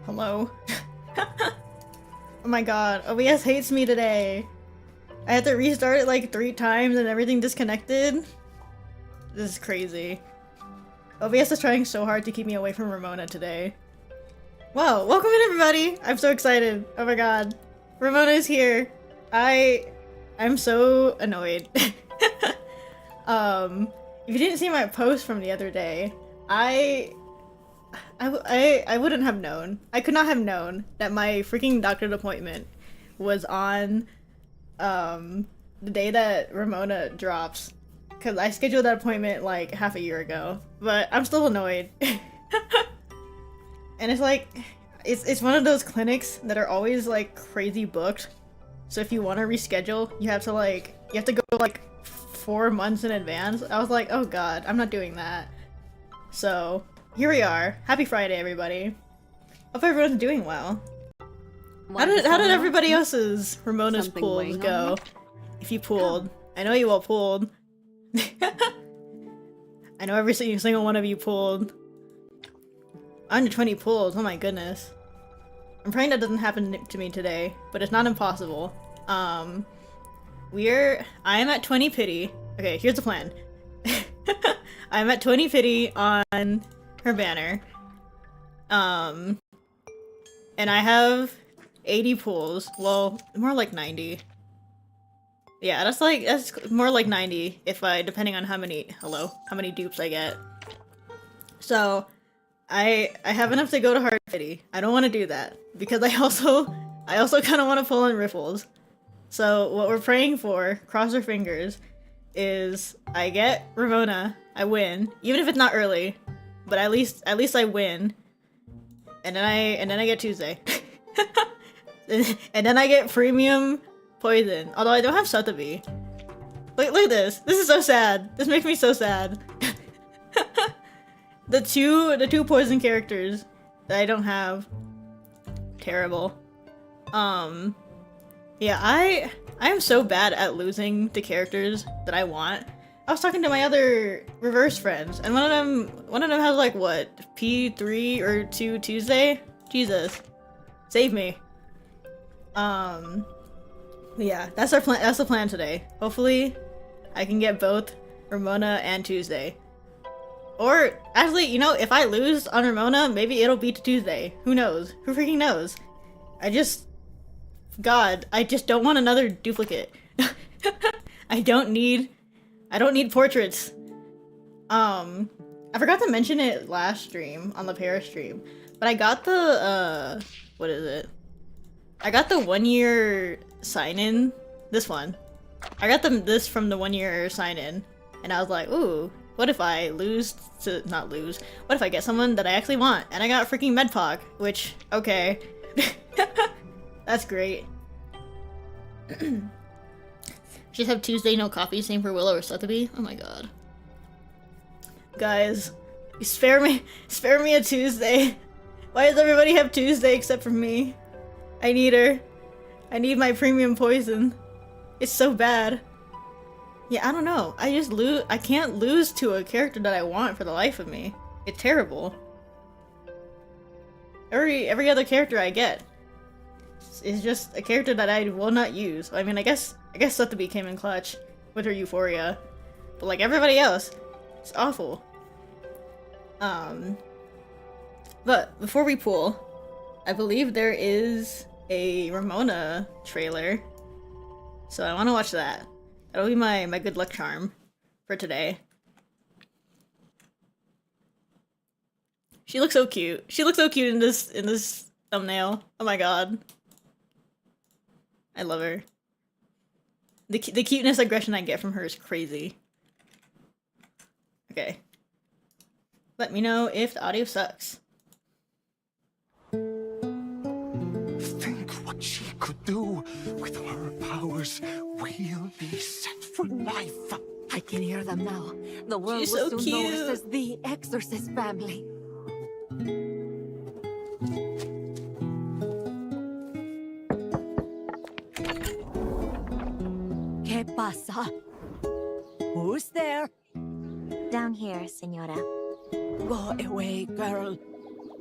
Hello? Oh my god, OBS hates me today. I had to restart it like 3 times and everything disconnected. This is crazy. OBS is trying so hard to keep me away from Ramona today. Wow, welcome in everybody! I'm so excited. Oh my god. Ramona is here. I'm so annoyed. If you didn't see my post from the other day, I wouldn't have known. I could not have known that my freaking doctor's appointment was on the day that Ramona drops. Cause I scheduled that appointment like half a year ago. But I'm still annoyed. And it's like it's one of those clinics that are always like crazy booked. So if you want to reschedule, you have to go like 4 months in advance. I was like, oh god, I'm not doing that. So here we are. Happy Friday, everybody. Hope everyone's doing well. How did everybody else's Ramona's pools go? If you pooled. I know you all pooled. I know every single one of you pooled. 120 pools, oh my goodness. I'm praying that doesn't happen to me today, but it's not impossible. I am at 20 pity. Okay, here's the plan. I'm at 20 pity on her banner. And I have 80 pools. Well, more like 90. Yeah, that's more like 90 if depending on how many dupes I get. So, I have enough to go to hard pity. I don't want to do that because I also kind of want to pull in riffles. So what we're praying for, cross our fingers, is I get Ramona, I win, even if it's not early, but at least I win, and then I get Tuesday, and then I get premium poison. Although I don't have Sotheby. Look at this. This is so sad. This makes me so sad. The two poison characters that I don't have. Terrible. Yeah, I am so bad at losing to characters that I want. I was talking to my other reverse friends, and one of them has like what, P3 or 2 Tuesday? Jesus. Save me. Yeah, that's our plan. That's the plan today. Hopefully, I can get both Ramona and Tuesday. Or, actually, you know, if I lose on Ramona, maybe it'll be to Tuesday. Who knows? Who freaking knows? God, I just don't want another duplicate. I don't need portraits. I forgot to mention it last stream, on the Paris stream, but I got the, what is it? I got the 1-year sign-in, this one. I got this from the 1-year sign-in, and I was like, ooh, what if I not lose, what if I get someone that I actually want? And I got freaking Medpoc, which, okay. That's great. Just have Tuesday, no coffee, same for Willow or Sotheby. Oh my god. Guys, spare me a Tuesday. Why does everybody have Tuesday except for me? I need her. I need my premium poison. It's so bad. Yeah, I don't know. I can't lose to a character that I want for the life of me. It's terrible. Every other character I get is just a character that I will not use. I mean, I guess Sotheby came in clutch with her Euphoria, but like everybody else, it's awful. But before we pool, I believe there is a Ramona trailer, so I want to watch that. That'll be my good luck charm for today. She looks so cute. She looks so cute in this thumbnail. Oh my god. I love her. The cuteness aggression I get from her is crazy. Okay. Let me know if the audio sucks. Think what she could do. With her powers, we'll be set for life. I can hear them now. The world She's will so soon know us cute. as the Exorcist family. ¿Qué pasa? Who's there? Down here, senora. Go away, girl.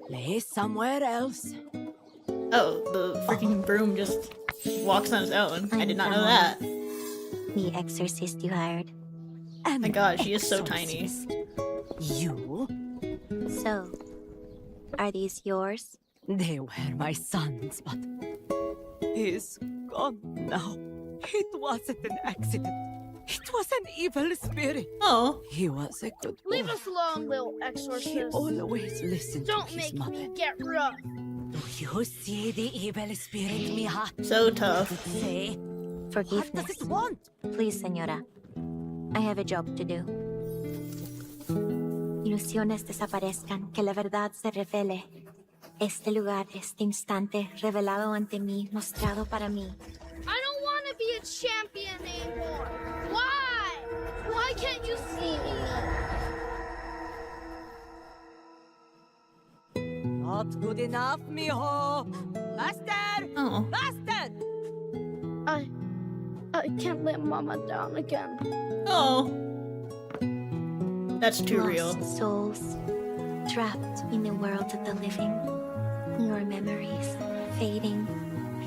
Lay somewhere else. Oh, the freaking broom just walks on its own. I did not know that. The exorcist you hired. My god, she is so tiny. You? So, are these yours? They were my sons, but he's gone now. It wasn't an accident. It was an evil spirit. Oh. He was a good boy. Leave us alone, little He exorcist. always listened to Don't his make mother. me get rough. Do you see the evil spirit, Mija? So tough. Say, what Forgiveness. does it want? Please, señora. I have a job to do. Ilusiones desaparezcan, que la verdad se revele. Este lugar, este instante, revelado ante mí, mostrado para mí. I don't want to be a champion anymore. Why? Why can't you see me? Not good enough, mijo. Master! Oh. Master! I can't let Mama down again. Oh. That's too real. Lost souls, trapped in the world of the living. Your memories fading.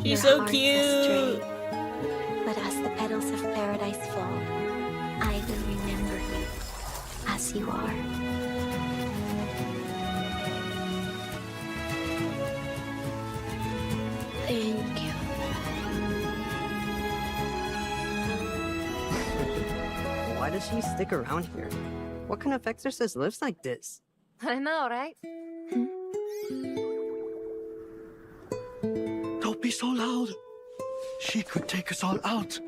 She's your so hearts cute. astray. But as the petals of paradise fall, I will remember you as you are. Thank you. Why does she stick around here? What kind of exorcist lives like this? I know, right? Don't be so loud. She could take us all out.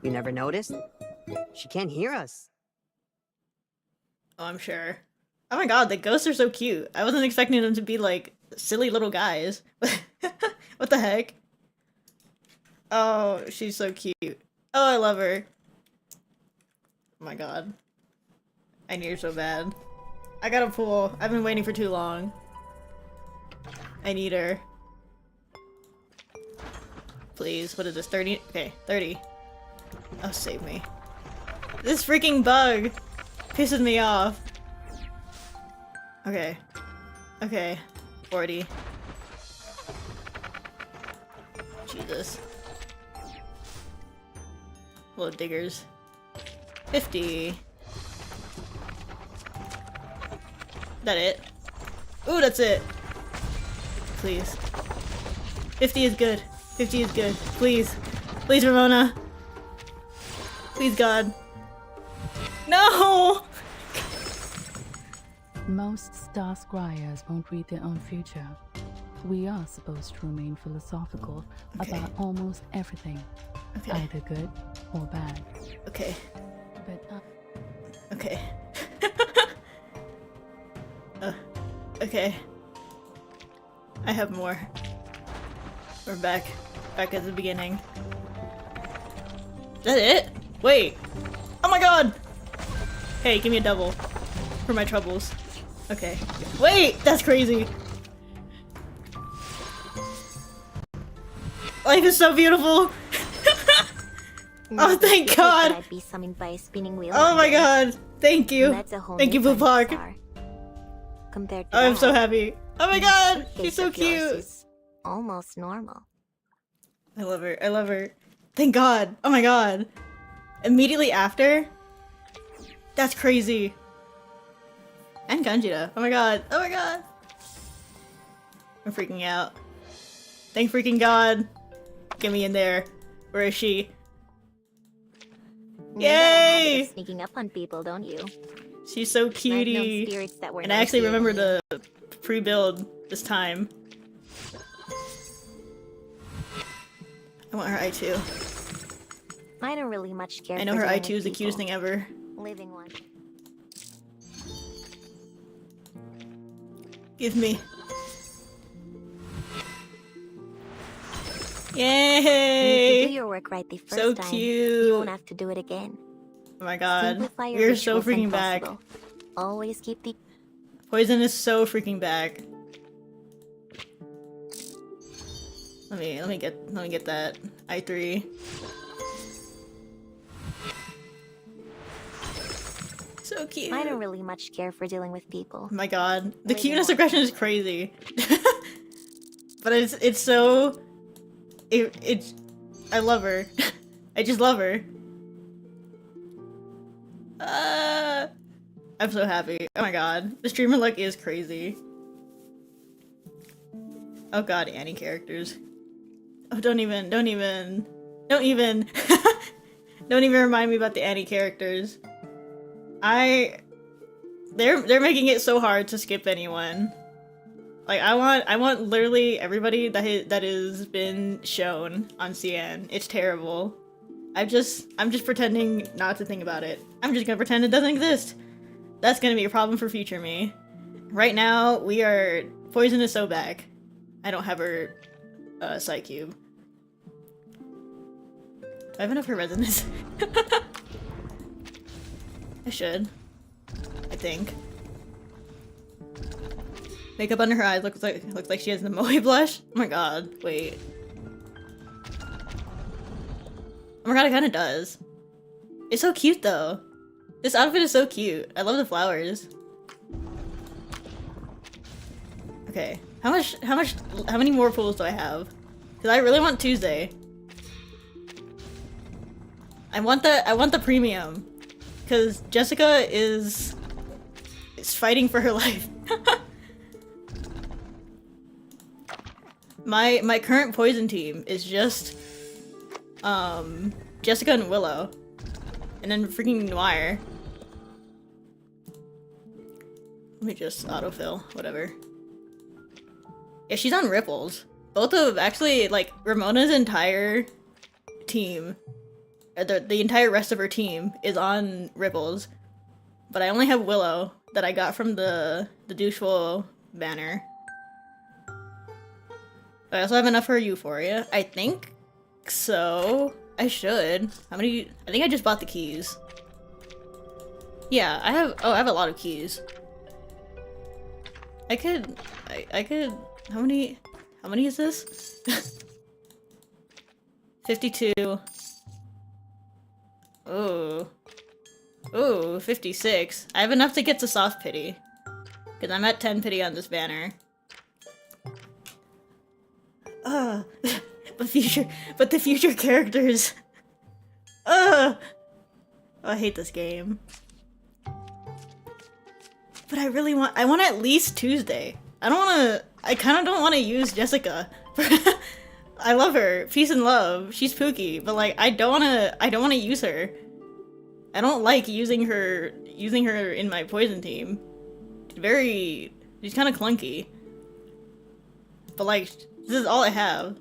You never noticed? She can't hear us. Oh, I'm sure. Oh my god, the ghosts are so cute. I wasn't expecting them to be like silly little guys. What the heck? Oh, she's so cute. Oh, I love her. Oh my god. I need her so bad. I got a pool. I've been waiting for too long. I need her. Please, what is this? 30? Okay, 30. Oh, save me. This freaking bug pisses me off. Okay. Okay. 40. Jesus. Little diggers. 50. That it? Ooh, that's it. Please. 50 is good. 50 is good. Please. Please, Ramona. Please, God. No! Most star scryers won't read their own future. We are supposed to remain philosophical Okay. about almost everything, Okay. either good or bad. Okay. But Okay. Okay. I have more. We're back. Back at the beginning. Is that it? Wait. Oh my god! Hey, give me a double. For my troubles. Okay. Wait! That's crazy! Life is so beautiful! Oh, thank That god! I'd be summoned by a spinning wheel. Oh one my day. god! Thank you! That's a whole Thank you, new Blue kind of Park. star. Compared to I'm so that, happy. Oh my god! this She's so of yours cute! is almost normal. I love her. I love her. Thank God. Oh my god. Immediately after? That's crazy. And Kanjira. Oh my god. Oh my god. I'm freaking out. Thank freaking God. Get me in there. Where is she? You know that habit Yay! of sneaking up on people, don't you? She's so I've known cutie. spirits that were And I no actually fear remember to the pre-build this time. I want her eye too. me. I don't really much care. I know for her eye dealing too is the with cutest people. thing ever. Living one. Give me. And if you Yay! do your work right the first So time, cute. you won't have to do it again. Oh my god. Simplify your You're so rituals when freaking back. possible. Always keep the Poison is so freaking back. Let me get that. I3. So cute. I don't really much care for dealing with people. Oh my god. The Way cuteness more. aggression is crazy. But it's so... It's... I love her. I just love her. I'm so happy. Oh my god. The streamer look is crazy. Oh god, Annie characters. Oh, don't even don't even remind me about the Annie characters. They're making it so hard to skip anyone. Like I want literally everybody that has been shown on CN. It's terrible. I'm just pretending not to think about it. I'm just gonna pretend it doesn't exist. That's gonna be a problem for future me. Right now, Poison is so back. I don't have her Psy Cube. Do I have enough her resonance? I should. I think. Makeup under her eyes looks like she has the Moe blush. Oh my god, wait. Oh my god, it kinda does. It's so cute though. This outfit is so cute. I love the flowers. Okay. How many more pools do I have? Cause I really want Tuesday. I want the premium. Cause Jessica is fighting for her life. My current poison team is just Jessica and Willow. And then freaking Noir. Let me just autofill, whatever. Yeah, she's on Ripples. Both of, actually, like, Ramona's entire team, the entire rest of her team is on Ripples. But I only have Willow that I got from the Doucheful banner. I also have enough for Euphoria. I think so. I should. How many? I think I just bought the keys. Yeah, I have a lot of keys. I could, how many is this? 52. Ooh. Ooh, 56. I have enough to get to soft pity. Because I'm at 10 pity on this banner. but the future characters. Oh, I hate this game. But I want at least Tuesday. I kind of don't want to use Jessica. I love her. Peace and love. She's Pookie, but like I don't want to use her. I don't like using her in my poison team. She's kind of clunky. But like this is all I have.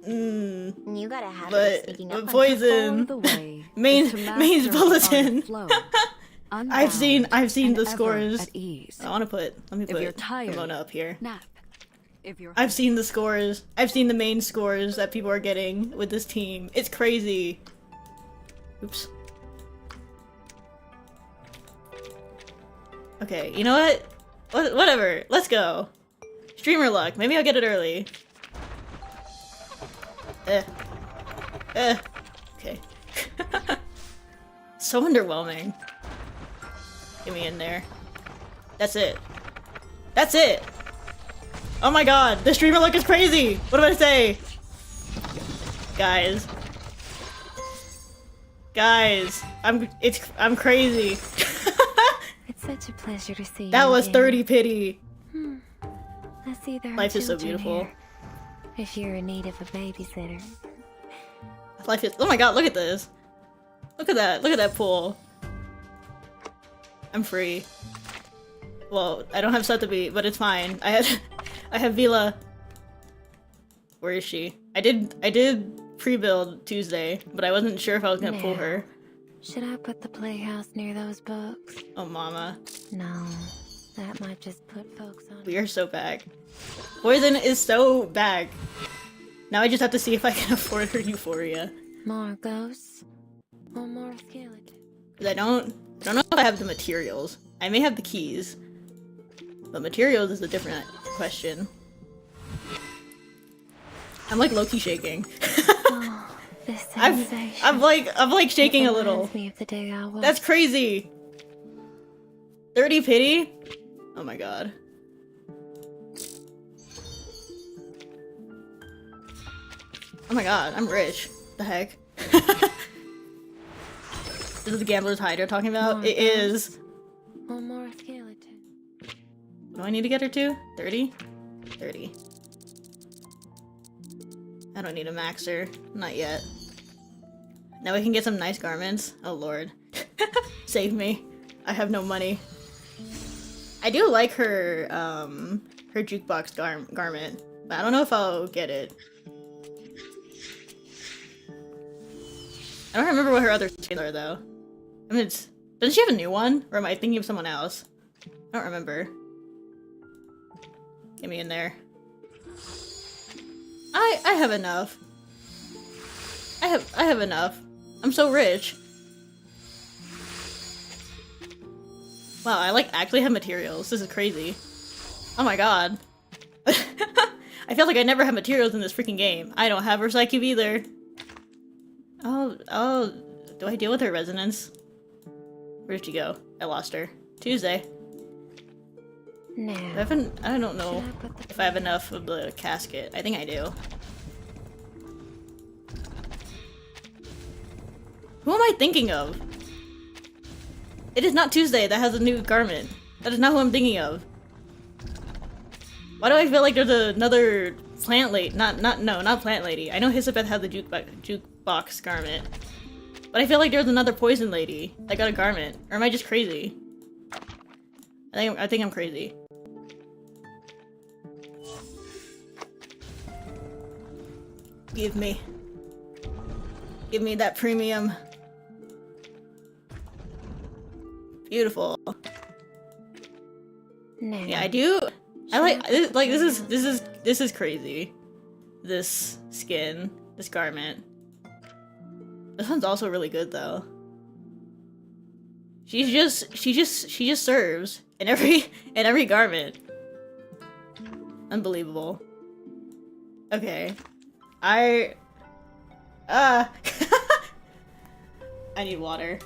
You gotta have But sneaking up on poison. The way Main's is to master bulletin. the flow, I've seen unbound the and ever scores. at ease. Let me If you're put tired, Ramona up here. nap. If you're I've seen the scores. I've seen the main scores that people are getting with this team. It's crazy. Oops. Okay, you know what? Whatever. Let's go. Streamer luck. Maybe I'll get it early. Okay. So underwhelming. Get me in there. That's it. That's it! Oh my god, the streamer look is crazy! What do I say? Guys. Guys, I'm crazy. It's such a pleasure to see you. That was again. 30 pity. I see there are Life is so children beautiful. here. If you're in need of a babysitter. Life is, oh my god, look at this. Look at that pool. I'm free. Well, I don't have Sotheby, but it's fine. I have Vila. Where is she? I did pre-build Tuesday, but I wasn't sure if I was gonna pull her. Should I put the playhouse near those books? Oh mama. No, that might just put folks on. We are so back. Poison is so back. Now I just have to see if I can afford her Euphoria. More ghosts? Or more skeletons? Cause I don't know if I have the materials. I may have the keys. But materials is a different question. I'm like low-key shaking. I'm like shaking a little. Reminds me of the day I was. That's crazy. 30 pity? Oh my god. Oh my god, I'm rich. The heck? This is the Gambler's Hide you're talking about? It is. One more skeleton. What do I need to get her to? 30? 30. I don't need a maxer. Not yet. Now we can get some nice garments. Oh lord. Save me. I have no money. I do like her, her jukebox garment, but I don't know if I'll get it. I don't remember what her other skins are, though. I mean, doesn't she have a new one? Or am I thinking of someone else? I don't remember. Get me in there. I have enough. I have enough. I'm so rich. Wow, I like actually have materials. This is crazy. Oh my god. I feel like I never have materials in this freaking game. I don't have Recycle either. Oh, do I deal with her resonance? Where did she go? I lost her. Tuesday. No. I don't know if I have enough of the casket. I think I do. Who am I thinking of? It is not Tuesday that has a new garment. That is not who I'm thinking of. Why do I feel like there's another plant lady? Not plant lady. I know Hisabeth had the jukebox garment. But I feel like there's another poison lady that got a garment. Or am I just crazy? I think I'm crazy. Give me that premium. Beautiful. No. Yeah, I do. I like this is crazy. This skin, this garment. This one's also really good though. She just serves in every garment. Unbelievable. Okay. I need water.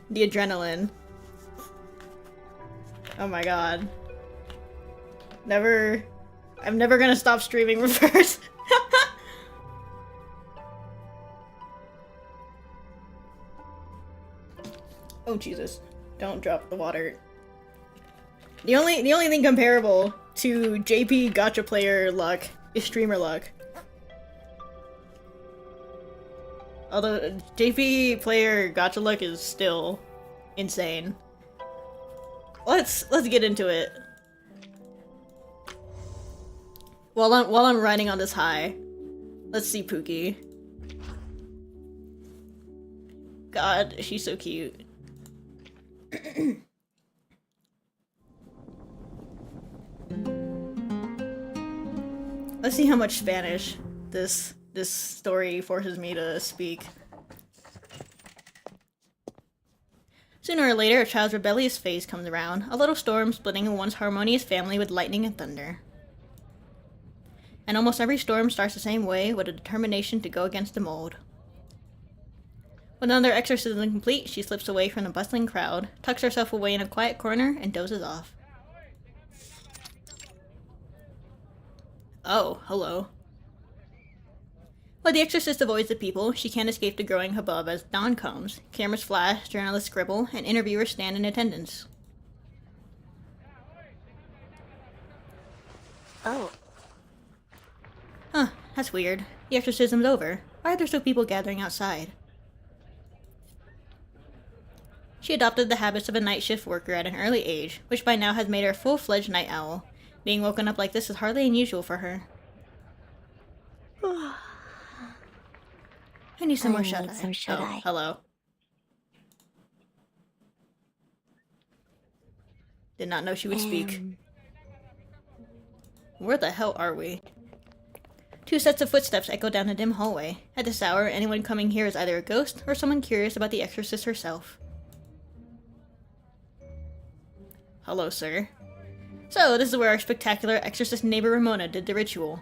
The adrenaline. Oh my god. I'm never gonna stop streaming reverse. Oh Jesus. Don't drop the water. The only thing comparable to JP gacha player luck is streamer luck. Although JP player gacha luck is still insane. Let's get into it. While I'm riding on this high, let's see Pookie. God, she's so cute. Let's see how much Spanish this story forces me to speak. Sooner or later, a child's rebellious phase comes around, a little storm splitting a once harmonious family with lightning and thunder. And almost every storm starts the same way, with a determination to go against the mold. With another exorcism complete, she slips away from the bustling crowd, tucks herself away in a quiet corner, and dozes off. Oh, hello. While the exorcist avoids the people, she can't escape the growing hubbub as dawn comes. Cameras flash, journalists scribble, and interviewers stand in attendance. Oh. Huh, that's weird. The exorcism's over. Why are there still people gathering outside? She adopted the habits of a night shift worker at an early age, which by now has made her a full-fledged night owl. Being woken up like this is hardly unusual for her. I need some more shut-eye. Oh, hello. Did not know she would speak. Where the hell are we? Two sets of footsteps echo down a dim hallway. At this hour, anyone coming here is either a ghost or someone curious about the exorcist herself. Hello, sir. So, this is where our spectacular exorcist neighbor Ramona did the ritual.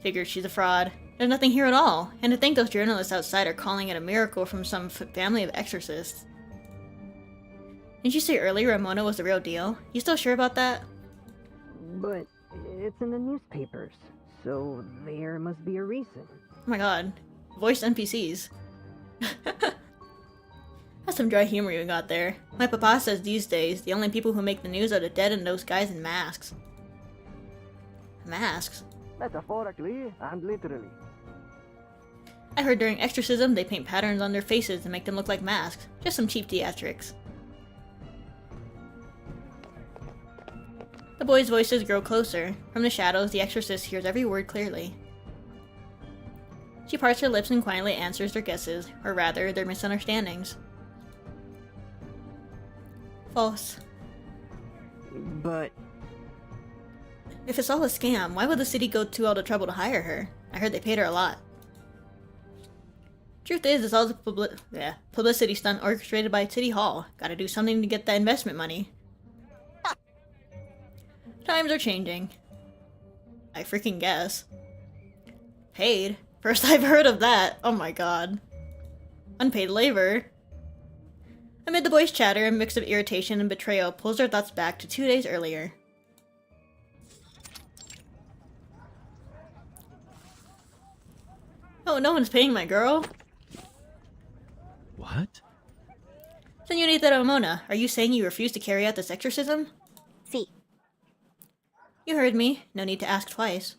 Figured she's a fraud. There's nothing here at all, and to think those journalists outside are calling it a miracle from some family of exorcists. Didn't you say earlier Ramona was the real deal? You still sure about that? But it's in the newspapers, so there must be a reason. Oh my god. Voiced NPCs. That's some dry humor you got there. My papa says these days, the only people who make the news are the dead and those guys in masks. Masks? Metaphorically and literally. I heard during exorcism they paint patterns on their faces to make them look like masks. Just some cheap theatrics. The boys' voices grow closer. From the shadows, the exorcist hears every word clearly. She parts her lips and quietly answers their guesses, or rather, their misunderstandings. False. But If it's all a scam, why would the city go to all the trouble to hire her? I heard they paid her a lot. Truth is, it's all a publicity stunt orchestrated by City Hall. Gotta do something to get that investment money. Times are changing. I freaking guess. Paid? First I've heard of that. Oh my god. Unpaid labor. Amid the boys' chatter, a mix of irritation and betrayal pulls their thoughts back to 2 days earlier. Oh, no one's paying my girl. What? Señorita Ramona, are you saying you refuse to carry out this exorcism? Sí. You heard me. No need to ask twice.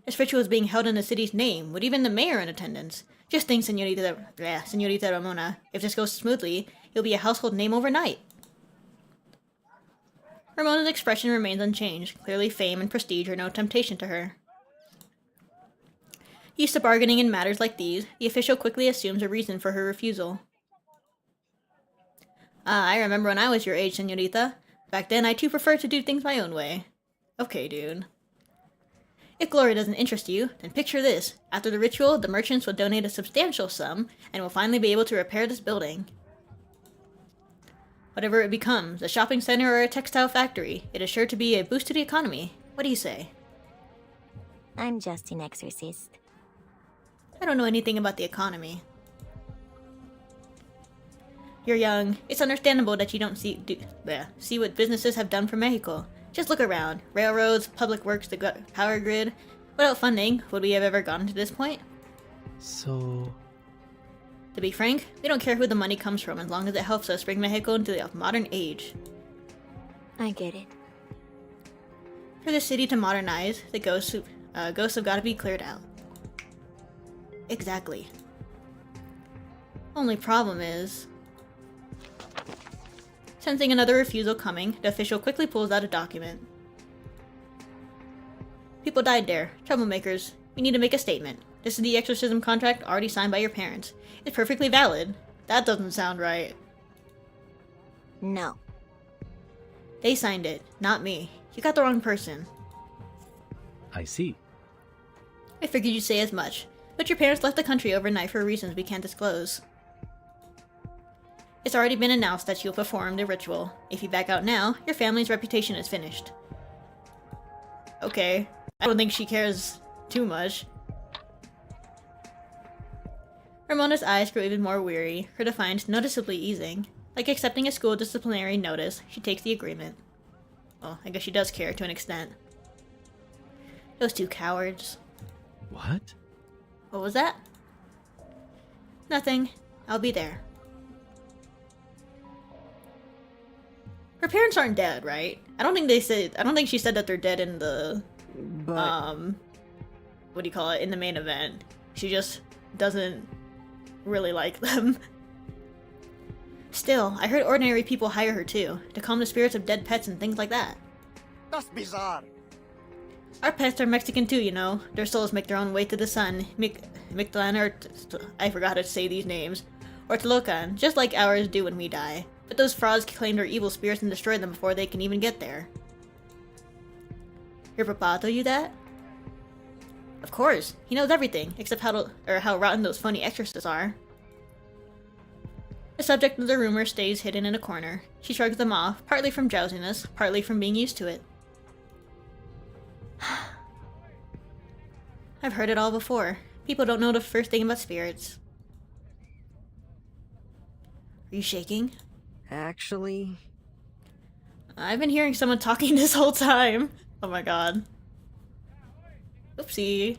This ritual is being held in the city's name, with even the mayor in attendance. Just think, Señorita Ramona, if this goes smoothly, you'll be a household name overnight. Ramona's expression remains unchanged. Clearly fame and prestige are no temptation to her. Used to bargaining in matters like these, the official quickly assumes a reason for her refusal. Ah, I remember when I was your age, Señorita. Back then, I too preferred to do things my own way. Okay, dude. If glory doesn't interest you, then picture this. After the ritual, the merchants will donate a substantial sum, and will finally be able to repair this building. Whatever it becomes, a shopping center or a textile factory, it is sure to be a boost to the economy. What do you say? I'm just an exorcist. I don't know anything about the economy. You're young. It's understandable that you don't see what businesses have done for Mexico. Just look around. Railroads, public works, the power grid. Without funding, would we have ever gotten to this point? So... To be frank, we don't care who the money comes from as long as it helps us bring Mexico into the modern age. I get it. For the city to modernize, the ghosts have got to be cleared out. Exactly. Only problem is... Sensing another refusal coming, the official quickly pulls out a document. People died there. Troublemakers. We need to make a statement. This is the exorcism contract already signed by your parents. It's perfectly valid. That doesn't sound right. No. They signed it, not me. You got the wrong person. I see. I figured you'd say as much. But your parents left the country overnight for reasons we can't disclose. It's already been announced that you'll perform the ritual. If you back out now, your family's reputation is finished. Okay. I don't think she cares too much. Ramona's eyes grow even more weary, her defiance noticeably easing. Like accepting a school disciplinary notice, she takes the agreement. Well, I guess she does care to an extent. Those two cowards. What? What was that? Nothing. I'll be there. Her parents aren't dead, right? I don't think she said that they're dead in the but what do you call it? In the main event. She just doesn't really like them. Still, I heard ordinary people hire her too, to calm the spirits of dead pets and things like that. That's bizarre. Our pets are Mexican too, you know. Their souls make their own way to the sun. Mictlan, or I forgot how to say these names. Or Tlocan, just like ours do when we die. But those frauds claim their evil spirits and destroy them before they can even get there. Your papa told you that? Of course, he knows everything, except how rotten those phony exorcists are. The subject of the rumor stays hidden in a corner. She shrugs them off, partly from drowsiness, partly from being used to it. I've heard it all before. People don't know the first thing about spirits. Are you shaking? Actually, I've been hearing someone talking this whole time. Oh my god. Oopsie.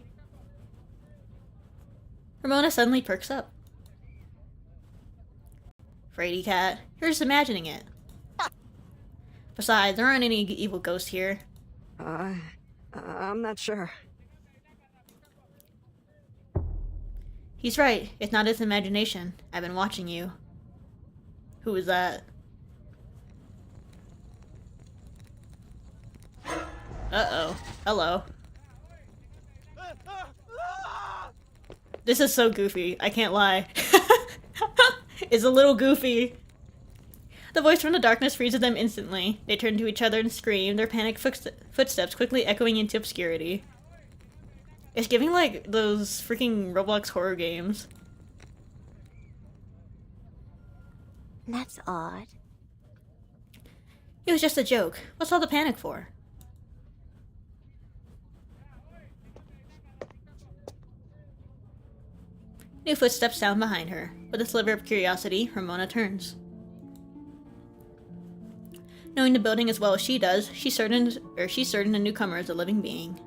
Ramona suddenly perks up. Fraidy cat, you're just imagining it. Besides, there aren't any evil ghosts here. I'm not sure. He's right. It's not his imagination. I've been watching you. Who is that? Uh-oh. Hello. This is so goofy. I can't lie. It's a little goofy. The voice from the darkness freezes them instantly. They turn to each other and scream, their panicked footsteps quickly echoing into obscurity. It's giving like those freaking Roblox horror games. That's odd. It was just a joke. What's all the panic for? New footsteps sound behind her. With a sliver of curiosity, Ramona turns. Knowing the building as well as she does, she's certain the newcomer is a living being.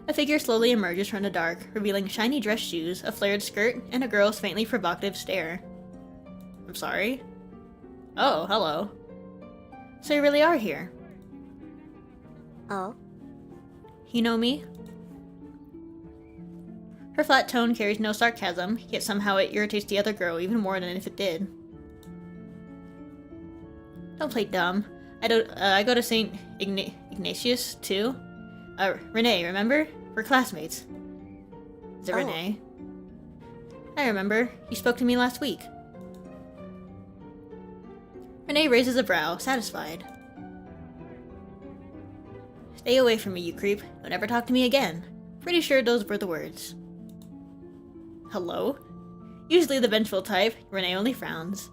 A figure slowly emerges from the dark, revealing shiny dress shoes, a flared skirt, and a girl's faintly provocative stare. I'm sorry? Oh, hello. So you really are here? Oh? You know me? Her flat tone carries no sarcasm, yet somehow it irritates the other girl even more than if it did. Don't play dumb. I go to St. Ignatius, too. Renee, remember? We're classmates. Is it Renee? I remember. You spoke to me last week. Renee raises a brow, satisfied. Stay away from me, you creep. Don't ever talk to me again. Pretty sure those were the words. Hello? Usually the vengeful type, Renee only frowns.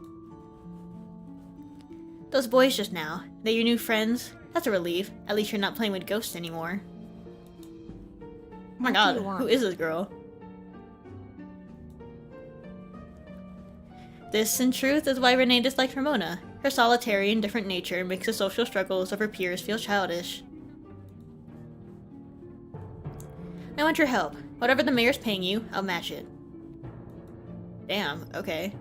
Those boys just now, they're your new friends? That's a relief. At least you're not playing with ghosts anymore. Oh my god, who is this girl? This, in truth, is why Renee disliked Ramona. Her solitary and different nature makes the social struggles of her peers feel childish. I want your help. Whatever the mayor's paying you, I'll match it. Damn, okay.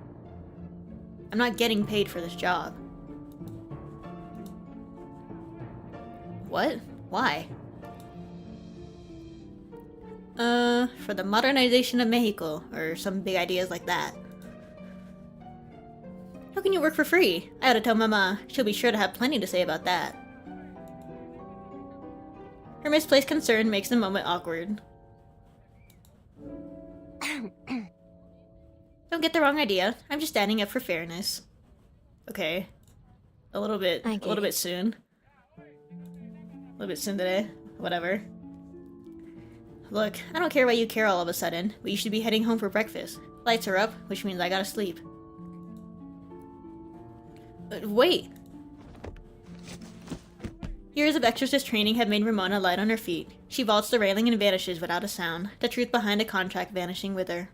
I'm not getting paid for this job. What? Why? For the modernization of Mexico, or some big ideas like that. How can you work for free? I ought to tell Mama. She'll be sure to have plenty to say about that. Her misplaced concern makes the moment awkward. Don't get the wrong idea. I'm just standing up for fairness. Okay. A little bit soon. A little bit soon today. Whatever. Look, I don't care why you care all of a sudden, but you should be heading home for breakfast. Lights are up, which means I gotta sleep. Wait! Years of exorcist training have made Ramona light on her feet. She vaults the railing and vanishes without a sound, the truth behind a contract vanishing with her.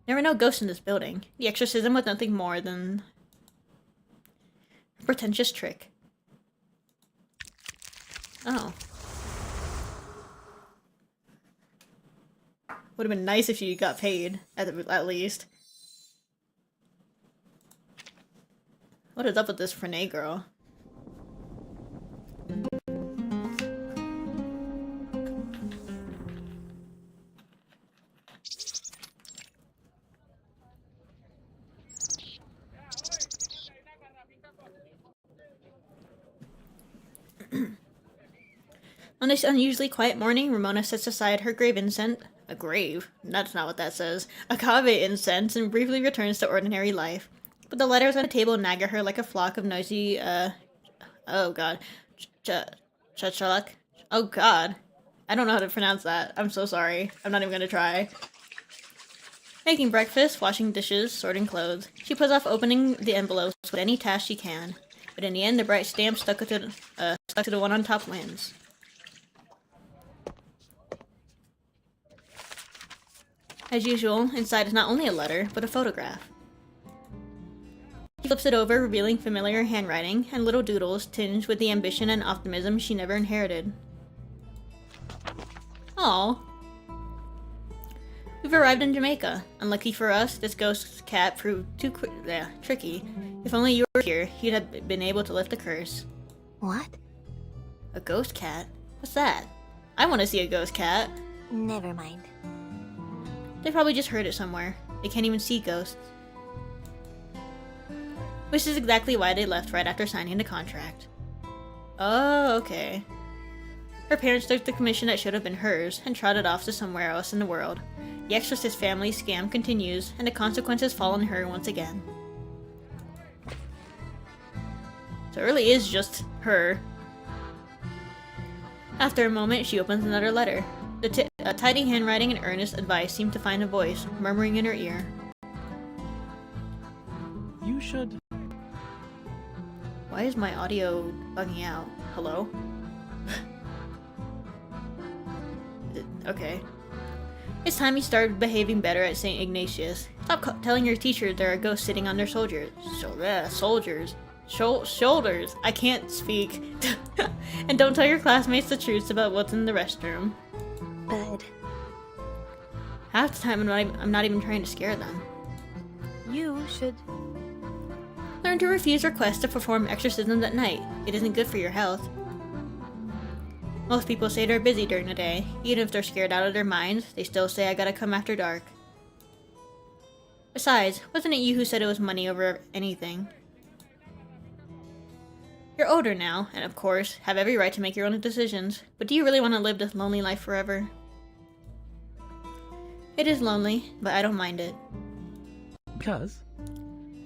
There were no ghosts in this building. The exorcism was nothing more than a pretentious trick. Oh. Would have been nice if you got paid, at least. What is up with this Renee girl? On this unusually quiet morning, Ramona sets aside her grave incense. A grave? That's not what that says. Agave incense and briefly returns to ordinary life. But the letters on the table nag at her like a flock of noisy, oh god. Chachalak? Oh god. I don't know how to pronounce that. I'm so sorry. I'm not even gonna try. Making breakfast, washing dishes, sorting clothes. She puts off opening the envelopes with any task she can. But in the end, the bright stamp stuck to the one on top wins. As usual, inside is not only a letter, but a photograph. She flips it over, revealing familiar handwriting and little doodles tinged with the ambition and optimism she never inherited. Aww. We've arrived in Jamaica. Unlucky for us, this ghost cat proved too tricky. If only you were here, you'd have been able to lift the curse. What? A ghost cat? What's that? I want to see a ghost cat. Never mind. They probably just heard it somewhere. They can't even see ghosts. Which is exactly why they left right after signing the contract. Oh, okay. Her parents took the commission that should have been hers and trotted off to somewhere else in the world. The Exorcist family scam continues, and the consequences fall on her once again. So it really is just her. After a moment, she opens another letter. The tidy handwriting and earnest advice seem to find a voice, murmuring in her ear. You should. Why is my audio bugging out? Hello? Okay. It's time you started behaving better at St. Ignatius. Stop telling your teachers there are ghosts sitting on their shoulders. Shoulders. I can't speak. And don't tell your classmates the truth about what's in the restroom. But Half the time I'm not even trying to scare them. you should. Learn to refuse requests to perform exorcisms at night. It isn't good for your health. Most people say they're busy during the day. Even if they're scared out of their minds, they still say I gotta come after dark. Besides, wasn't it you who said it was money over anything? You're older now, and of course, have every right to make your own decisions, but do you really want to live this lonely life forever? It is lonely, but I don't mind it. Because?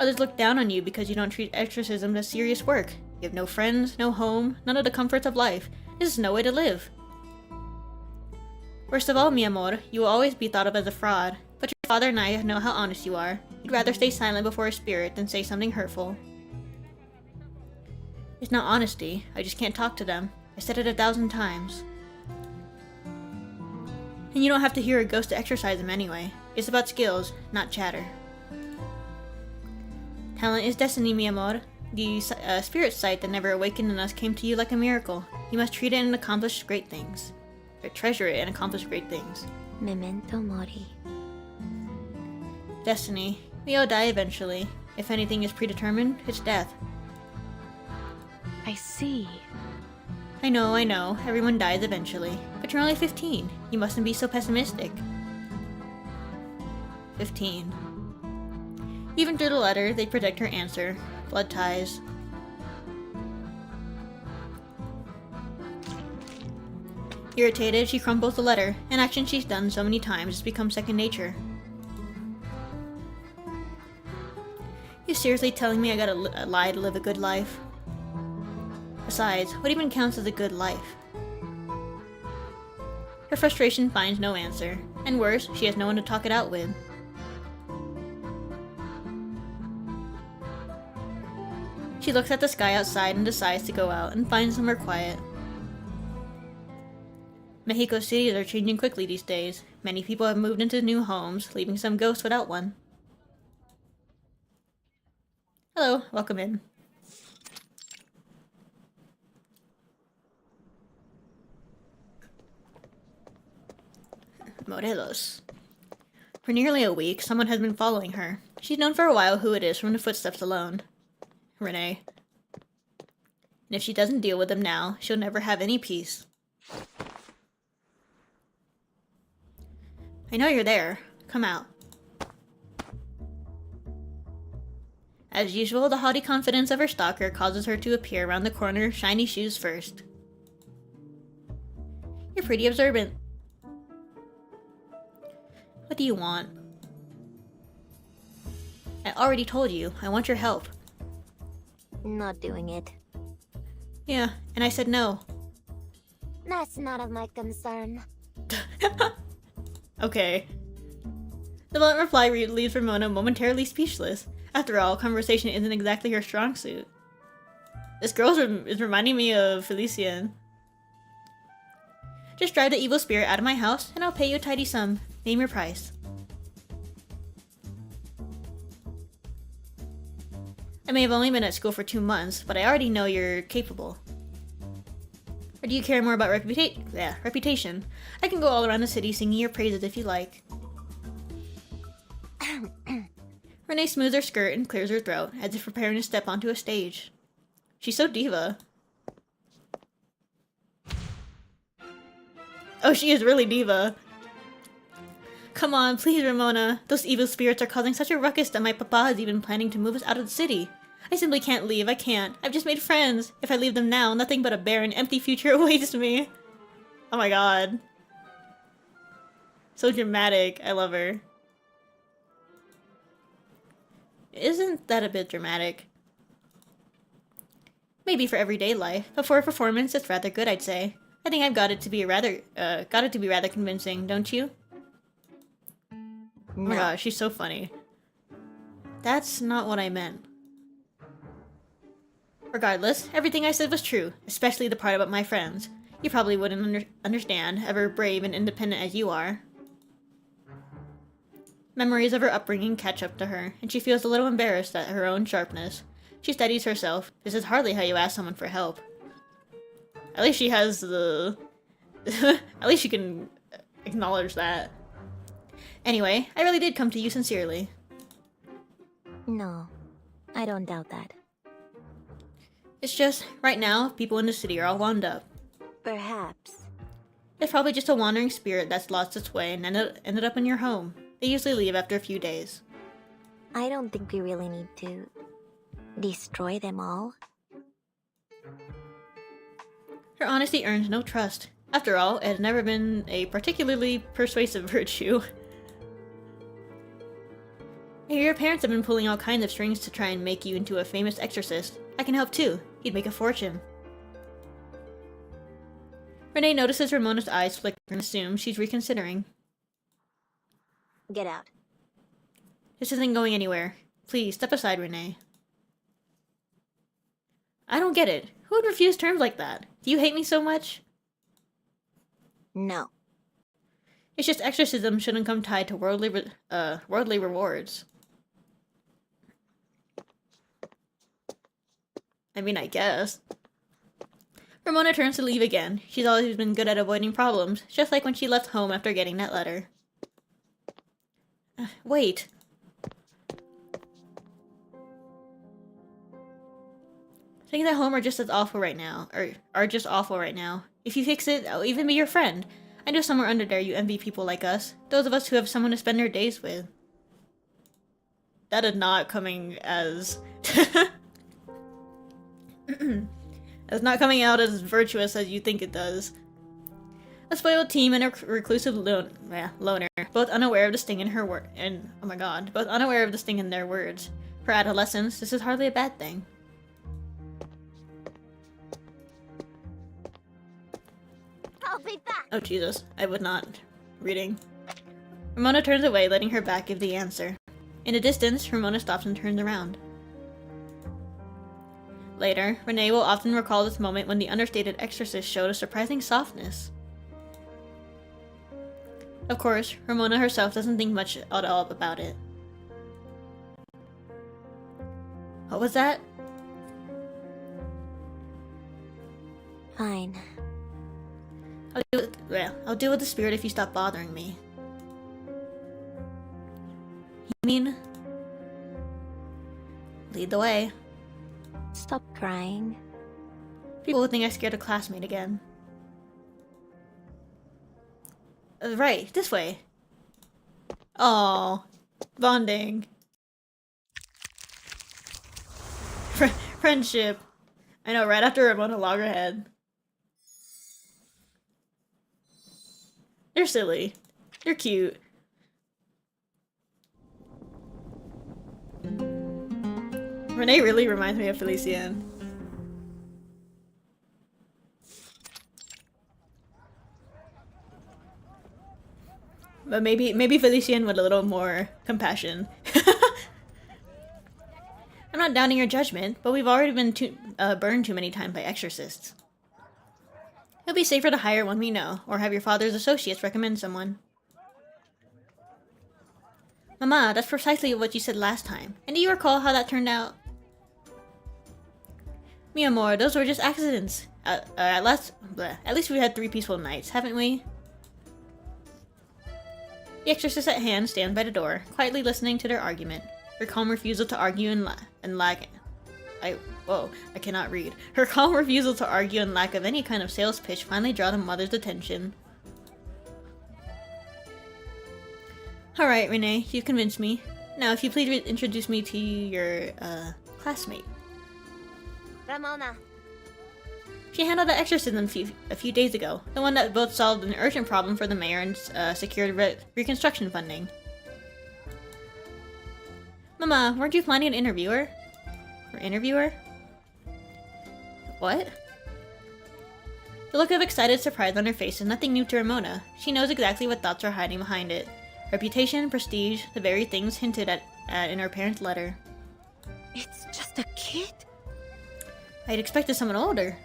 Others look down on you because you don't treat exorcism as serious work. You have no friends, no home, none of the comforts of life. This is no way to live. Worst of all, mi amor, you will always be thought of as a fraud, but your father and I know how honest you are. You'd rather stay silent before a spirit than say something hurtful. It's not honesty, I just can't talk to them. I said it 1,000 times. And you don't have to hear a ghost to exorcise them anyway. It's about skills, not chatter. Talent is destiny, mi amor. The spirit sight that never awakened in us came to you like a miracle. You must treat it and accomplish great things. Or treasure it and accomplish great things. Memento mori. Destiny. We all die eventually. If anything is predetermined, it's death. I see. I know. Everyone dies eventually. But you're only 15. You mustn't be so pessimistic. 15. Even through the letter, they predict her answer. Blood ties. Irritated, she crumbles the letter, an action she's done so many times has become second nature. You seriously telling me I gotta lie to live a good life? Besides, what even counts as a good life? Her frustration finds no answer, and worse, she has no one to talk it out with. She looks at the sky outside and decides to go out and find somewhere quiet. Mexico cities are changing quickly these days. Many people have moved into new homes, leaving some ghosts without one. Hello, welcome in. Morelos. For nearly a week, someone has been following her. She's known for a while who it is from the footsteps alone. Renee. And if she doesn't deal with them now, she'll never have any peace. I know you're there. Come out. As usual, the haughty confidence of her stalker causes her to appear around the corner, shiny shoes first. You're pretty observant. What do you want? I already told you, I want your help. Not doing it. Yeah, and I said no. That's none of my concern. Okay. The blunt reply leaves Ramona momentarily speechless. After all, conversation isn't exactly her strong suit. This girl is reminding me of Felician. Just drive the evil spirit out of my house, and I'll pay you a tidy sum. Name your price. I may have only been at school for 2 months, but I already know you're capable. Or do you care more about reputation? I can go all around the city singing your praises if you like. Renee smooths her skirt and clears her throat, as if preparing to step onto a stage. She's so diva. Oh, she is really diva. Come on, please, Ramona. Those evil spirits are causing such a ruckus that my papa is even planning to move us out of the city. I simply can't leave, I can't. I've just made friends. If I leave them now, nothing but a barren, empty future awaits me. Oh my god. So dramatic. I love her. Isn't that a bit dramatic? Maybe for everyday life, but for a performance, it's rather good, I'd say. I think I've got it to be rather convincing, don't you? Oh my gosh, she's so funny. That's not what I meant. Regardless, everything I said was true, especially the part about my friends. You probably wouldn't understand, ever brave and independent as you are. Memories of her upbringing catch up to her, and she feels a little embarrassed at her own sharpness. She steadies herself. This is hardly how you ask someone for help. At least she has the... At least she can acknowledge that. Anyway, I really did come to you sincerely. No, I don't doubt that. It's just, right now, people in the city are all wound up. Perhaps. It's probably just a wandering spirit that's lost its way and ended up in your home. They usually leave after a few days. I don't think we really need to destroy them all. Her honesty earns no trust. After all, it has never been a particularly persuasive virtue. I hear your parents have been pulling all kinds of strings to try and make you into a famous exorcist. I can help too. You'd make a fortune. Renee notices Ramona's eyes flicker and assumes she's reconsidering. Get out. This isn't going anywhere. Please, step aside, Renee. I don't get it. Who would refuse terms like that? Do you hate me so much? No. It's just exorcism shouldn't come tied to worldly rewards. I mean, I guess. Ramona turns to leave again. She's always been good at avoiding problems, just like when she left home after getting that letter. Wait. Things at home are just as awful right now, or are just awful right now. If you fix it, I'll even be your friend. I know somewhere under there you envy people like us, those of us who have someone to spend their days with. That is not coming as... It's not coming out as virtuous as you think it does. A spoiled team and a reclusive loner, both unaware of the sting in her both unaware of the sting in their words. For adolescents, this is hardly a bad thing. I'll be back. Oh Jesus, I would not. Reading. Ramona turns away, letting her back give the answer. In the distance, Ramona stops and turns around. Later, Renee will often recall this moment when the understated exorcist showed a surprising softness. Of course, Ramona herself doesn't think much at all about it. What was that? Fine. I'll deal with the spirit if you stop bothering me. You mean... Lead the way. Stop crying. People will think I scared a classmate again. Right, this way. Oh, bonding. Friendship. I know, right after Ramona Loggerhead. They're silly. They're cute. Renee really reminds me of Felician. But maybe Felician with a little more compassion. I'm not doubting your judgment, but we've already been burned too many times by exorcists. It'll be safer to hire one we know, or have your father's associates recommend someone. Mama, that's precisely what you said last time. And do you recall how that turned out? Mi amor, those were just accidents. At least we had 3 peaceful nights, haven't we? The exorcist at hand stands by the door, quietly listening to their argument. Her calm refusal to argue and lack... I cannot read. Her calm refusal to argue and lack of any kind of sales pitch finally draw the mother's attention. Alright, Renee, you've convinced me. Now, if you please introduce me to your, classmate. Ramona. She handled the exorcism a few days ago, the one that both solved an urgent problem for the mayor and secured reconstruction funding. Mama, weren't you planning an interviewer? Or interviewer? What? The look of excited surprise on her face is nothing new to Ramona. She knows exactly what thoughts are hiding behind it. Reputation, prestige, the very things hinted at in her parents' letter. It's just a kid? I'd expected someone older.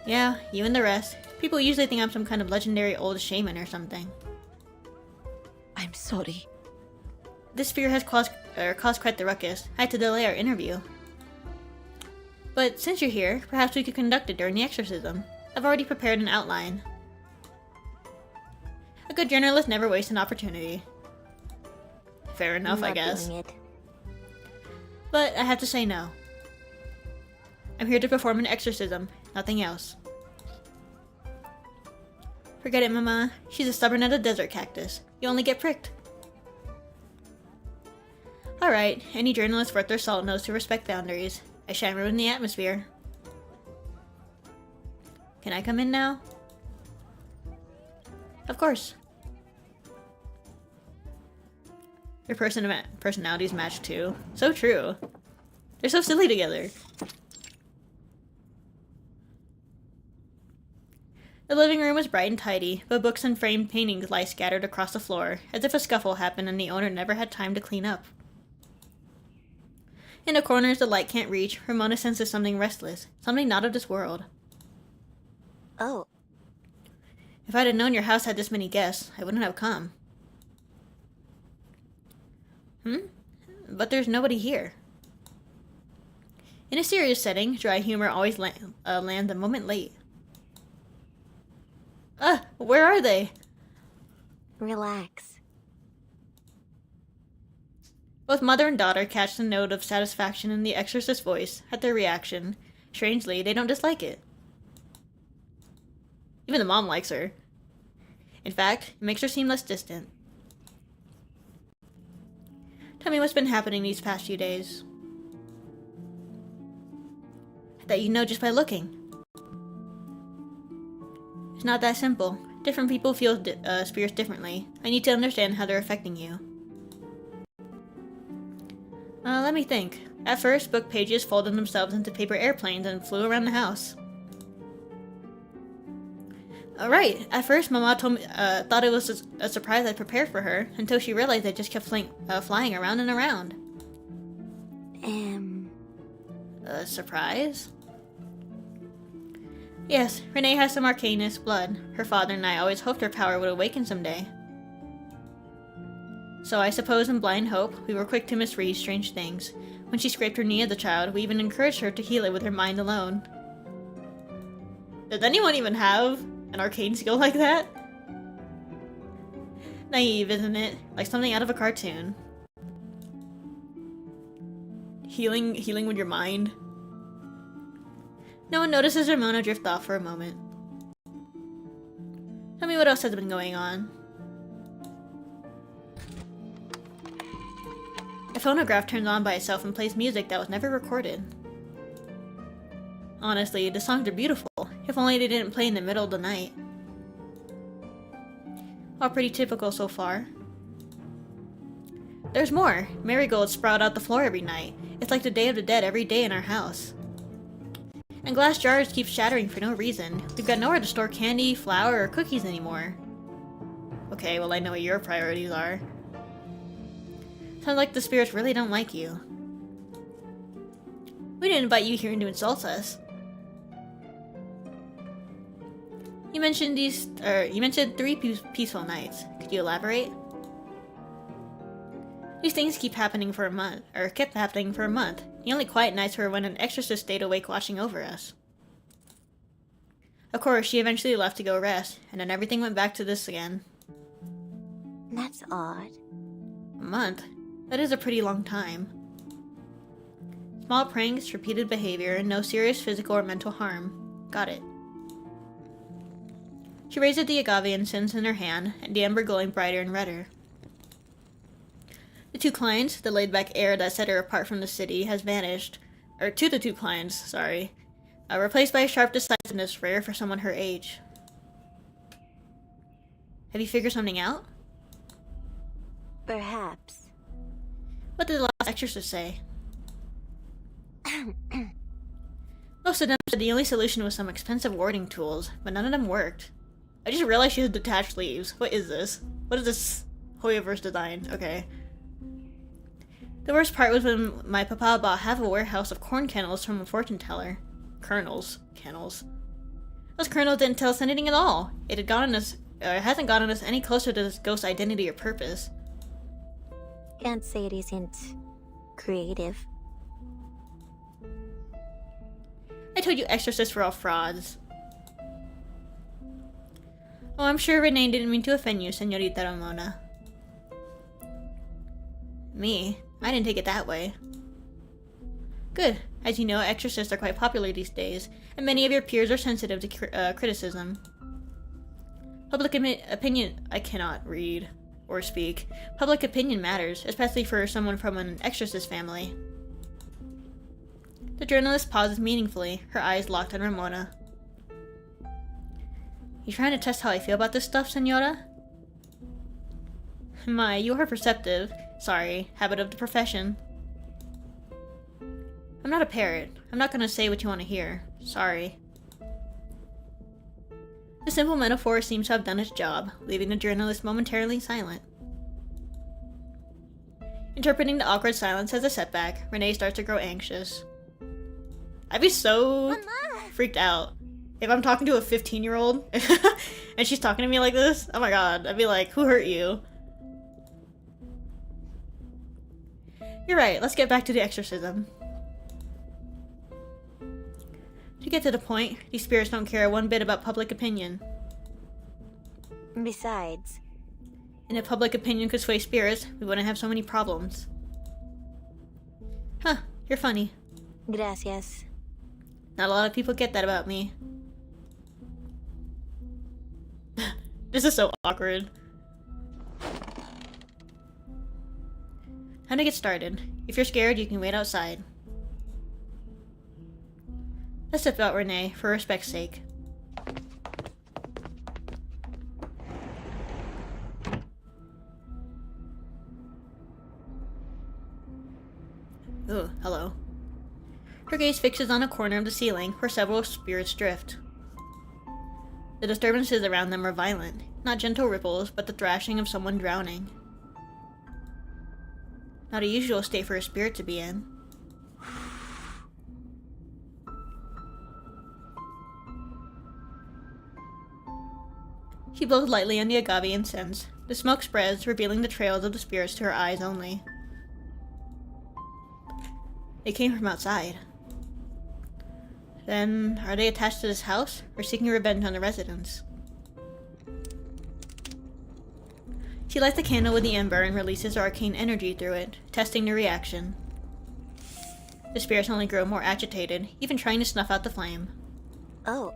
Yeah, you and the rest. People usually think I'm some kind of legendary old shaman or something. I'm sorry. This fear has caused quite the ruckus. I had to delay our interview. But since you're here, perhaps we could conduct it during the exorcism. I've already prepared an outline. A good journalist never wastes an opportunity. Fair enough, I guess. But I have to say no. I'm here to perform an exorcism, nothing else. Forget it, Mama. She's as stubborn as a desert cactus. You only get pricked. Alright, any journalist worth their salt knows to respect boundaries. I shan't ruin the atmosphere. Can I come in now? Of course. Their personalities match too. So true. They're so silly together. The living room was bright and tidy, but books and framed paintings lie scattered across the floor, as if a scuffle happened and the owner never had time to clean up. In the corners the light can't reach, Ramona senses something restless, something not of this world. Oh. If I'd have known your house had this many guests, I wouldn't have come. But there's nobody here. In a serious setting, dry humor always lands a moment late. Where are they? Relax. Both mother and daughter catch the note of satisfaction in the exorcist's voice at their reaction. Strangely, they don't dislike it. Even the mom likes her. In fact, it makes her seem less distant. Tell me what's been happening these past few days. That you know just by looking. It's not that simple. Different people feel spirits differently. I need to understand how they're affecting you. Let me think. At first, book pages folded themselves into paper airplanes and flew around the house. Right. At first, Mama told me, thought it was a surprise I'd prepared for her, until she realized they just kept flying around and around. A surprise? Yes, Renee has some cuteness blood. Her father and I always hoped her power would awaken someday. So I suppose in blind hope, we were quick to misread strange things. When she scraped her knee as a child, we even encouraged her to heal it with her mind alone. Does anyone even have an arcane skill like that? Naive, isn't it? Like something out of a cartoon. Healing with your mind. No one notices Ramona drift off for a moment. Tell me what else has been going on. A phonograph turns on by itself and plays music that was never recorded. Honestly, the songs are beautiful, if only they didn't play in the middle of the night. All pretty typical so far. There's more! Marigolds sprout out the floor every night. It's like the Day of the Dead every day in our house. And glass jars keep shattering for no reason. We've got nowhere to store candy, flour, or cookies anymore. Okay, well I know what your priorities are. Sounds like the spirits really don't like you. We didn't invite you here to insult us. You mentioned you mentioned 3 peaceful nights. Could you elaborate? These things keep happening for a month, or kept happening for a month. The only quiet nights were when an exorcist stayed awake watching over us. Of course, she eventually left to go rest, and then everything went back to this again. That's odd. A month? That is a pretty long time. Small pranks, repeated behavior, and no serious physical or mental harm. Got it. She raised the agave incense in her hand, and the ember glowing brighter and redder. The 2 clients, the laid-back air that set her apart from the city, has vanished. Or to the 2 clients, sorry. Replaced by a sharp decisiveness rare for someone her age. Have you figured something out? Perhaps. What did the last exorcist say? Most of them said the only solution was some expensive warding tools, but none of them worked. I just realized she has detached leaves. What is this? What is this Hoyoverse design? Okay. The worst part was when my papa bought half a warehouse of corn kernels from a fortune teller. Kernels. Those kernels didn't tell us anything at all. It hasn't gotten us any closer to this ghost's identity or purpose. Can't say it isn't creative. I told you exorcists were all frauds. Oh, I'm sure Renee didn't mean to offend you, Señorita Ramona. Me? I didn't take it that way. Good. As you know, exorcists are quite popular these days, and many of your peers are sensitive to criticism. Public opinion... I cannot read or speak. Public opinion matters, especially for someone from an exorcist family. The journalist pauses meaningfully, her eyes locked on Ramona. You trying to test how I feel about this stuff, Senora? My, you are perceptive. Sorry, habit of the profession. I'm not a parrot. I'm not gonna say what you want to hear. Sorry. The simple metaphor seems to have done its job, leaving the journalist momentarily silent. Interpreting the awkward silence as a setback, Renee starts to grow anxious. I'd be so freaked out if I'm talking to a 15-year-old and she's talking to me like this. Oh my god, I'd be like, who hurt you? You're right, let's get back to the exorcism. To get to the point, these spirits don't care one bit about public opinion. Besides, And if public opinion could sway spirits, we wouldn't have so many problems. Huh, you're funny. gracias. Not a lot of people get that about me. This is so awkward. Time to get started. If you're scared, you can wait outside. Let's step out, Renee, for respect's sake. Ooh, hello. Her gaze fixes on a corner of the ceiling where several spirits drift. The disturbances around them are violent, not gentle ripples, but the thrashing of someone drowning. Not a usual state for a spirit to be in. She blows lightly on the agave incense. The smoke spreads, revealing the trails of the spirits to her eyes only. They came from outside. Then, are they attached to this house, or seeking revenge on the residents? She lights the candle with the ember and releases her arcane energy through it, testing the reaction. The spirits only grow more agitated, even trying to snuff out the flame. Oh,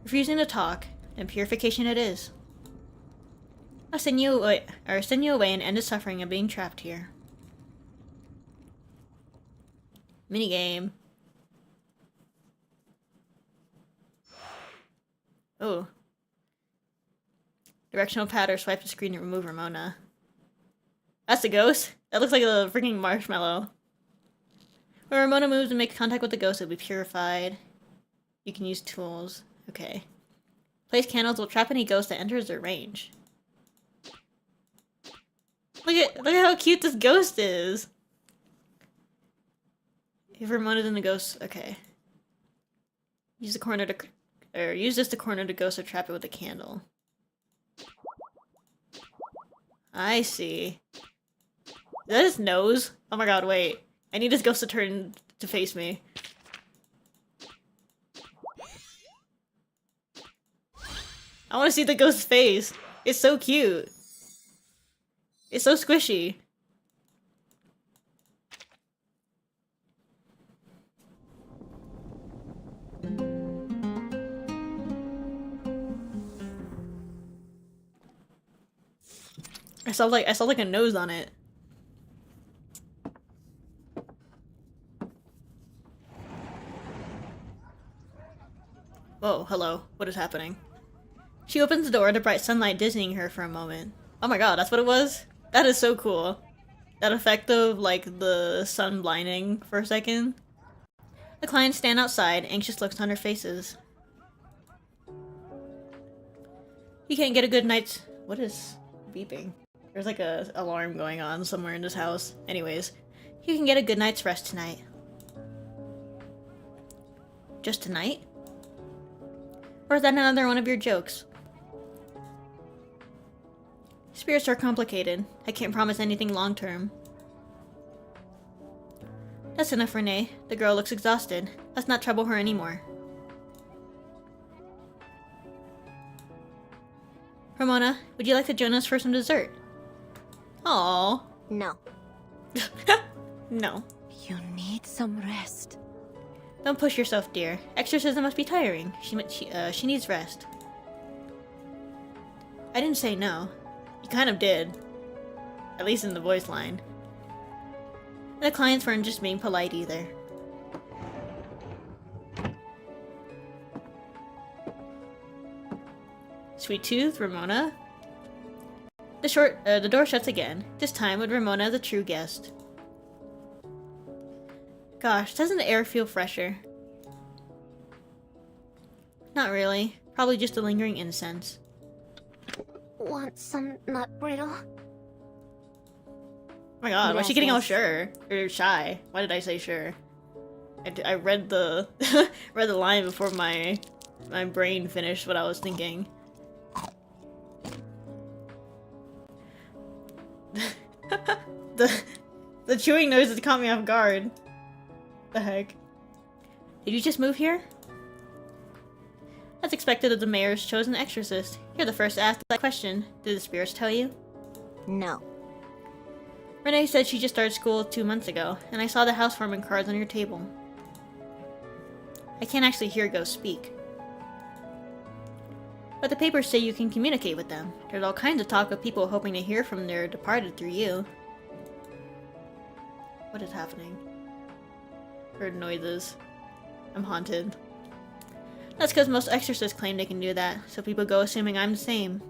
Refusing to talk, then purification it is. I'll send you away and end the suffering of being trapped here. Minigame. Oh. Directional pad swipe the screen to remove Ramona. That's a ghost? That looks like a freaking marshmallow. When Ramona moves and makes contact with the ghost, it will be purified. You can use tools. Okay. Place candles will trap any ghost that enters their range. Look at how cute this ghost is. If Ramona's in the ghost, okay. Use this to corner the ghost or trap it with a candle. I see. Is that his nose? Oh my god, wait. I need this ghost to turn to face me. I want to see the ghost's face. It's so cute. It's so squishy. I saw like a nose on it. Whoa, hello. What is happening? She opens the door, the bright sunlight dizzying her for a moment. Oh my god, that's what it was? That is so cool. That effect of, like, the sun blinding for a second. The clients stand outside, anxious looks on their faces. You can't get a good night's... What is beeping? There's like a alarm going on somewhere in this house. Anyways, you can get a good night's rest tonight. Just tonight? Or is that another one of your jokes? Spirits are complicated. I can't promise anything long-term. That's enough, Renee. The girl looks exhausted. Let's not trouble her anymore. Ramona, would you like to join us for some dessert? Aww. No. No. You need some rest. Don't push yourself, dear. Exorcism must be tiring. She needs rest. I didn't say no. You kind of did. At least in the voice line. And the clients weren't just being polite either. Sweet tooth, Ramona. The door shuts again. This time with Ramona as a true guest. Gosh, doesn't the air feel fresher? Not really. Probably just a lingering incense. Want some nut brittle? Oh my god, why is she getting all sure? Or shy? Why did I say sure? I read the read the line before my brain finished what I was thinking. the chewing noises caught me off guard. The heck? Did you just move here? As expected of the mayor's chosen exorcist, you're the first to ask that question. Did the spirits tell you? No. Renee said she just started school 2 months ago, and I saw the housewarming cards on your table. I can't actually hear ghosts speak. But the papers say you can communicate with them. There's all kinds of talk of people hoping to hear from their departed through you. What is happening? Heard noises. I'm haunted. That's because most exorcists claim they can do that, so people go assuming I'm the same.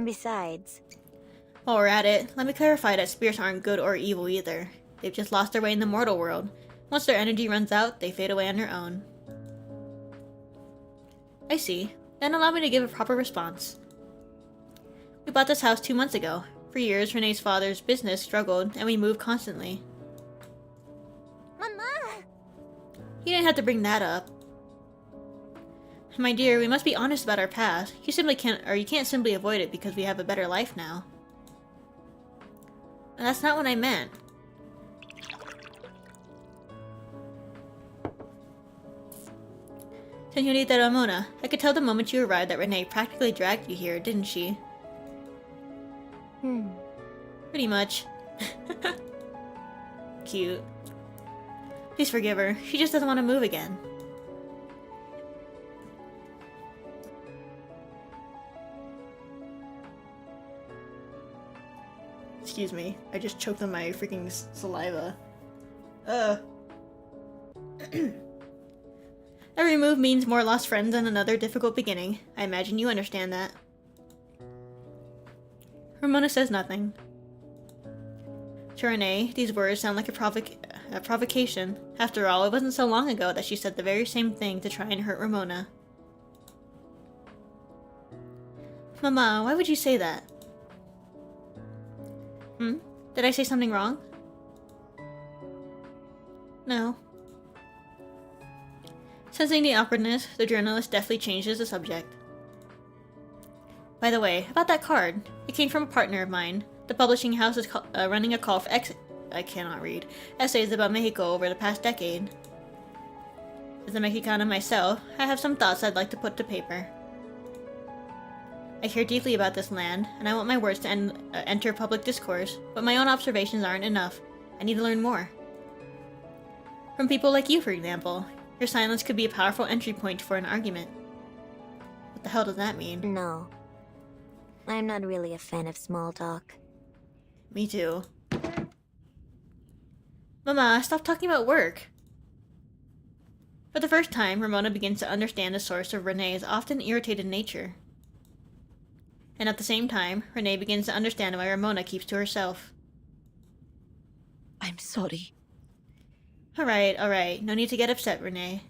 Besides, While we're at it, let me clarify that spirits aren't good or evil either. They've just lost their way in the mortal world. Once their energy runs out, they fade away on their own. I see. Then allow me to give a proper response. We bought this house 2 months ago. For years, Renee's father's business struggled, and we moved constantly. Mama! You didn't have to bring that up. My dear, we must be honest about our past. You can't simply avoid it because we have a better life now. And that's not what I meant. Señorita Ramona, I could tell the moment you arrived that Renee practically dragged you here, didn't she? Pretty much. Cute. Please forgive her. She just doesn't want to move again. Excuse me. I just choked on my freaking saliva. Every move means more lost friends and another difficult beginning. I imagine you understand that. Ramona says nothing. To Renee, these words sound like a provocation. After all, it wasn't so long ago that she said the very same thing to try and hurt Ramona. Mama, why would you say that? Did I say something wrong? No. Sensing the awkwardness, the journalist deftly changes the subject. By the way, about that card. It came from a partner of mine. The publishing house is running a call for I cannot read. Essays about Mexico over the past decade. As a Mexicana myself, I have some thoughts I'd like to put to paper. I care deeply about this land, and I want my words to enter public discourse, but my own observations aren't enough. I need to learn more. From people like you, for example. Your silence could be a powerful entry point for an argument. What the hell does that mean? No. I'm not really a fan of small talk. Me too. Mama, stop talking about work. For the first time, Ramona begins to understand the source of Renee's often irritated nature. And at the same time, Renee begins to understand why Ramona keeps to herself. I'm sorry. Alright. No need to get upset, Renee.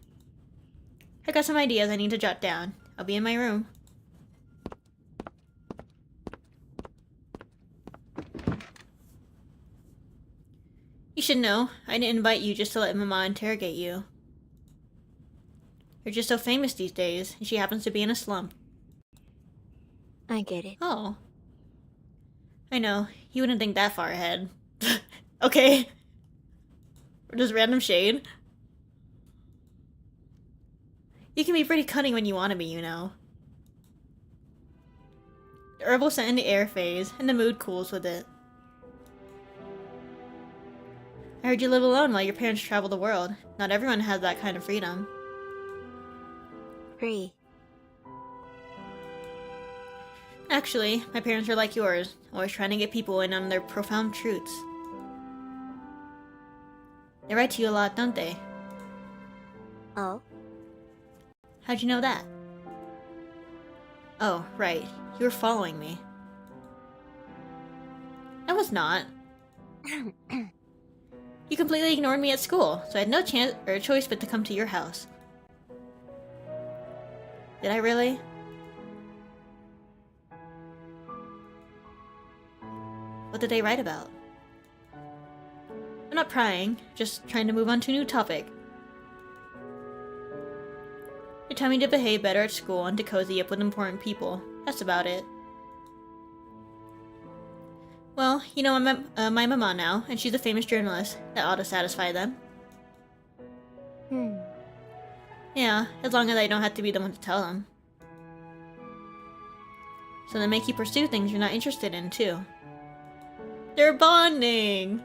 I got some ideas I need to jot down. I'll be in my room. You should know, I didn't invite you just to let Mama interrogate you. You're just so famous these days, and she happens to be in a slump. I get it. Oh. I know, you wouldn't think that far ahead. Okay. Or just random shade. You can be pretty cunning when you want to be, you know. The herbal scent in the air fades, and the mood cools with it. I heard you live alone while your parents travel the world. Not everyone has that kind of freedom. Free. Actually, my parents are like yours, always trying to get people in on their profound truths. They write to you a lot, don't they? Oh? How'd you know that? Oh, right. You were following me. I was not. You completely ignored me at school, so I had no chance or choice but to come to your house. Did I really? What did they write about? I'm not prying, just trying to move on to a new topic. They tell me to behave better at school and to cozy up with important people. That's about it. Well, you know my mama now, and she's a famous journalist. That ought to satisfy them. Yeah, as long as I don't have to be the one to tell them. So they make you pursue things you're not interested in, too. They're bonding!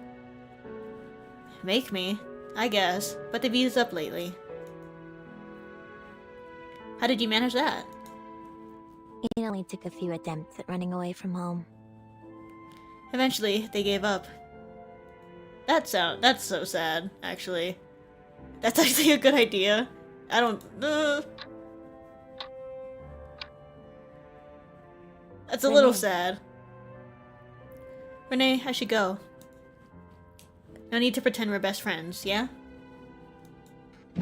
Make me, I guess, but they've eased up lately. How did you manage that? It only took a few attempts at running away from home. Eventually, they gave up. That's so sad, actually. That's actually a good idea. I don't... That's a little sad. Renee, I should go. No need to pretend we're best friends, yeah?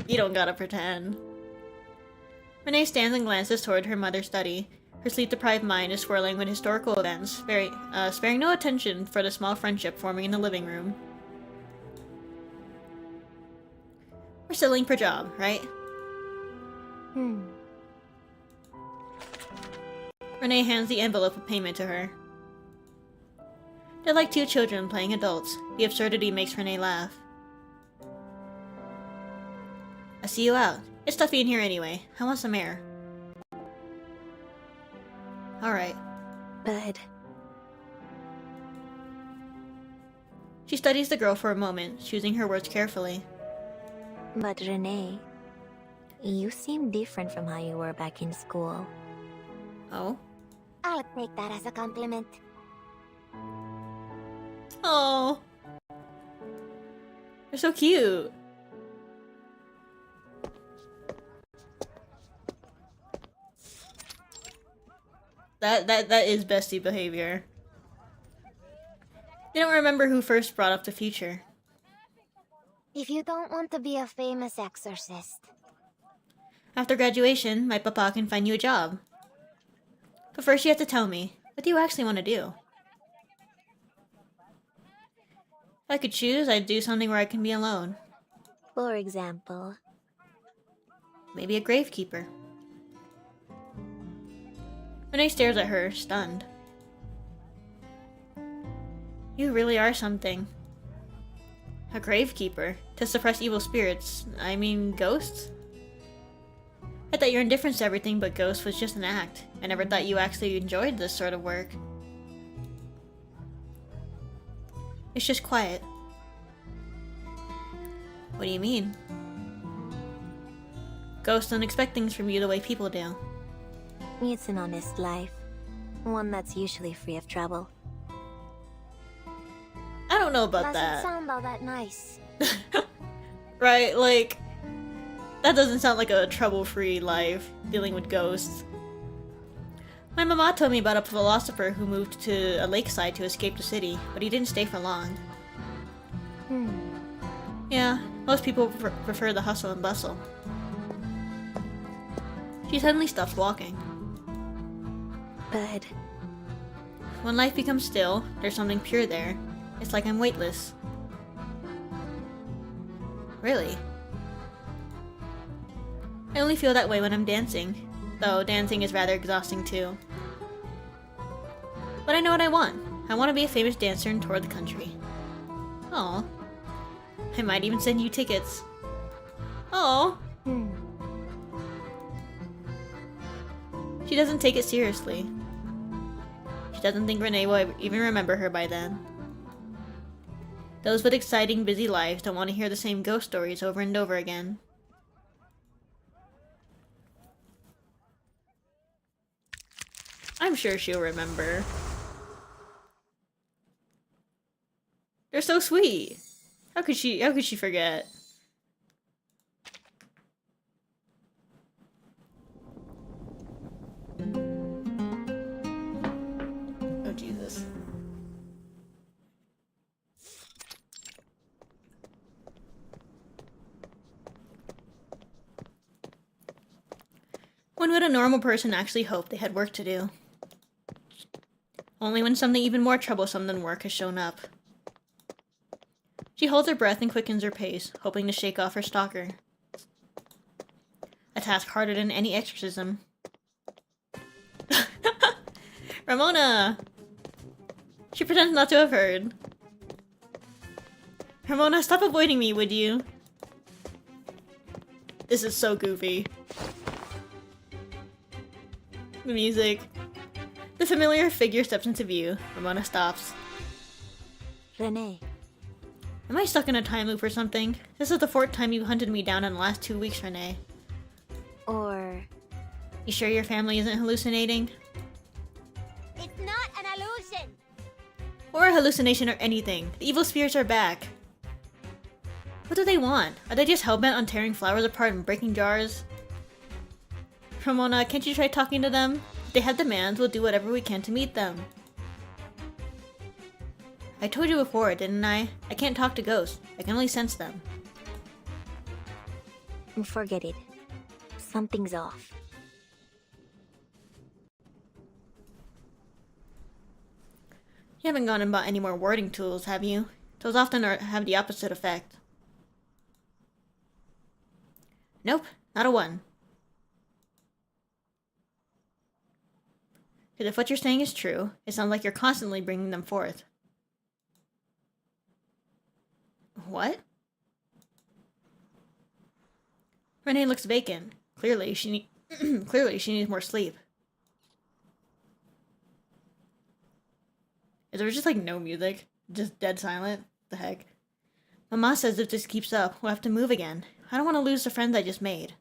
You don't gotta pretend. Renee stands and glances toward her mother's study. Her sleep-deprived mind is swirling with historical events, sparing no attention for the small friendship forming in the living room. We're settling per job, right? Renee hands the envelope of payment to her. They're like two children playing adults. The absurdity makes Renee laugh. I see you out. It's stuffy in here anyway. I want some air. Alright. But She studies the girl for a moment, choosing her words carefully. Renee, you seem different from how you were back in school. Oh? I'll take that as a compliment. Oh. They're so cute. That is bestie behavior. They don't remember who first brought up the future. If you don't want to be a famous exorcist. After graduation, my papa can find you a job. But first you have to tell me, what do you actually want to do? If I could choose, I'd do something where I can be alone. For example, Maybe a gravekeeper. Renee stares at her, stunned. You really are something. A gravekeeper? To suppress evil spirits. I mean, ghosts? I thought your indifference to everything but ghosts was just an act. I never thought you actually enjoyed this sort of work. It's just quiet. What do you mean? Ghosts don't expect things from you the way people do. it's an honest life. One that's usually free of trouble. I don't know about Doesn't that. sound all that nice. Right, like, that doesn't sound like a trouble-free life, dealing with ghosts. My mama told me about a philosopher who moved to a lakeside to escape the city, but he didn't stay for long. Yeah, most people prefer the hustle and bustle. She suddenly stops walking. But When life becomes still, there's something pure there. It's like I'm weightless. Really? I only feel that way when I'm dancing, though dancing is rather exhausting too. But I know what I want. I want to be a famous dancer and tour the country. Aw. I might even send you tickets. Aw. She doesn't take it seriously. She doesn't think Renee will even remember her by then. Those with exciting, busy lives don't want to hear the same ghost stories over and over again. I'm sure she'll remember. They're so sweet. How could she forget? Oh Jesus. When would a normal person actually hope they had work to do? Only when something even more troublesome than work has shown up. She holds her breath and quickens her pace, hoping to shake off her stalker. A task harder than any exorcism. Ramona! She pretends not to have heard. Ramona, stop avoiding me, would you? This is so goofy. The music. The familiar figure steps into view. Ramona stops. Renee, Am I stuck in a time loop or something? This is the 4th time you hunted me down in the last 2 weeks, Renee. or You sure your family isn't hallucinating? It's not an illusion. Or a hallucination or anything. The evil spirits are back. What do they want? Are they just hellbent on tearing flowers apart and breaking jars? Ramona, can't you try talking to them? If they have demands, we'll do whatever we can to meet them. I told you before, didn't I? I can't talk to ghosts. I can only sense them. forget it. Something's off. You haven't gone and bought any more wording tools, have you? Those often have the opposite effect. Nope, not a one. Because if what you're saying is true, it sounds like you're constantly bringing them forth. What? Renee looks vacant. Clearly, she needs more sleep. Is there just like no music? Just dead silent? The heck? Mama says if this keeps up, we'll have to move again. I don't want to lose the friends I just made.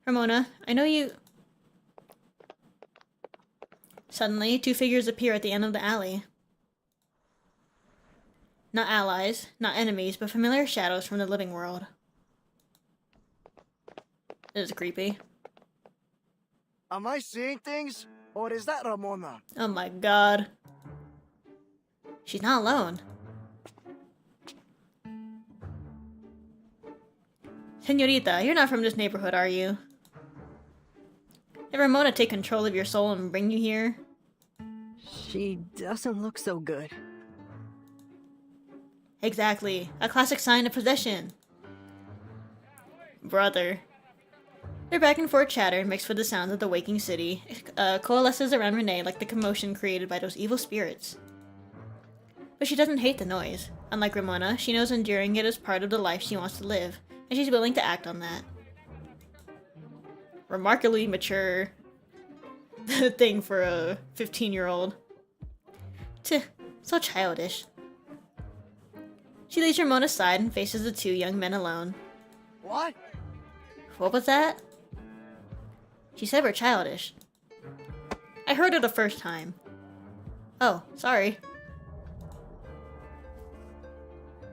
Ramona, I know you... Suddenly, 2 figures appear at the end of the alley. Not allies, not enemies, but familiar shadows from the living world. This is creepy. Am I seeing things? Or is that Ramona? Oh my god. She's not alone. Senorita, you're not from this neighborhood, are you? Did Ramona take control of your soul and bring you here? She doesn't look so good. Exactly. A classic sign of possession. Brother. Their back and forth chatter, mixed with the sounds of the waking city, coalesces around Renee like the commotion created by those evil spirits. But she doesn't hate the noise. Unlike Ramona, she knows enduring it is part of the life she wants to live, and she's willing to act on that. Remarkably mature thing for a 15-year-old. So childish. She leaves Ramona's side and faces the two young men alone. What? What was that? She said we're childish. I heard her the first time. Oh, sorry.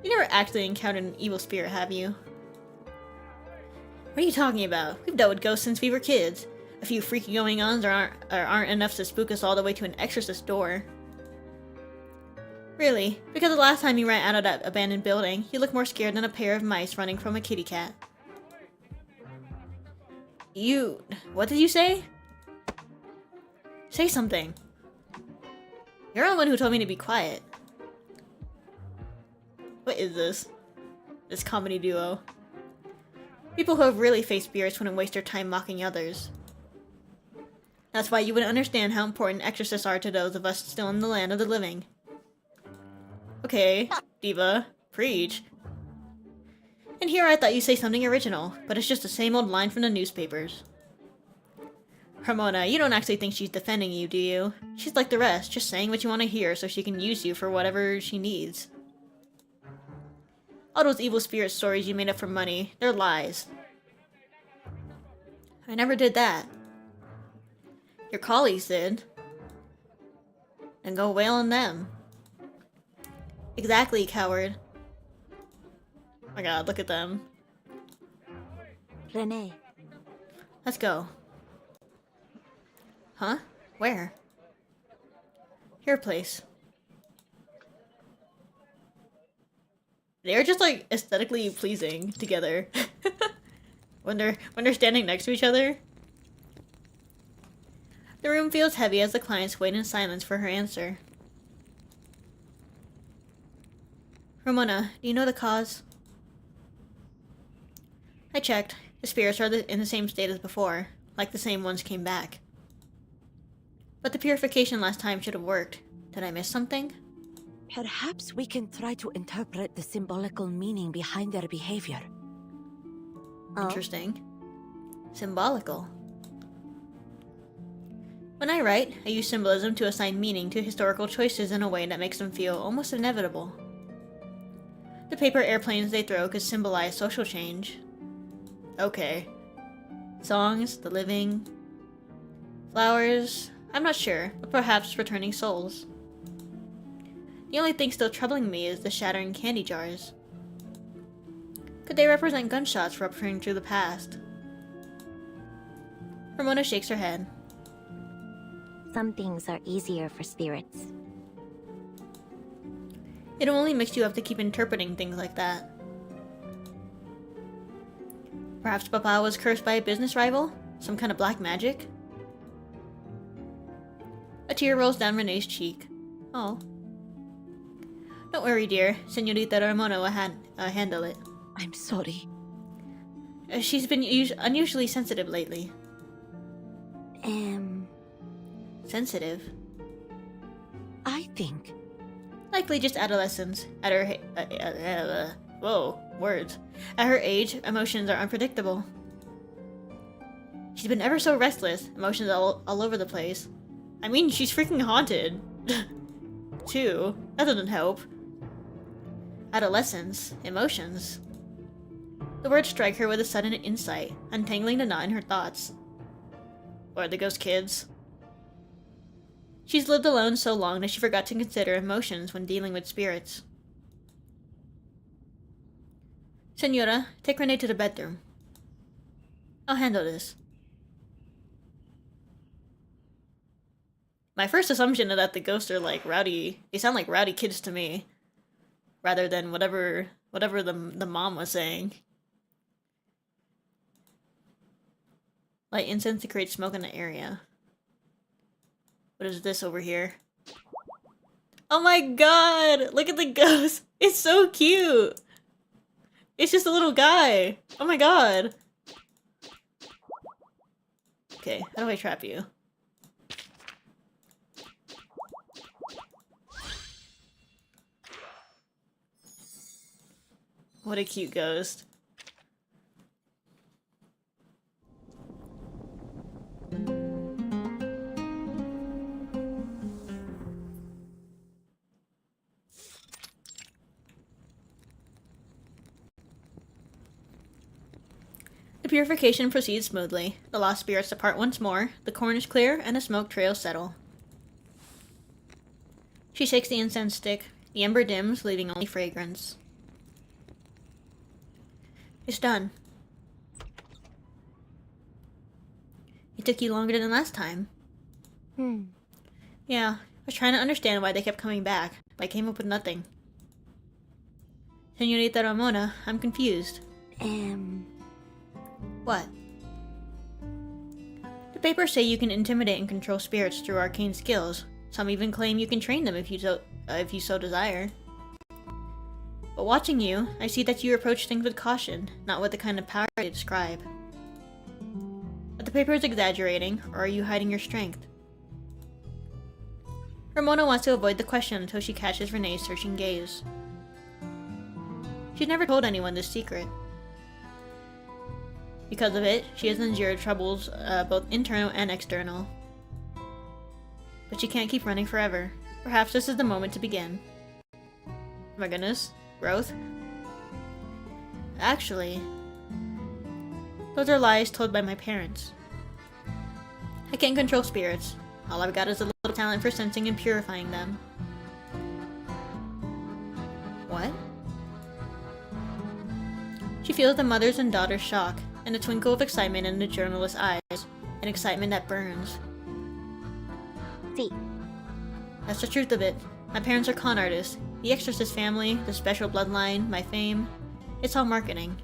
You never actually encountered an evil spirit, have you? What are you talking about? We've dealt with ghosts since we were kids. A few freaky going-ons aren't enough to spook us all the way to an exorcist door. Really, because the last time you ran out of that abandoned building, you looked more scared than a pair of mice running from a kitty cat. What did you say? Say something. You're the one who told me to be quiet. What is this? This comedy duo. People who have really faced spirits wouldn't waste their time mocking others. That's why you wouldn't understand how important exorcists are to those of us still in the land of the living. Okay, diva, preach. And here I thought you'd say something original, but it's just the same old line from the newspapers. Ramona, you don't actually think she's defending you, do you? She's like the rest, just saying what you want to hear so she can use you for whatever she needs. All those evil spirit stories you made up for money, they're lies. I never did that. Your colleagues did. And go wail on them. Exactly, coward. Oh my god, look at them. Renee, Let's go. Huh? Where? Your place. They're just like aesthetically pleasing together. when they're standing next to each other. The room feels heavy as the clients wait in silence for her answer. Ramona, do you know the cause? I checked. The spirits are in the same state as before, like the same ones came back. But the purification last time should have worked. Did I miss something? Perhaps we can try to interpret the symbolical meaning behind their behavior. Interesting. Symbolical. When I write, I use symbolism to assign meaning to historical choices in a way that makes them feel almost inevitable. The paper airplanes they throw could symbolize social change. Okay. Songs, the living, flowers, I'm not sure, but perhaps returning souls. The only thing still troubling me is the shattering candy jars. Could they represent gunshots rupturing through the past? Ramona shakes her head. some things are easier for spirits. It only makes you have to keep interpreting things like that. Perhaps Papa was cursed by a business rival? Some kind of black magic? A tear rolls down Renee's cheek. Oh. Don't worry, dear. Senorita Ramona will handle it. I'm sorry. She's been unusually sensitive lately. Sensitive? I think. Likely just adolescence. At her whoa, words. At her age, emotions are unpredictable. She's been ever so restless, emotions all over the place. I mean, she's freaking haunted. Too. That doesn't help. Adolescence. Emotions. The words strike her with a sudden insight, untangling the knot in her thoughts. What are the ghost kids? She's lived alone so long that she forgot to consider emotions when dealing with spirits. Senora, take Renee to the bedroom. I'll handle this. My first assumption is that the ghosts are like rowdy. They sound like rowdy kids to me, rather than whatever the mom was saying. Light incense to create smoke in the area. What is this over here? Oh my god! Look at the ghost! It's so cute! It's just a little guy! Oh my god! Okay, how do I trap you? What a cute ghost. The purification proceeds smoothly. The lost spirits depart once more, the corn is clear, and the smoke trails settle. She shakes the incense stick. The ember dims, leaving only fragrance. It's done. It took you longer than last time. Yeah, I was trying to understand why they kept coming back, but I came up with nothing. Señorita Ramona, I'm confused. What? The papers say you can intimidate and control spirits through arcane skills. Some even claim you can train them if you so desire. But watching you, I see that you approach things with caution, not with the kind of power they describe. Are the papers exaggerating, or are you hiding your strength? Ramona wants to avoid the question until she catches Renee's searching gaze. She's never told anyone this secret. Because of it, she has endured troubles, both internal and external. But she can't keep running forever. Perhaps this is the moment to begin. Oh my goodness. Growth? Actually, those are lies told by my parents. I can't control spirits. All I've got is a little talent for sensing and purifying them. What? She feels the mother's and daughter's shock, and a twinkle of excitement in the journalist's eyes, an excitement that burns. See. That's the truth of it. My parents are con artists. The Exorcist family, the special bloodline, my fame. It's all marketing.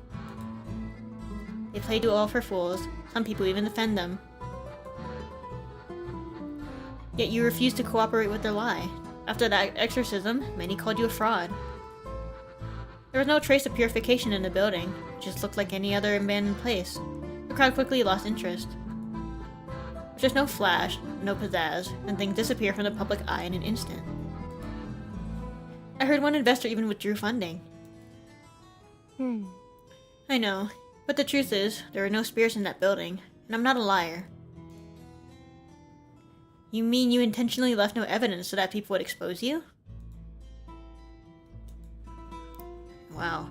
They play to all for fools. Some people even defend them. Yet you refuse to cooperate with their lie. After that exorcism, many called you a fraud. There was no trace of purification in the building. It just looked like any other abandoned place. The crowd quickly lost interest. There's just no flash, no pizzazz, and things disappear from the public eye in an instant. I heard one investor even withdrew funding. I know, but the truth is, there were no spirits in that building, and I'm not a liar. You mean you intentionally left no evidence so that people would expose you? Wow.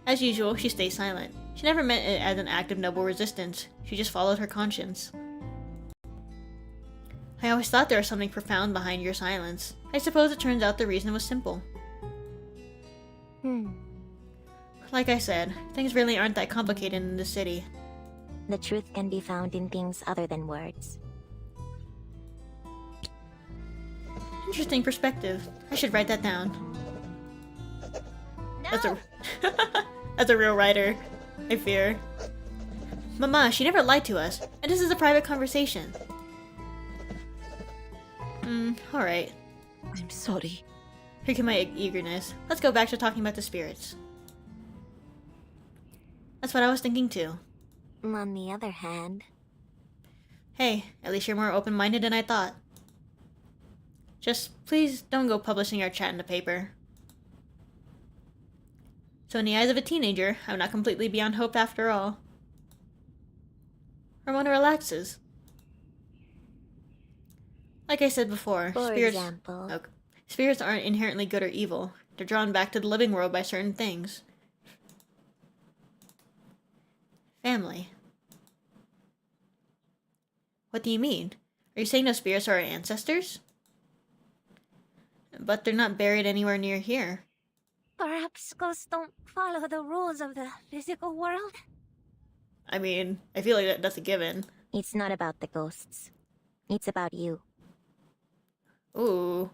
As usual, she stays silent. She never meant it as an act of noble resistance. She just followed her conscience. I always thought there was something profound behind your silence. I suppose it turns out the reason was simple. Like I said, things really aren't that complicated in this city. The truth can be found in things other than words. Interesting perspective. I should write that down. No. That's a real writer, I fear. Mama, she never lied to us, and this is a private conversation. Alright. I'm sorry. Here came my eagerness. Let's go back to talking about the spirits. That's what I was thinking too. On the other hand... Hey, at least you're more open-minded than I thought. Just please don't go publishing our chat in the paper. So in the eyes of a teenager, I'm not completely beyond hope after all. Ramona relaxes. Like I said before, For spirits... example... Oh, spirits aren't inherently good or evil. They're drawn back to the living world by certain things. Family. What do you mean? Are you saying those spirits are our ancestors? But they're not buried anywhere near here. Perhaps ghosts don't follow the rules of the physical world? I mean, I feel like that's a given. It's not about the ghosts. It's about you. Ooh.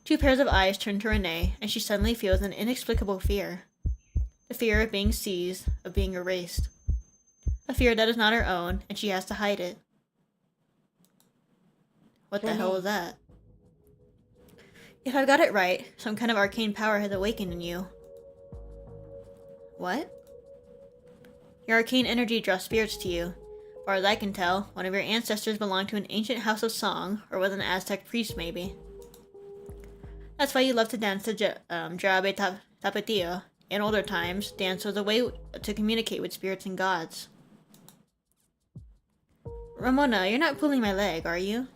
Two pairs of eyes turn to Renee, and she suddenly feels an inexplicable fear. The fear of being seized, of being erased. A fear that is not her own, and she has to hide it. What the hell was that? If I've got it right, some kind of arcane power has awakened in you. What? Your arcane energy draws spirits to you. As far as I can tell, one of your ancestors belonged to an ancient house of song, or was an Aztec priest maybe. That's why you love to dance to Jarabe Tapatio. In older times, dance was a way to communicate with spirits and gods. Ramona, you're not pulling my leg, are you?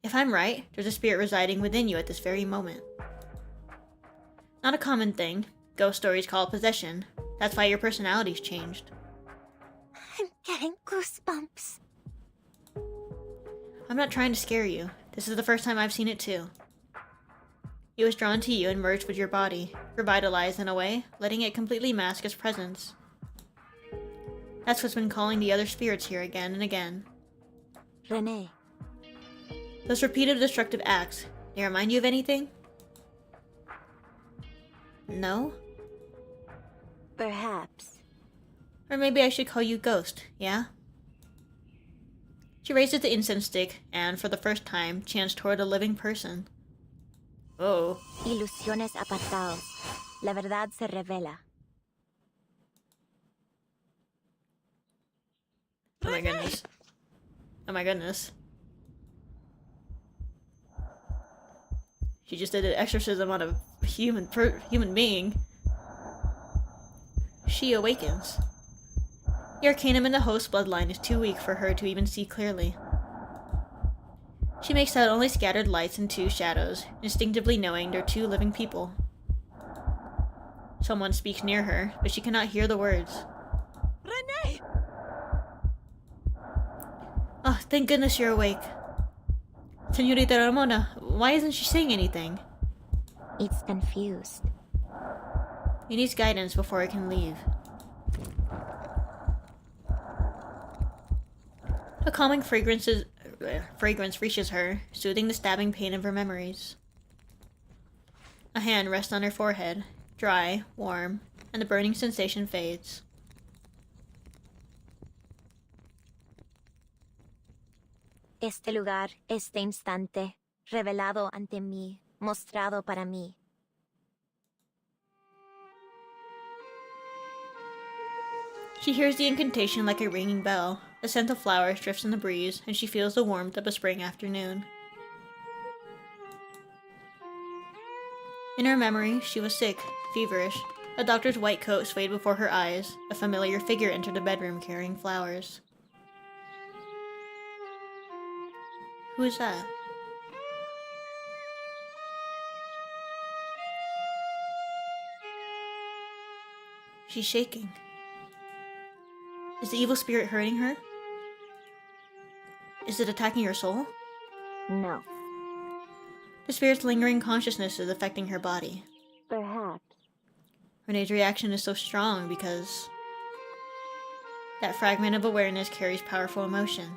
If I'm right, there's a spirit residing within you at this very moment. Not a common thing. Ghost stories call it possession. That's why your personality's changed. I'm getting goosebumps. I'm not trying to scare you. This is the first time I've seen it too. It was drawn to you and merged with your body, revitalized in a way, letting it completely mask its presence. That's what's been calling the other spirits here again and again. Renee, Those repeated destructive acts, they remind you of anything? No? perhaps. Or maybe I should call you Ghost, yeah? She raises the incense stick and, for the first time, chants toward a living person. Oh. Ilusiones apartados. La verdad se revela. Oh my goodness. Oh my goodness. She just did an exorcism on a human being. She awakens. The arcanum in the host bloodline is too weak for her to even see clearly. She makes out only scattered lights and two shadows, instinctively knowing they're two living people. Someone speaks near her, but she cannot hear the words. Renee! Oh, thank goodness you're awake. Señorita Ramona, why isn't she saying anything? It's confused. He needs guidance before he can leave. A calming fragrance reaches her, soothing the stabbing pain of her memories. A hand rests on her forehead, dry, warm, and the burning sensation fades. Este lugar, este instante, revelado ante mí, mostrado para mí. She hears the incantation like a ringing bell. The scent of flowers drifts in the breeze, and she feels the warmth of a spring afternoon. In her memory, she was sick, feverish. A doctor's white coat swayed before her eyes. A familiar figure entered the bedroom carrying flowers. Who is that? She's shaking. Is the evil spirit hurting her? Is it attacking her soul? No. The spirit's lingering consciousness is affecting her body. Perhaps. Renee's reaction is so strong because that fragment of awareness carries powerful emotion.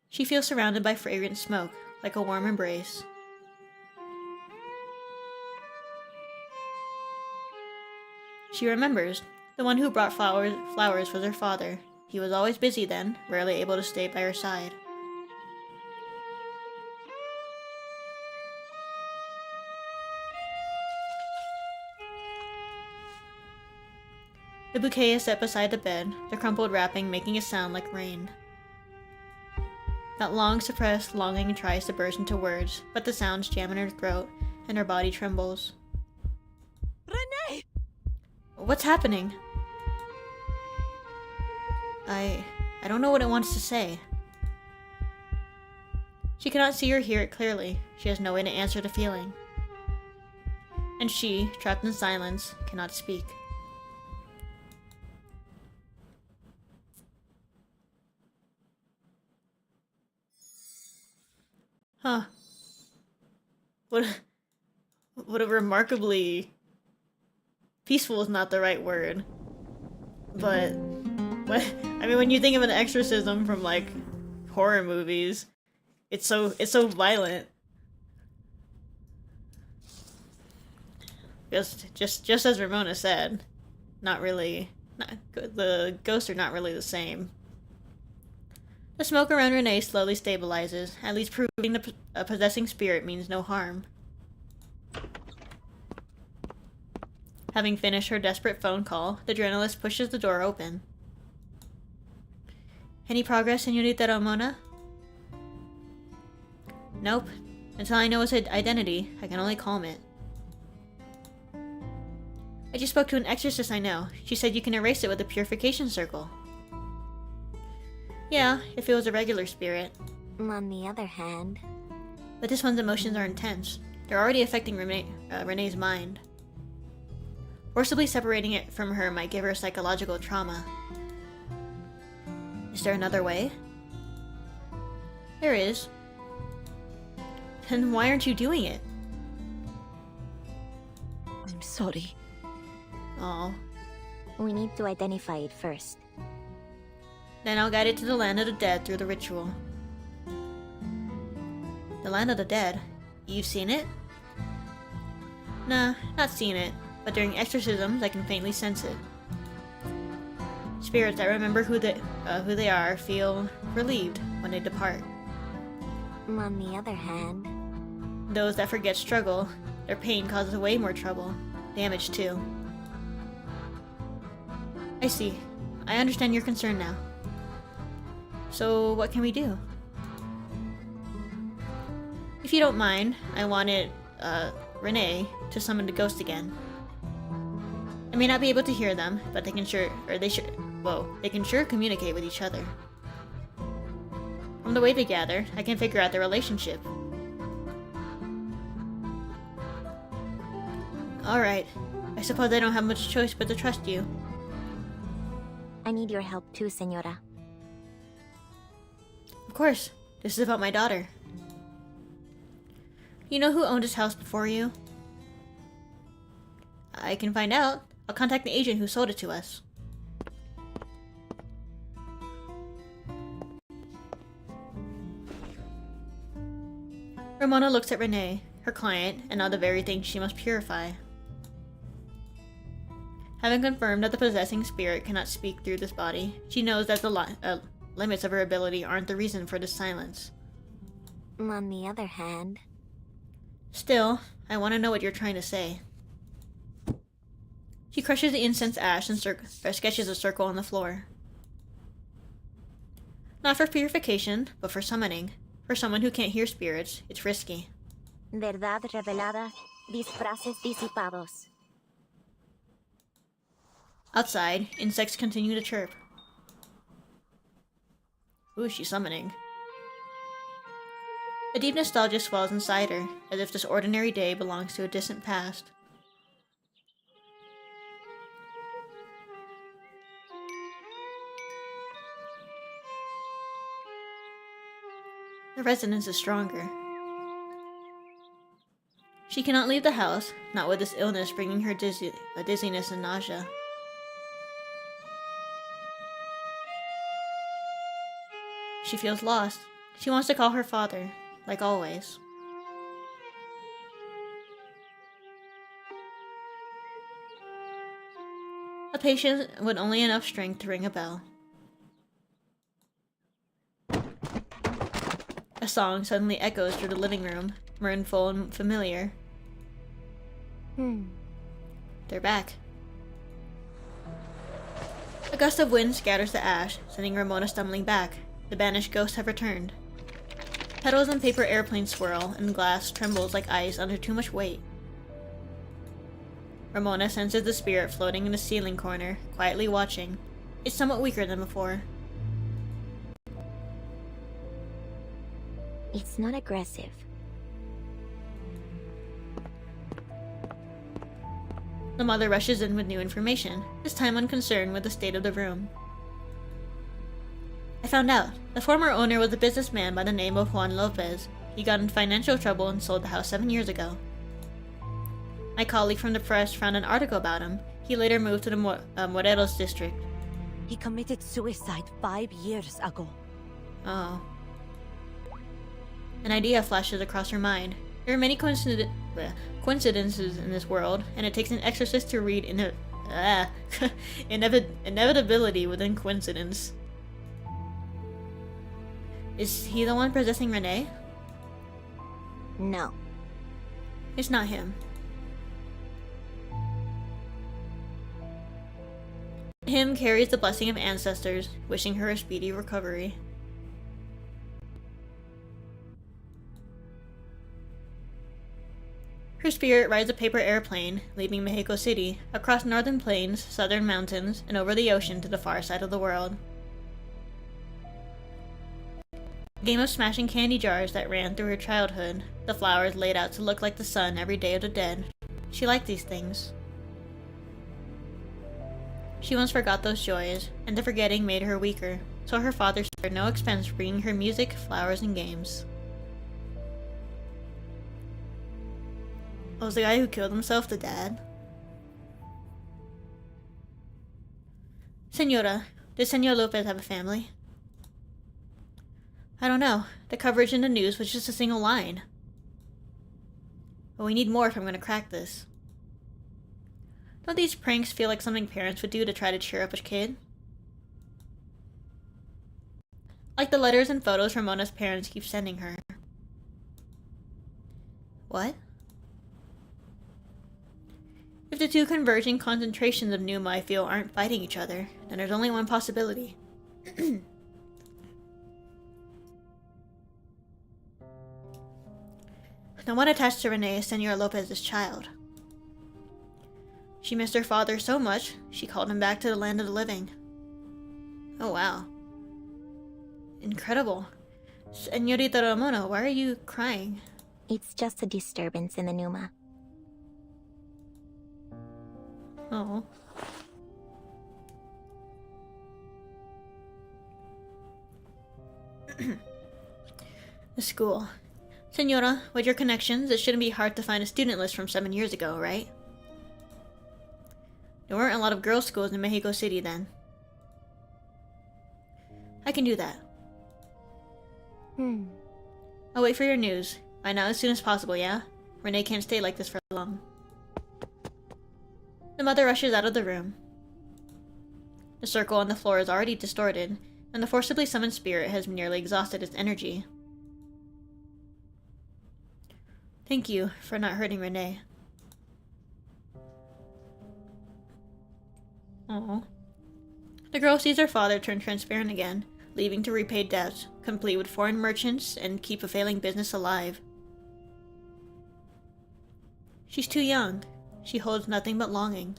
She feels surrounded by fragrant smoke, like a warm embrace. She remembers. The one who brought flowers was her father. He was always busy then, rarely able to stay by her side. The bouquet is set beside the bed, the crumpled wrapping making a sound like rain. That long suppressed longing tries to burst into words, but the sounds jam in her throat, and her body trembles. Renee! What's happening? I don't know what it wants to say. She cannot see or hear it clearly. She has no way to answer the feeling. And she, trapped in silence, cannot speak. Huh. What a remarkably... Peaceful is not the right word. But... I mean, when you think of an exorcism from, like, horror movies, it's so violent. Just as Ramona said, the ghosts are not really the same. The smoke around Renee slowly stabilizes, at least proving a possessing spirit means no harm. Having finished her desperate phone call, the journalist pushes the door open. Any progress, Señorita Ramona? Nope. Until I know its identity, I can only calm it. I just spoke to an exorcist I know. She said you can erase it with a purification circle. Yeah, if it was a regular spirit. On the other hand, But this one's emotions are intense. They're already affecting Renee's mind. Forcibly separating it from her might give her psychological trauma. Is there another way? There is. Then why aren't you doing it? I'm sorry. Oh. we need to identify it first. Then I'll guide it to the land of the dead through the ritual. The land of the dead? You've seen it? Nah, not seen it, but during exorcisms I can faintly sense it. Spirits that remember who they are feel relieved when they depart. On the other hand, Those that forget struggle. Their pain causes way more trouble. Damage too. I see. I understand your concern now. So what can we do? If you don't mind, I wanted Renee to summon the ghost again. I may not be able to hear them, but they can sure communicate with each other. From the way they gather, I can figure out their relationship. Alright. I suppose I don't have much choice but to trust you. I need your help too, Senora. Of course. This is about my daughter. You know who owned this house before you? I can find out. I'll contact the agent who sold it to us. Ramona looks at Renee, her client, and now the very thing she must purify. Having confirmed that the possessing spirit cannot speak through this body, she knows that the limits of her ability aren't the reason for this silence. On the other hand, Still, I want to know what you're trying to say. She crushes the incense ash and sketches a circle on the floor. Not for purification, but for summoning. For someone who can't hear spirits, it's risky. verdad revelada, disfraces disipados. Outside, insects continue to chirp. Who is she summoning? A deep nostalgia swells inside her, as if this ordinary day belongs to a distant past. The resonance is stronger. She cannot leave the house, not with this illness bringing her dizziness and nausea. She feels lost. She wants to call her father, like always. A patient with only enough strength to ring a bell. A song suddenly echoes through the living room, mournful and familiar. They're back. A gust of wind scatters the ash, sending Ramona stumbling back. The banished ghosts have returned. Petals and paper airplanes swirl, and glass trembles like ice under too much weight. Ramona senses the spirit floating in the ceiling corner, quietly watching. It's somewhat weaker than before. It's not aggressive. The mother rushes in with new information, this time unconcerned with the state of the room. I found out. The former owner was a businessman by the name of Juan Lopez. He got in financial trouble and sold the house 7 years ago. My colleague from the press found an article about him. He later moved to the Morelos district. He committed suicide 5 years ago. Oh. An idea flashes across her mind. There are many coincidences in this world, and it takes an exorcist to read inevitability within coincidence. Is he the one possessing Renee? No. It's not him. Him carries the blessing of ancestors, wishing her a speedy recovery. Her spirit rides a paper airplane, leaving Mexico City, across northern plains, southern mountains, and over the ocean to the far side of the world. A game of smashing candy jars that ran through her childhood, the flowers laid out to look like the sun every day of the dead. She liked these things. She once forgot those joys, and the forgetting made her weaker, so her father spared no expense bringing her music, flowers, and games. Was the guy who killed himself the dad? Senora, does Senor Lopez have a family? I don't know. The coverage in the news was just a single line. But we need more if I'm going to crack this. Don't these pranks feel like something parents would do to try to cheer up a kid? Like the letters and photos Ramona's parents keep sending her. What? If the two converging concentrations of pneuma I feel aren't fighting each other, then there's only one possibility. No one attached to Renee is Senor Lopez's child. She missed her father so much, she called him back to the land of the living. Oh wow. Incredible. Senorita Ramona, why are you crying? It's just a disturbance in the pneuma. Oh. The school. Senora, with your connections, it shouldn't be hard to find a student list from 7 years ago, right? There weren't a lot of girls' schools in Mexico City then. I can do that. I'll wait for your news. Find out as soon as possible, yeah? Renee can't stay like this for long. The mother rushes out of the room. The circle on the floor is already distorted, and the forcibly summoned spirit has nearly exhausted its energy. Thank you for not hurting Renee. Oh. The girl sees her father turn transparent again, leaving to repay debts, complete with foreign merchants, and keep a failing business alive. She's too young. She holds nothing but longing.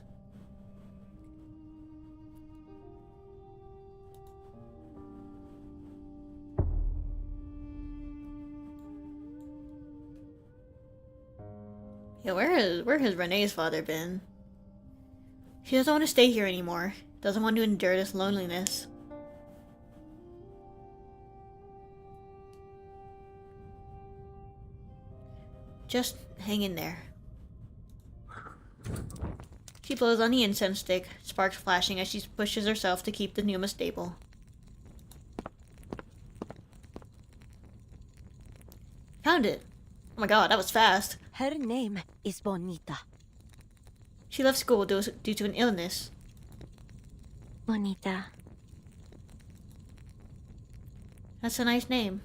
Yeah, where has Renee's father been? She doesn't want to stay here anymore. Doesn't want to endure this loneliness. Just hang in there. She blows on the incense stick, sparks flashing as she pushes herself to keep the pneuma stable. Found it! Oh my god, that was fast. Her name is Bonita. She left school due to an illness. Bonita. That's a nice name.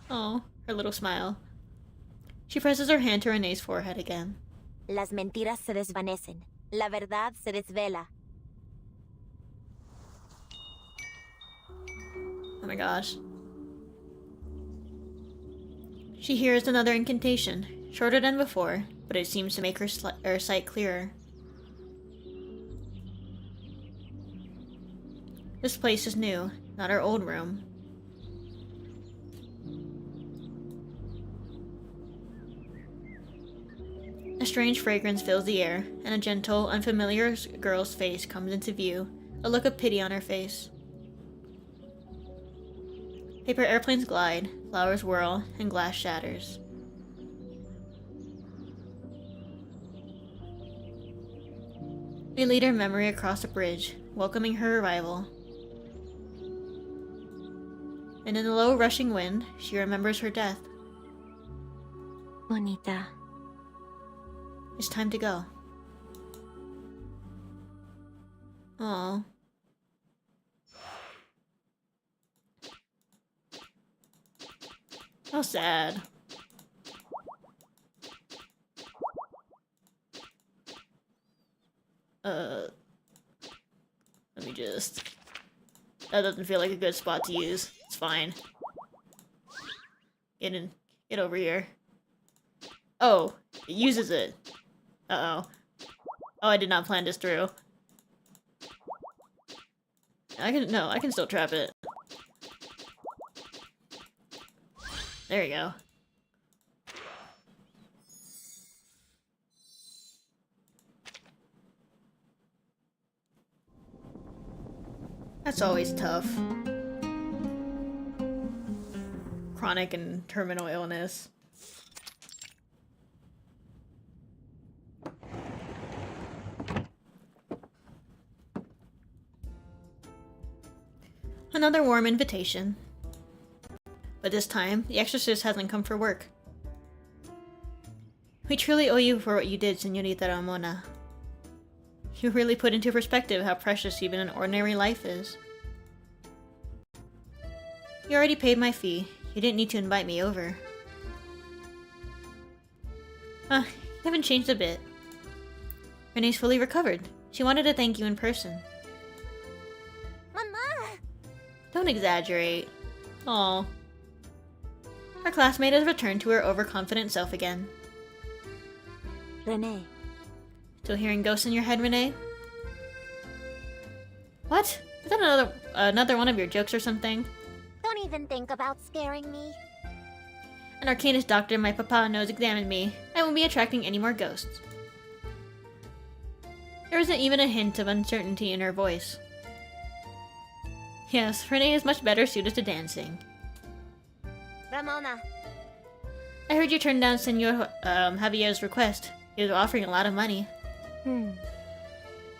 Oh, her little smile. She presses her hand to Renee's forehead again. Las mentiras se desvanecen. La verdad se desvela. Oh my gosh. She hears another incantation, shorter than before, but it seems to make her sight clearer. This place is new, not her old room. A strange fragrance fills the air, and a gentle, unfamiliar girl's face comes into view, a look of pity on her face. Paper airplanes glide, flowers whirl, and glass shatters. We lead her memory across a bridge, welcoming her arrival. And in the low rushing wind, she remembers her death. Bonita. It's time to go. Aww. How sad. Let me just... That doesn't feel like a good spot to use. It's fine. Get in. Get over here. Oh, it uses it. Uh-oh. Oh, I did not plan this through. I can still trap it. There you go. That's always tough. Chronic and terminal illness. Another warm invitation. But this time, the exorcist hasn't come for work. We truly owe you for what you did, Señorita Ramona. You really put into perspective how precious even an ordinary life is. You already paid my fee. You didn't need to invite me over. You haven't changed a bit. Renee's fully recovered. She wanted to thank you in person. Mama! Don't exaggerate. Aw. Our classmate has returned to her overconfident self again. Renee. Still hearing ghosts in your head, Renee? What? Is that another one of your jokes or something? Don't even think about scaring me. An arcanist doctor my papa knows examined me. I won't be attracting any more ghosts. There isn't even a hint of uncertainty in her voice. Yes, Renee is much better suited to dancing. Ramona. I heard you turned down Senor Javier's request. He was offering a lot of money.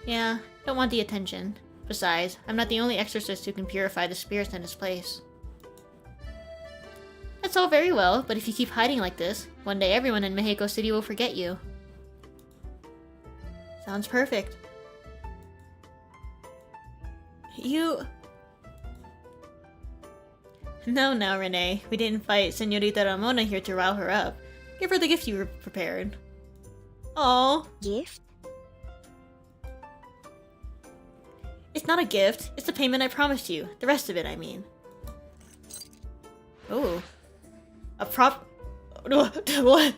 Yeah, don't want the attention. Besides, I'm not the only exorcist who can purify the spirits in his place. That's all very well, but if you keep hiding like this, one day everyone in Mexico City will forget you. Sounds perfect. You... No, now, Renee. We didn't fight Señorita Ramona here to rile her up. Give her the gift you prepared. Aww. Gift? It's not a gift. It's the payment I promised you. The rest of it, I mean. Ooh. What?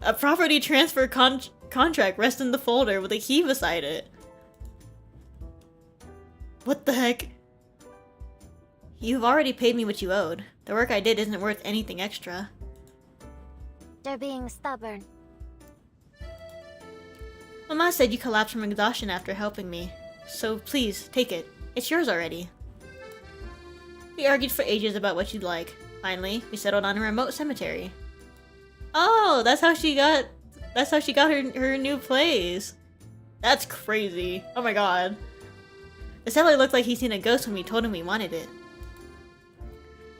A property transfer contract rests in the folder with a key beside it. What the heck? You've already paid me what you owed. The work I did isn't worth anything extra. They're being stubborn. Mama said you collapsed from exhaustion after helping me. So please, take it. It's yours already. We argued for ages about what you'd like. Finally, we settled on a remote cemetery. Oh, that's how she got her new place. That's crazy. Oh my god. The settler looked like he'd seen a ghost when we told him we wanted it.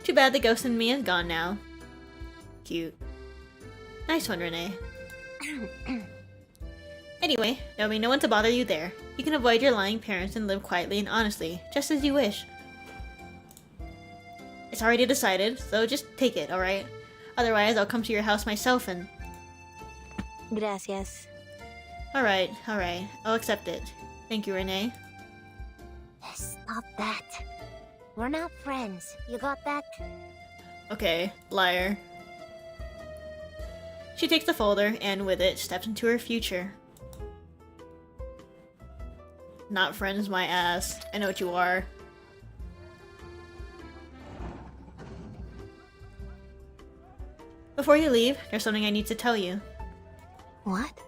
Too bad the ghost in me is gone now. Cute. Nice one, Renee. Anyway, there'll be no one to bother you there. You can avoid your lying parents and live quietly and honestly, just as you wish. It's already decided, so just take it, alright? Otherwise, I'll come to your house myself and... Gracias. Alright. I'll accept it. Thank you, Renee. Stop that. We're not friends. You got that? Okay, liar. She takes the folder, and with it, steps into her future. Not friends, my ass. I know what you are. Before you leave, there's something I need to tell you. What?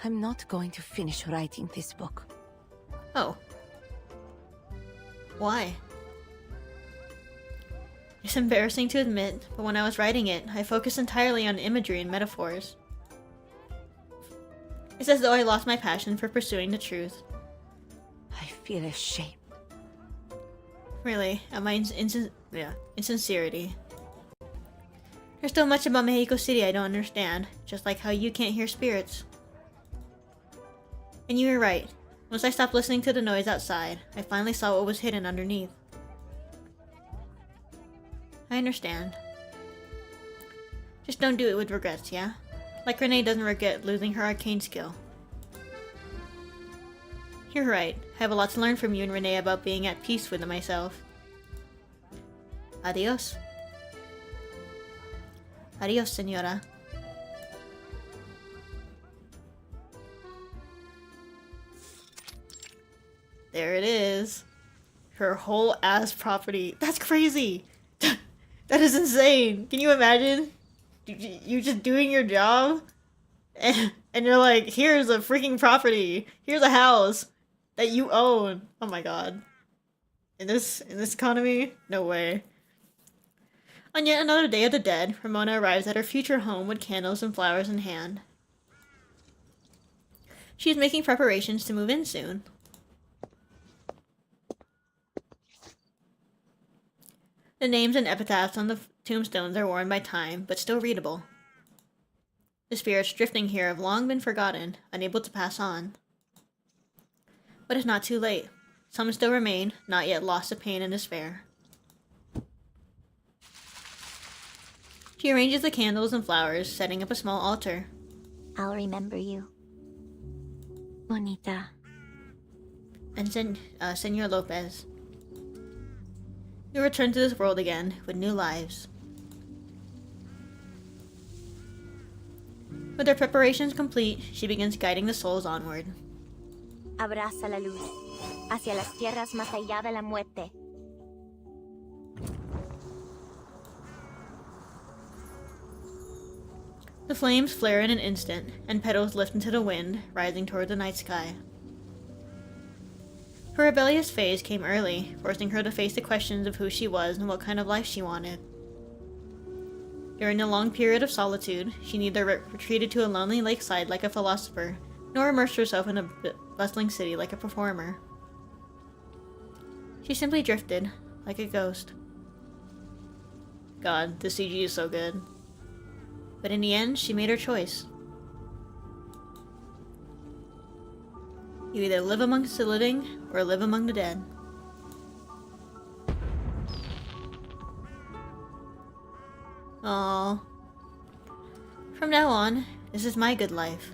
I'm not going to finish writing this book. Oh. Why? It's embarrassing to admit, but when I was writing it, I focused entirely on imagery and metaphors. It's as though I lost my passion for pursuing the truth. I feel ashamed. Really, at my insincerity. There's still much about Mexico City I don't understand, just like how you can't hear spirits. And you were right. Once I stopped listening to the noise outside, I finally saw what was hidden underneath. I understand. Just don't do it with regrets, yeah? Like Renee doesn't regret losing her arcane skill. You're right. I have a lot to learn from you and Renee about being at peace with myself. Adios. Adios, señora. There it is. Her whole ass property. That's crazy! That is insane! Can you imagine? You just doing your job? And you're like, here's a freaking property. Here's a house that you own. Oh my god. In this economy? No way. On yet another day of the dead, Ramona arrives at her future home with candles and flowers in hand. She is making preparations to move in soon. The names and epitaphs on the tombstones are worn by time, but still readable. The spirits drifting here have long been forgotten, unable to pass on. But it's not too late. Some still remain, not yet lost to pain and despair. She arranges the candles and flowers, setting up a small altar. I'll remember you. Bonita. And Senor Lopez. We return to this world again, with new lives. With her preparations complete, she begins guiding the souls onward. Abraza la luz, hacia las tierras más allá de la muerte. The flames flare in an instant, and petals lift into the wind, rising toward the night sky. Her rebellious phase came early, forcing her to face the questions of who she was and what kind of life she wanted. During the long period of solitude, she neither retreated to a lonely lakeside like a philosopher, nor immersed herself in a bustling city like a performer. She simply drifted, like a ghost. God, the CG is so good. But in the end, she made her choice. You either live amongst the living, or live among the dead. Aww. From now on, this is my good life.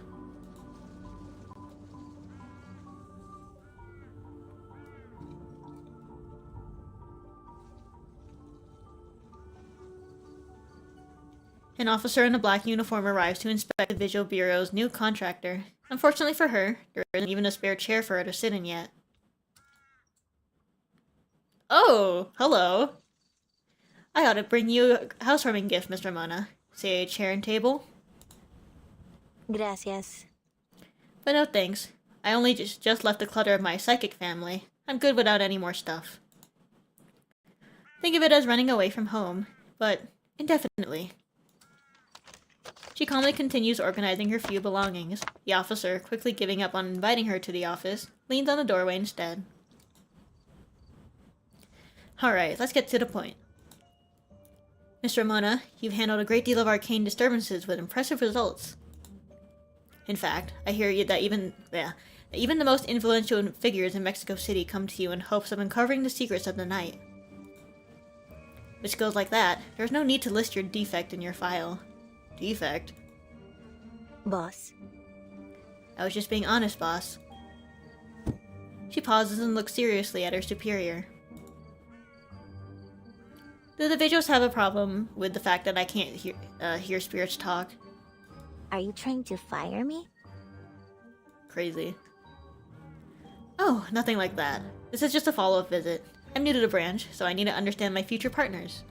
An officer in a black uniform arrives to inspect the Visual Bureau's new contractor. Unfortunately for her, there isn't even a spare chair for her to sit in yet. Oh, hello. I ought to bring you a housewarming gift, Miss Ramona. Say a chair and table? Gracias. But no thanks. I only just left the clutter of my psychic family. I'm good without any more stuff. Think of it as running away from home, but indefinitely. She calmly continues organizing her few belongings. The officer, quickly giving up on inviting her to the office, leans on the doorway instead. Alright, let's get to the point. Miss Ramona, you've handled a great deal of arcane disturbances with impressive results. In fact, I hear that even the most influential figures in Mexico City come to you in hopes of uncovering the secrets of the night. With skills like that, there's no need to list your defect in your file. Defect? Boss. I was just being honest, boss. She pauses and looks seriously at her superior. Do the Vigils have a problem with the fact that I can't hear spirits talk? Are you trying to fire me? Crazy. Oh, nothing like that. This is just a follow-up visit. I'm new to the branch, so I need to understand my future partners.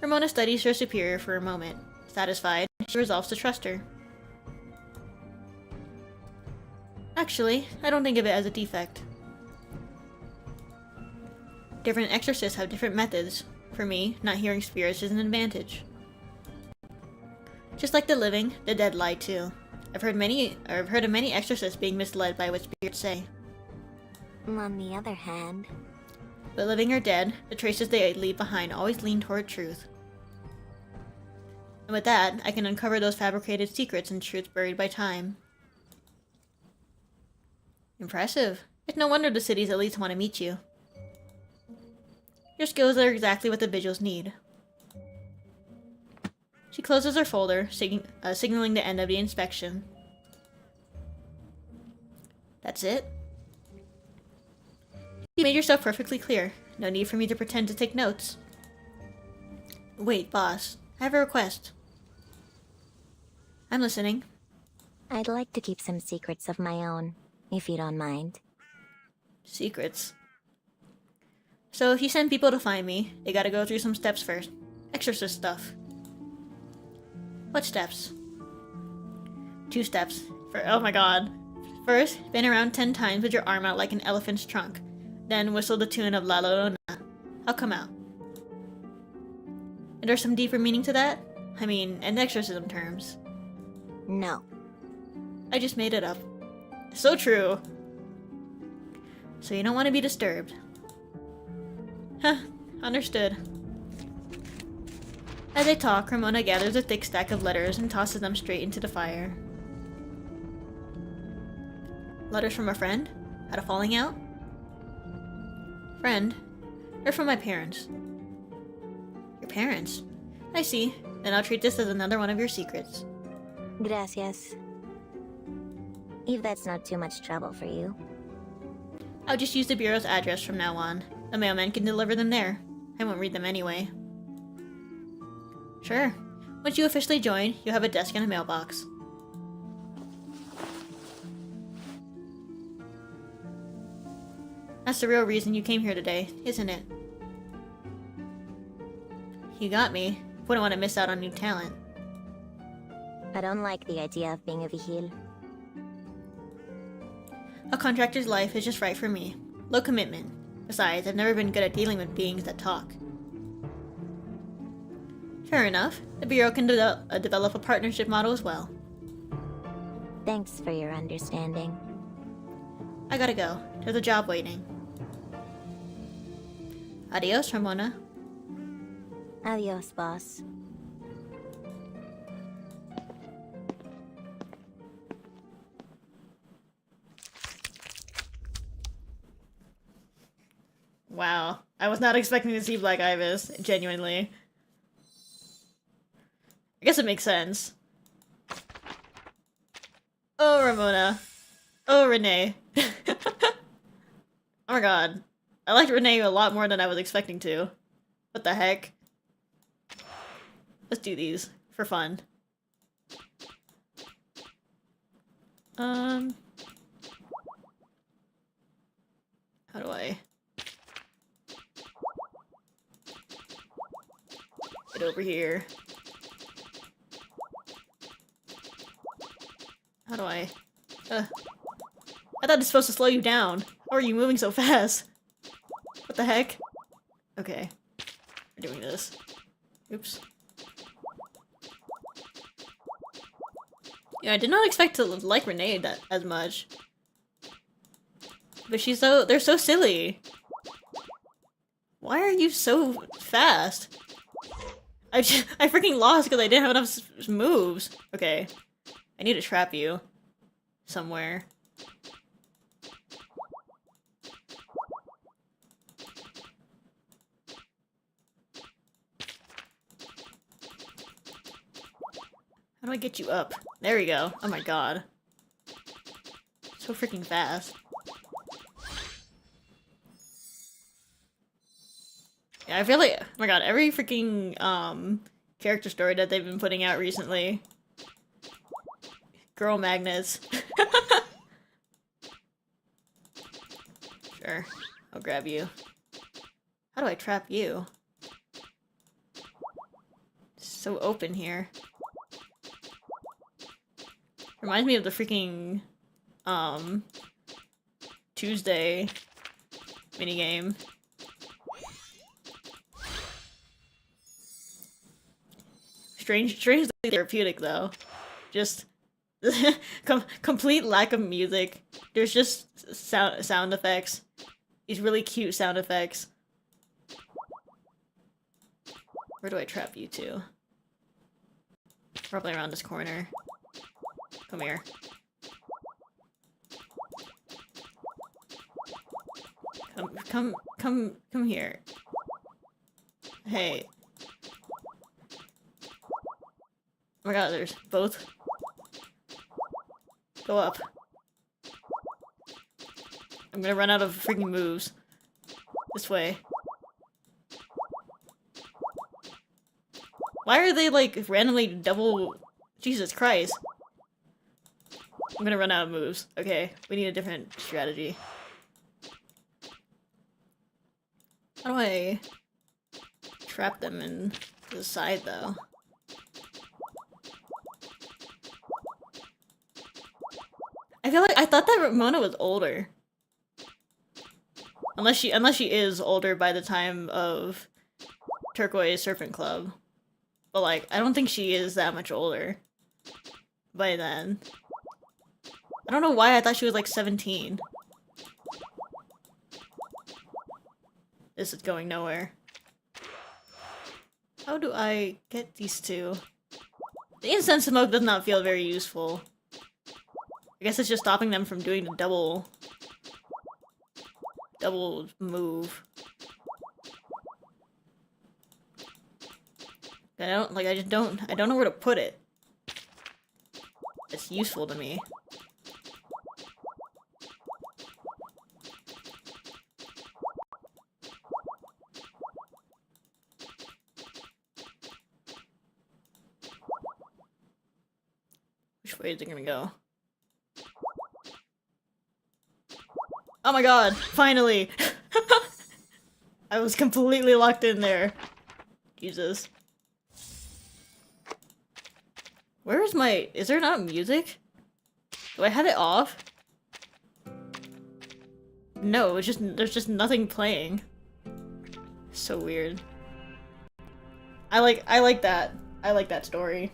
Ramona studies her superior for a moment. Satisfied, she resolves to trust her. Actually, I don't think of it as a defect. Different exorcists have different methods. For me, not hearing spirits is an advantage. Just like the living, the dead lie too. I've heard of many exorcists being misled by what spirits say. On the other hand... But living or dead, the traces they leave behind always lean toward truth. And with that, I can uncover those fabricated secrets and truths buried by time. Impressive. It's no wonder the city's elites want to meet you. Your skills are exactly what the Vigils need. She closes her folder, signaling the end of the inspection. That's it? You made yourself perfectly clear. No need for me to pretend to take notes. Wait, boss. I have a request. I'm listening. I'd like to keep some secrets of my own, if you don't mind. Secrets. So if you send people to find me, they gotta go through some steps first. Exorcist stuff. What steps? 2 steps. Oh my god. First, spin around 10 times with your arm out like an elephant's trunk. Then whistle the tune of La Llorona. I'll come out. And there's some deeper meaning to that? I mean, in exorcism terms. No. I just made it up. So true. So you don't want to be disturbed. Huh, understood. As they talk, Ramona gathers a thick stack of letters and tosses them straight into the fire. Letters from a friend? Had a falling out? Friend? They're from my parents. Your parents? I see. Then I'll treat this as another one of your secrets. Gracias. If that's not too much trouble for you. I'll just use the Bureau's address from now on. The mailman can deliver them there. I won't read them anyway. Sure. Once you officially join, you'll have a desk and a mailbox. That's the real reason you came here today, isn't it? You got me. Wouldn't want to miss out on new talent. I don't like the idea of being a vigil. A contractor's life is just right for me. Low commitment. Besides, I've never been good at dealing with beings that talk. Fair enough. The Bureau can develop a partnership model as well. Thanks for your understanding. I gotta go. There's a job waiting. Adios, Ramona. Adios, boss. Wow. I was not expecting to see Black Ibis, genuinely. I guess it makes sense. Oh, Ramona. Oh, Renee. Oh my god. I liked Renee a lot more than I was expecting to. What the heck? Let's do these for fun. How do I get over here? How do I? I thought it's supposed to slow you down. How are you moving so fast? What the heck? Okay. We're doing this. Oops. Yeah, I did not expect to like Renee that as much. But they're so silly. Why are you so fast? I freaking lost because I didn't have enough moves. Okay. I need to trap you. Somewhere. How do I get you up? There we go. Oh my god. So freaking fast. Yeah, I feel like, oh my god, every freaking, character story that they've been putting out recently. Girl magnets. Sure. I'll grab you. How do I trap you? It's so open here. Reminds me of the freaking, Tuesday minigame. Strangely therapeutic though. Just complete lack of music. There's just sound effects. These really cute sound effects. Where do I trap you to? Probably around this corner. Come here. Come here. Hey. Oh my god, there's both. Go up. I'm gonna run out of freaking moves. This way. Why are they like randomly double? Jesus Christ. I'm gonna run out of moves. Okay, we need a different strategy. How do I trap them in the side though? I feel like I thought that Ramona was older. Unless she is older by the time of Turquoise Serpent Club. But like, I don't think she is that much older by then. I don't know why I thought she was like 17. This is going nowhere. How do I get these two? The incense smoke does not feel very useful. I guess it's just stopping them from doing the double move. I don't know where to put it. It's useful to me. Which way is it gonna go? Oh my god, finally! I was completely locked in there. Jesus. Where is my... Is there not music? Do I have it off? No, it's just... There's just nothing playing. So weird. I like that. I like that story.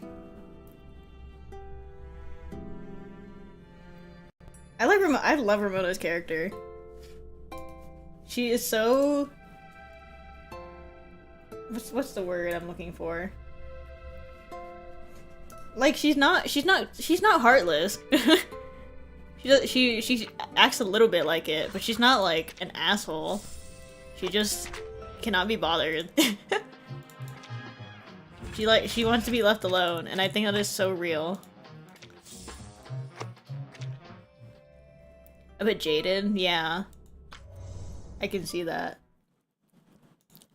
I love Ramona's character. She is so... What's the word I'm looking for? Like, she's not heartless. she acts a little bit like it, but she's not like an asshole. She just cannot be bothered. She wants to be left alone, and I think that is so real. A bit jaded, yeah. I can see that.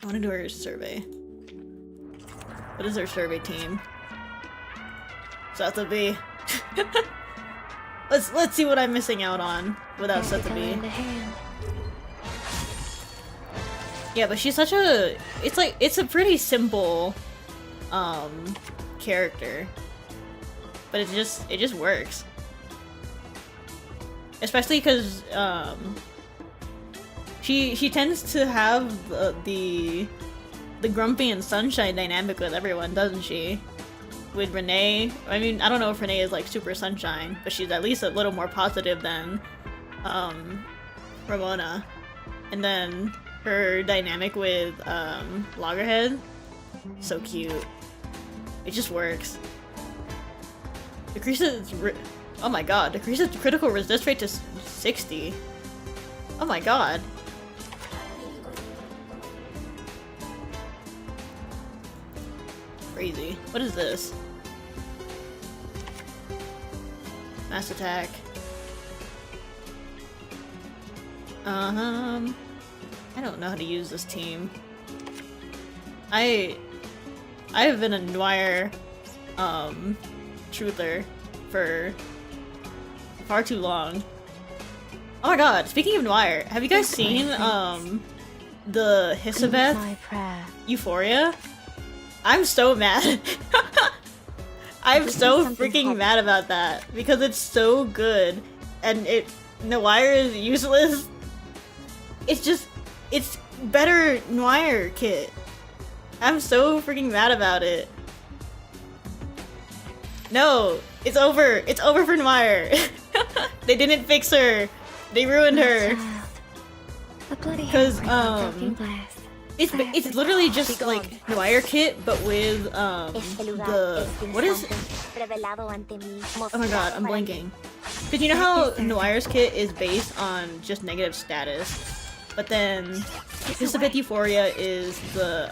I want to do her survey. What is her survey team? Sotheby. Let's see what I'm missing out on without Sotheby. Yeah, but she's such a... It's a pretty simple character. But it just works. Especially because she tends to have the Grumpy and Sunshine dynamic with everyone, doesn't she? With Renee, I mean, I don't know if Renee is like super sunshine, but she's at least a little more positive than Ramona. And then her dynamic with Loggerhead, so cute. It just works. Decreases oh my god, decreases critical resist rate to 60. Oh my god. Crazy. What is this? Mass attack. I don't know how to use this team. I've been a Noir truther for far too long. Oh my god, speaking of Noir, have you guys seen the Hisabeth Euphoria? I'm so mad. I'm so freaking mad about that because it's so good and Noir is useless. It's better Noir kit. I'm so freaking mad about it. No, it's over. It's over for Noir. They didn't fix her. They ruined her. Because it's literally just like Noir kit, but with the what is it? Oh my god, I'm blanking. Because you know how Noir's kit is based on just negative status, but then Hisabeth Euphoria is the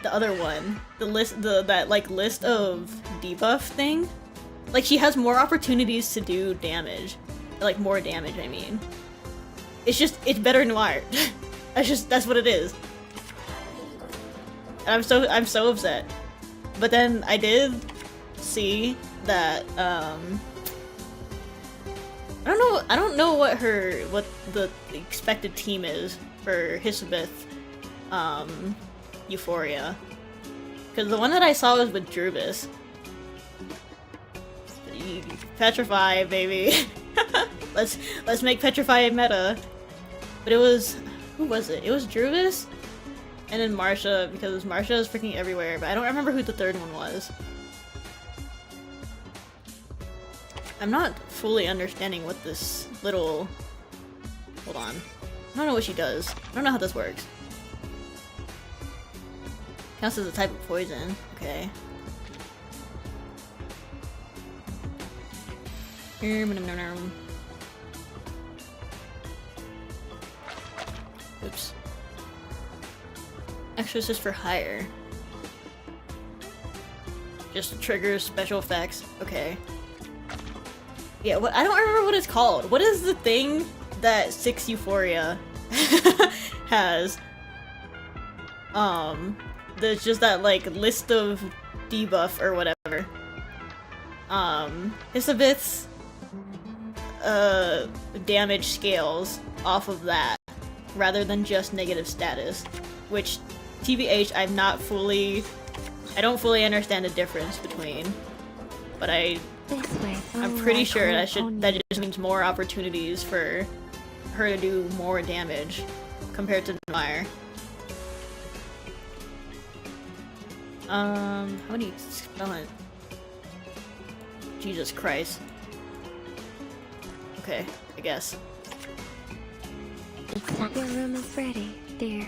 the other one, that like list of debuff thing, like she has more opportunities to do damage, like more damage. I mean, it's better noir. that's what it is. And I'm so upset. But then I did see that I don't know what the expected team is for Hisabith Euphoria. Because the one that I saw was with Druvis. Petrify, baby. let's make Petrify a meta. But it was, who was it? It was Druvis and then Marsha, because Marsha is freaking everywhere, but I don't remember who the third one was. I'm not fully understanding what this little... Hold on. I don't know what she does. I don't know how this works. Counts as a type of poison. Okay. Oops. Exorcist for hire. Just triggers special effects. Okay. Yeah, I don't remember what it's called. What is the thing that 6 Euphoria has? There's just that like list of debuff or whatever. Hisabith's damage scales off of that rather than just negative status, which TBH I don't fully understand the difference between, but I'm pretty sure that just means more opportunities for her to do more damage compared to Mire. How do you spell it? Jesus Christ. Okay, I guess. Your room is ready, dear.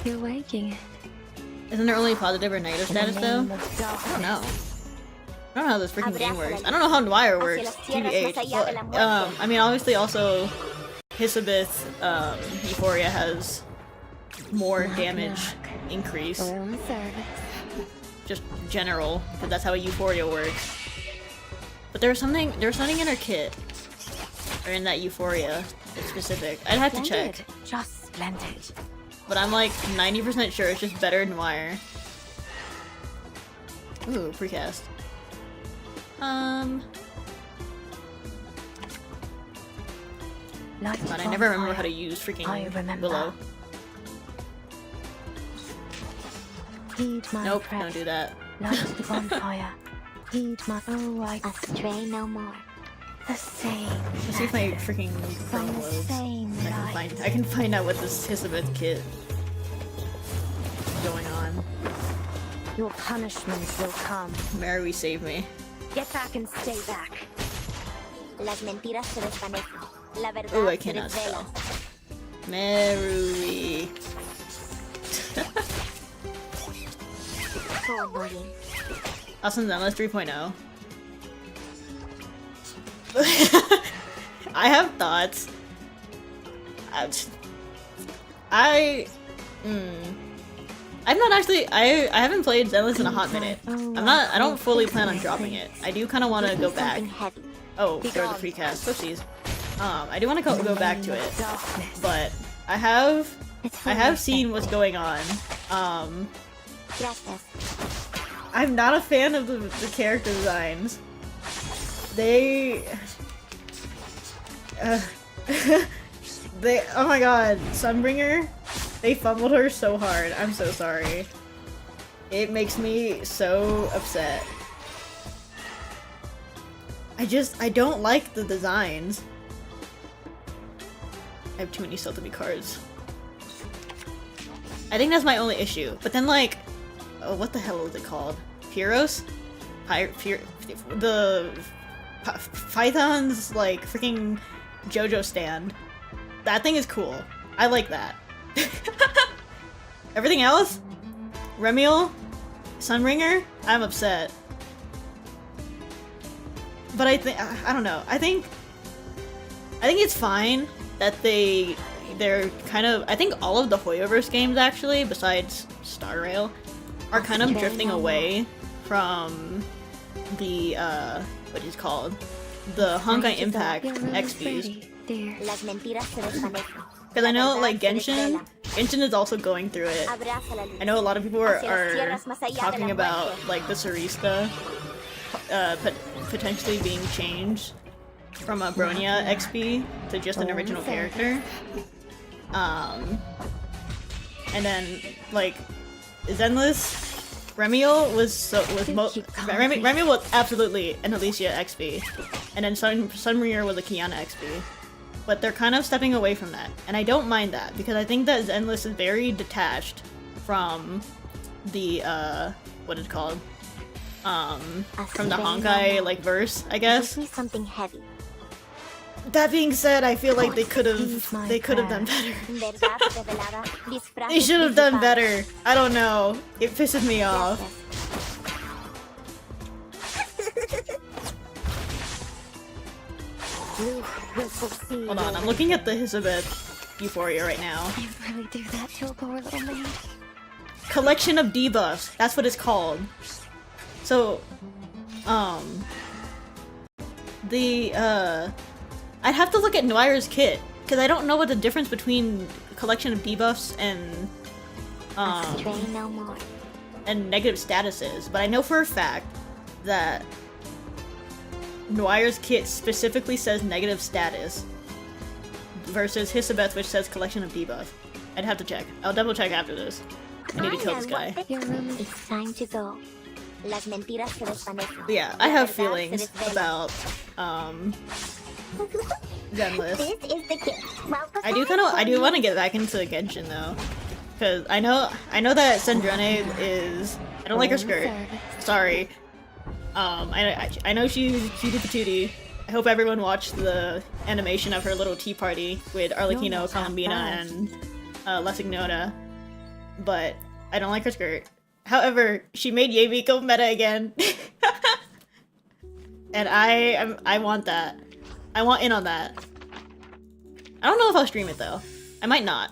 You're waking it. Isn't there only positive or negative status though? I don't know. I don't know how this freaking game works. I don't know how Noir works, TBH. But, I mean, obviously also Hisabith, Euphoria has more damage increase. Just general, because that's how Euphoria works. But there was something in her kit. Or in that Euphoria specific. I'd have to check. Just splendid. But I'm like 90% sure it's just better Noir. Ooh, precast. But I never remember how to use freaking Willow. Nope, don't do that. Light the bonfire. Heed my astray no more. The same. Let's see if my freaking Chrome loads. I can find out what this Hisabith kit is going on. Your punishment will come. Mary, save me. Get back and stay back. Las mentiras se desvanecen. La verdad Ooh, I cannot spell. Mary. So annoying. Awesome Zenless 3.0. I have thoughts. I'm not actually. I haven't played Zenless in a hot minute. I don't fully plan on dropping it. I do kind of want to go back. Oh, there was a precast. Oopsies. I do want to go back to it, but I have seen what's going on. I'm not a fan of the character designs. They oh my god, Sunbringer, they fumbled her so hard. I'm so sorry. It makes me so upset. I don't like the designs. I have too many Stealthy cards. I think that's my only issue. But then like, oh, what the hell is it called? Pyros? The Python's like freaking JoJo stand. That thing is cool. I like that. Everything else? Remiel? Sunbringer? I'm upset. But I don't know. I think it's fine that they they're kind of, I think all of the Hoyoverse games actually, besides Star Rail, are kind of drifting away from the, what is called? The Honkai Impact XPs. Las mentiras se desvanecen. Because I know, like, Genshin is also going through it. Abraza la luz. I know a lot of people are Hacia las tierras más allá de la talking about, muerte. like, the Sarista potentially being changed from a Bronya XP to just an original character. And then, like, Zenless, Remiel Remiel was absolutely an Alicia XP, and then Sunrear was a Kiana XP. But they're kind of stepping away from that, and I don't mind that because I think that Zenless is very detached from the what is it called? From the Honkai like verse, I guess. Give me something heavy. That being said, I feel like they could have done better. Verdad revelada. Disfraces They should have done disipados. better. I don't know. It pisses me off. Hold on, I'm looking at the Hisabeth Euphoria right now. I really do that to a poor little maid. Collection of debuffs. That's what it's called. So, I'd have to look at Noir's kit because I don't know what the difference between collection of debuffs and Stray no more. and negative status is, but I know for a fact that Noir's kit specifically says negative status versus Hisabeth, which says collection of debuff. I'd have to check. I'll double check after this. I need to kill this guy. Your room. It's time to go. Las mentiras se desvanecen. But yeah, I have Verdad se feelings desvela. about Zenless. This is the kit. Well, I do want to get back into Genshin though, because I know that Sandrone is. I don't like her skirt. Sorry. I know she's cutie patootie. I hope everyone watched the animation of her little tea party with Arlecchino, Columbina, and Lesignota. But I don't like her skirt. However, she made Yamiko meta again, and I want that. I want in on that. I don't know if I'll stream it though. I might not,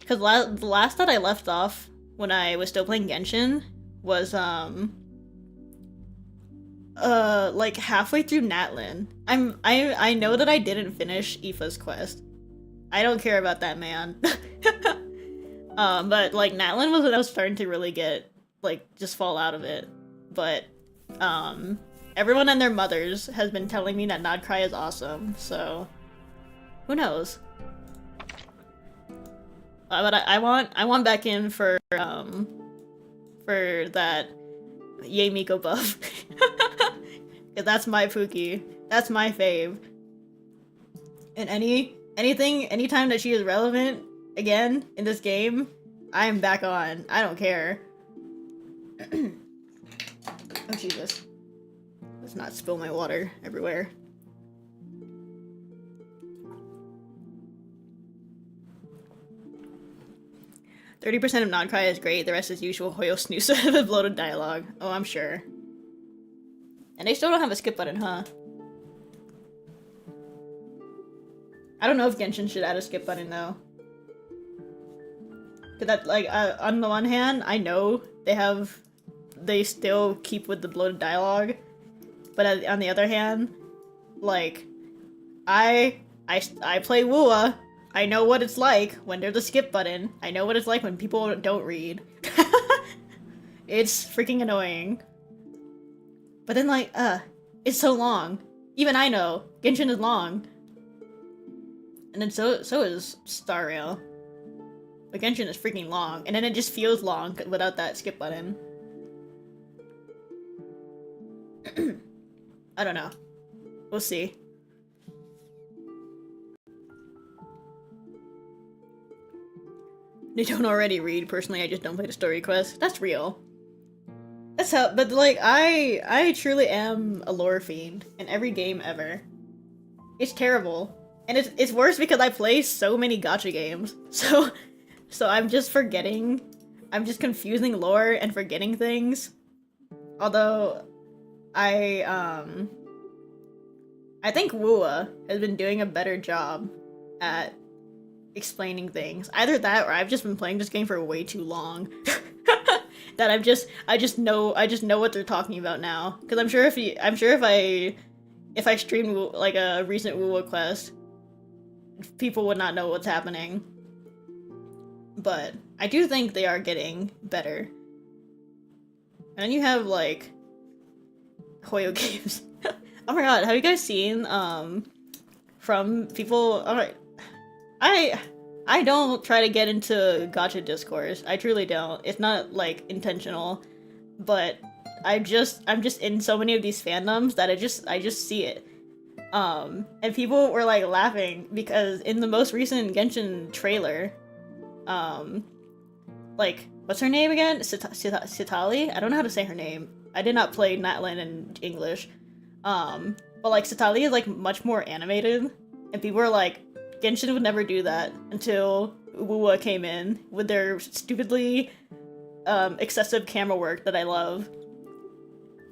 because the last that I left off when I was still playing Genshin was like halfway through Natlin. I know that I didn't finish Aoife's quest. I don't care about that man. But like Natlin was when I was starting to really get like just fall out of it. But everyone and their mothers has been telling me that Nodcry is awesome, so who knows? But I want back in for that Yay Miko buff. Cause that's my Pookie. That's my fave. And anytime that she is relevant again in this game, I am back on. I don't care. Oh Jesus. Let's not spill my water everywhere. "30% of Nodcry is great, the rest is usual Hoyo Snooze with bloated dialogue." Oh, I'm sure. And they still don't have a skip button, huh? I don't know if Genshin should add a skip button though. Cause that, like, on the one hand, I know they still keep with the bloated dialogue, but on the other hand, like, I play Wua. I know what it's like when there's a skip button. I know what it's like when people don't read. It's freaking annoying. But then, like, it's so long. Even I know Genshin is long. And then so is Star Rail. But Genshin is freaking long, and then it just feels long without that skip button. I don't know. We'll see. They don't already read. Personally, I just don't play the story quest. That's real. That's how, but like, I truly am a lore fiend in every game ever. It's terrible. And it's worse because I play so many gacha games. So I'm just forgetting. I'm just confusing lore and forgetting things. Although, I think Wua has been doing a better job at explaining things. Either that or I've just been playing this game for way too long. That I just know what they're talking about now. Because I'm sure if I streamed like a recent Wuwa quest, people would not know what's happening. But I do think they are getting better. And then you have like Hoyo games. Oh my god, have you guys seen from people? Alright, I don't try to get into gacha discourse. I truly don't. It's not like intentional, but I'm just in so many of these fandoms that I just see it. And people were like laughing because in the most recent Genshin trailer, like what's her name again? Sitali? I don't know how to say her name. I did not play Natlan in English. But like Sitali is like much more animated, and people were like, Genshin would never do that until Wuwa came in with their stupidly excessive camera work that I love.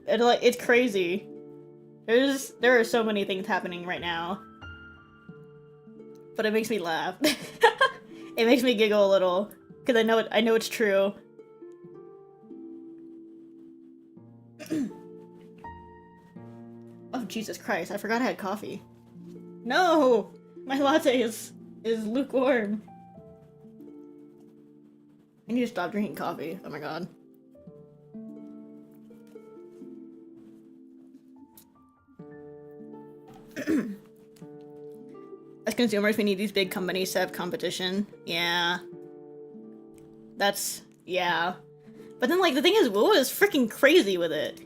And like it's crazy. There are so many things happening right now. But it makes me laugh. It makes me giggle a little because I know it's true. Oh Jesus Christ, I forgot I had coffee. No! My latte is lukewarm. I need to stop drinking coffee. Oh my god. As consumers, we need these big companies to have competition. Yeah. Yeah. But then, like, the thing is, Wuwa is freaking crazy with it.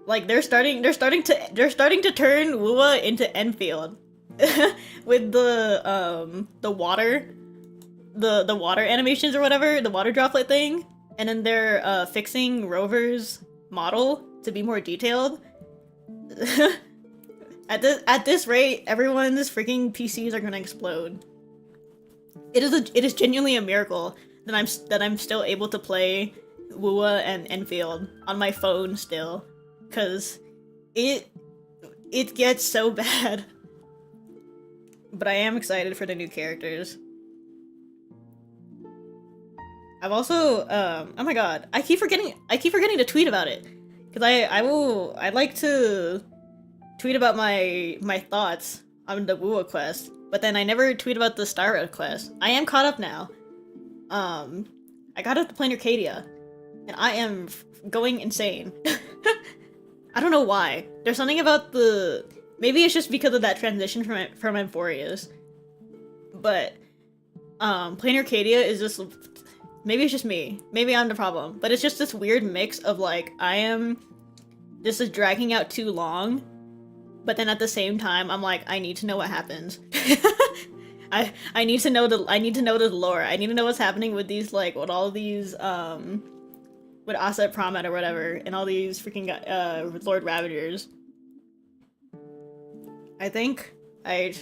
Like, they're starting to turn Wuwa into Enfield. With the water animations or whatever, the water droplet thing. And then they're, fixing Rover's model to be more detailed. At this rate, everyone's freaking PCs are gonna explode. It is genuinely a miracle that I'm still able to play Wuwa and Enfield on my phone still, cause it gets so bad. But I am excited for the new characters. I've also oh my god, I keep forgetting to tweet about it, cause I'd like to tweet about my thoughts on the Wuwa quest, but then I never tweet about the Star Road quest. I am caught up now. I got up to playing Arcadia, and I am going insane. I don't know why. There's something about maybe it's just because of that transition from Emphoria's, but playing Arcadia is just, maybe it's just me. Maybe I'm the problem, but it's just this weird mix of like this is dragging out too long. But then at the same time, I'm like, I need to know what happens. I need to know the lore. I need to know what's happening with these, like, with all these with Asa Promet or whatever, and all these freaking Lord Ravagers. I think I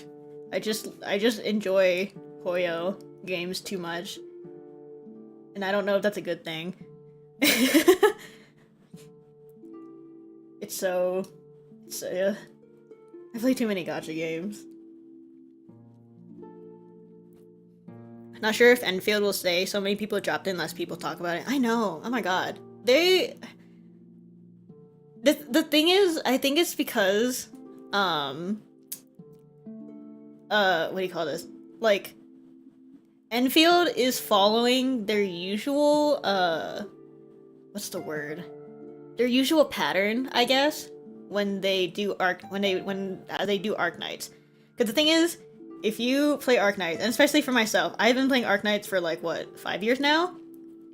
just enjoy Hoyo games too much, and I don't know if that's a good thing. It's I play too many gacha games. Not sure if Enfield will stay. So many people dropped in, less people talk about it. I know. Oh my god. The thing is, I think it's because what do you call this? Like, Enfield is following their usual what's the word? Their usual pattern, I guess, when they do they do Arknights. Because the thing is, if you play Arknights, and especially for myself, I've been playing Arknights for like what, 5 years now?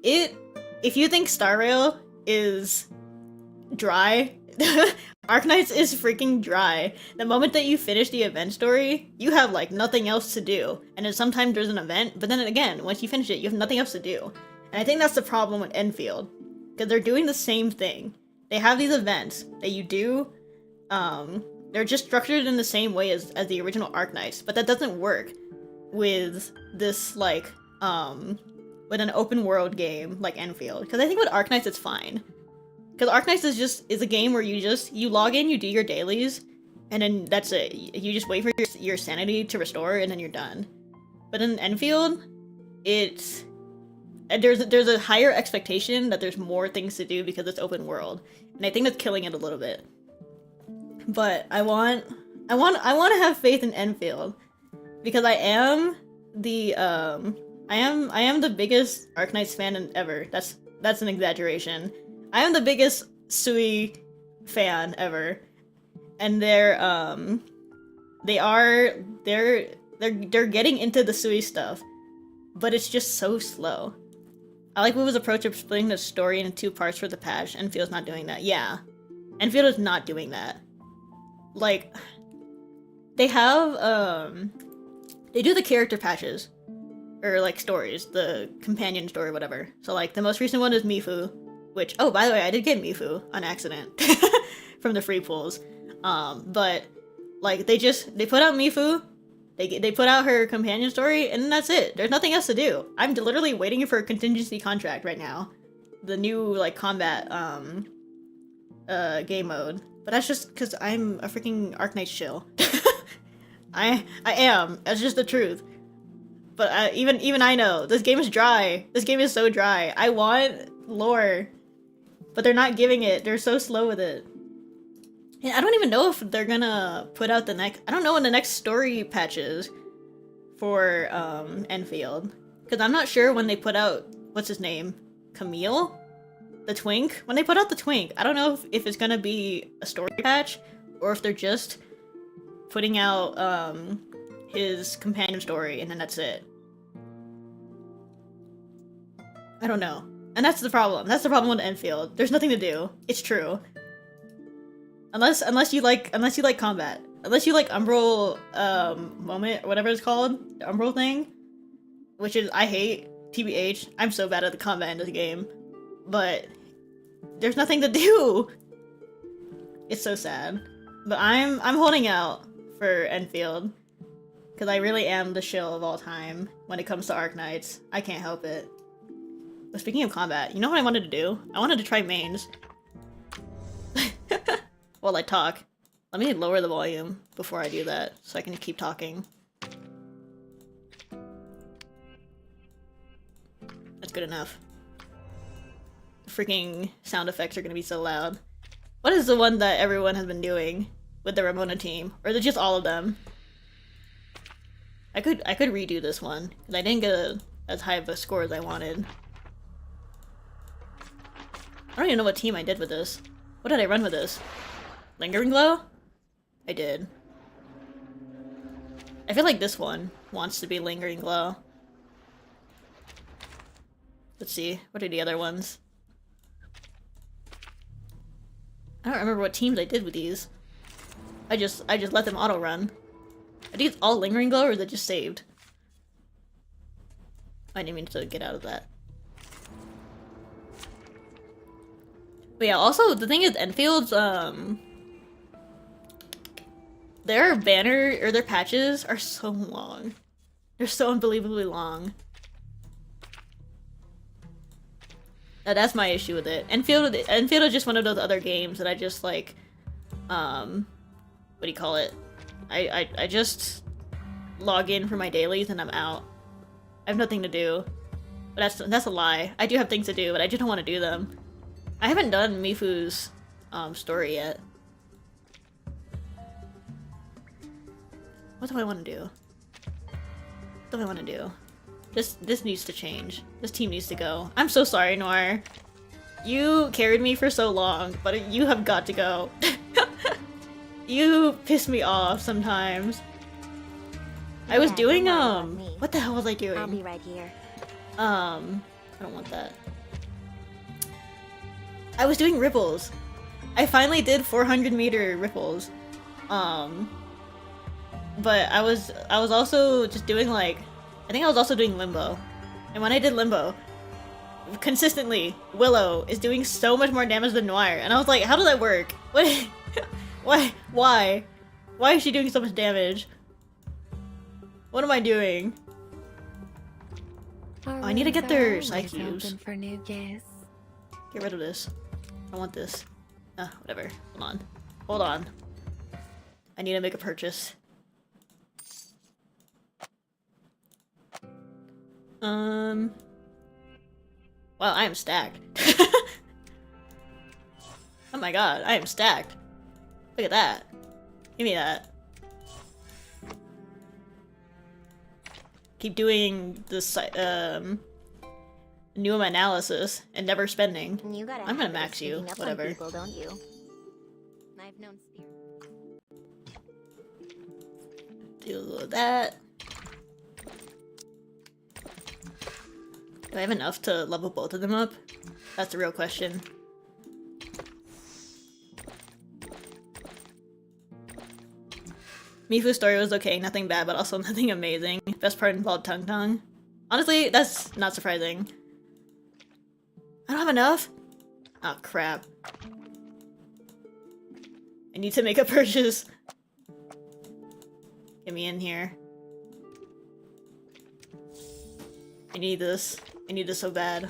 If you think Star Rail is dry, Arknights is freaking dry. The moment that you finish the event story, you have like nothing else to do. And then sometimes there's an event, but then again, once you finish it, you have nothing else to do. And I think that's the problem with Enfield, because they're doing the same thing. They have these events that you do, they're just structured in the same way as the original Arknights, but that doesn't work with this, like, with an open world game like Enfield. Because I think with Arknights it's fine. Because Arknights is a game where you log in, you do your dailies, and then that's it. You just wait for your sanity to restore, and then you're done. But in Enfield, it's there's a higher expectation that there's more things to do because it's open world, and I think that's killing it a little bit. But I want to have faith in Enfield because I am the biggest Arknights fan ever. That's an exaggeration. I am the biggest Sui fan ever, and they're getting into the Sui stuff, but it's just so slow. I like Wu's approach of splitting the story into 2 parts for the patch. Enfield's not doing that. Yeah, Enfield is not doing that. Like, they have they do the character patches, or like stories, the companion story, whatever. So like the most recent one is Mifu, which, oh, by the way, I did get Mifu on accident from the free pools. But like they put out Mifu, they put out her companion story, and that's it. There's nothing else to do. I'm literally waiting for a contingency contract right now, the new like combat game mode. But that's just because I'm a freaking Arknight shill. I am. That's just the truth. But even I know this game is dry. This game is so dry. I want lore, but they're not giving it. They're so slow with it. And I don't even know if they're gonna put out the next. I don't know when the next story patch is for Enfield, because I'm not sure when they put out what's his name, Camille, the Twink. When they put out the Twink, I don't know if it's gonna be a story patch or if they're just putting out his companion story and then that's it. I don't know. And that's the problem. That's the problem with Enfield. There's nothing to do. It's true. Unless you like combat. Unless you like Umbral moment or whatever it's called, the Umbral thing, which is I hate. TBH, I'm so bad at the combat in this game, but there's nothing to do. It's so sad. But I'm holding out for Enfield because I really am the shill of all time when it comes to Arknights. I can't help it. But speaking of combat, you know what I wanted to do? I wanted to try mains. While I talk. Let me lower the volume before I do that so I can keep talking. That's good enough. The freaking sound effects are gonna be so loud. What is the one that everyone has been doing with the Ramona team? Or is it just all of them? I could redo this one, because I didn't get as high of a score as I wanted. I don't even know what team I did with this. What did I run with this? Lingering Glow? I did. I feel like this one wants to be Lingering Glow. Let's see, what are the other ones? I don't remember what teams I did with these. I just let them auto run. Are these all Lingering Glow or is it just saved? I didn't mean to get out of that. But yeah, also the thing is Enfield's their banner or their patches are so long. They're so unbelievably long. That's my issue with it. Enfield is just one of those other games that I just like, what do you call it? I just log in for my dailies and I'm out. I have nothing to do. But that's a lie. I do have things to do, but I just don't want to do them. I haven't done Mifu's story yet. What do I want to do? What do I want to do? This needs to change. This team needs to go. I'm so sorry, Noir. You carried me for so long, but you have got to go. You piss me off sometimes. I was doing, what the hell was I doing? I'll be right here. I don't want that. I was doing ripples. I finally did 400-meter ripples. But I was also just doing like, I think I was also doing limbo. And when I did limbo, consistently, Willow is doing so much more damage than Noir. And I was like, how does that work? What? Why? Why is she doing so much damage? What am I doing? Oh, I need to get their Psycubes. For new guests. Get rid of this. I want this. Whatever. Hold on. I need to make a purchase. Well, I am stacked. Oh my god, I am stacked. Look at that. Give me that. Keep doing this, new analysis and never spending. You got I'm gonna max you, whatever. People, don't you? I've known Do that. Do I have enough to level both of them up? That's the real question. Mifu's story was okay, nothing bad, but also nothing amazing. Best part involved Tung Tung. Honestly, that's not surprising. I don't have enough? Oh, crap. I need to make a purchase. Get me in here. I need this. I need this so bad.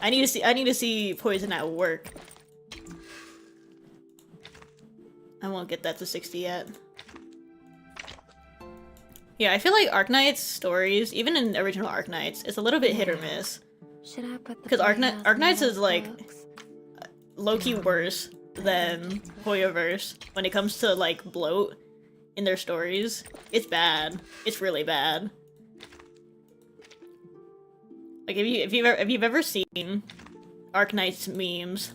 I need to see Poison at work. I won't get that to 60 yet. Yeah, I feel like Arknight's stories, even in original Arknights, it's a little bit hit or miss. Should I put the Because playhouse Arknights in is those like books? low-key worse than Hoyoverse when it comes to like bloat in their stories. It's bad. It's really bad. Like if you've ever seen Arknight's memes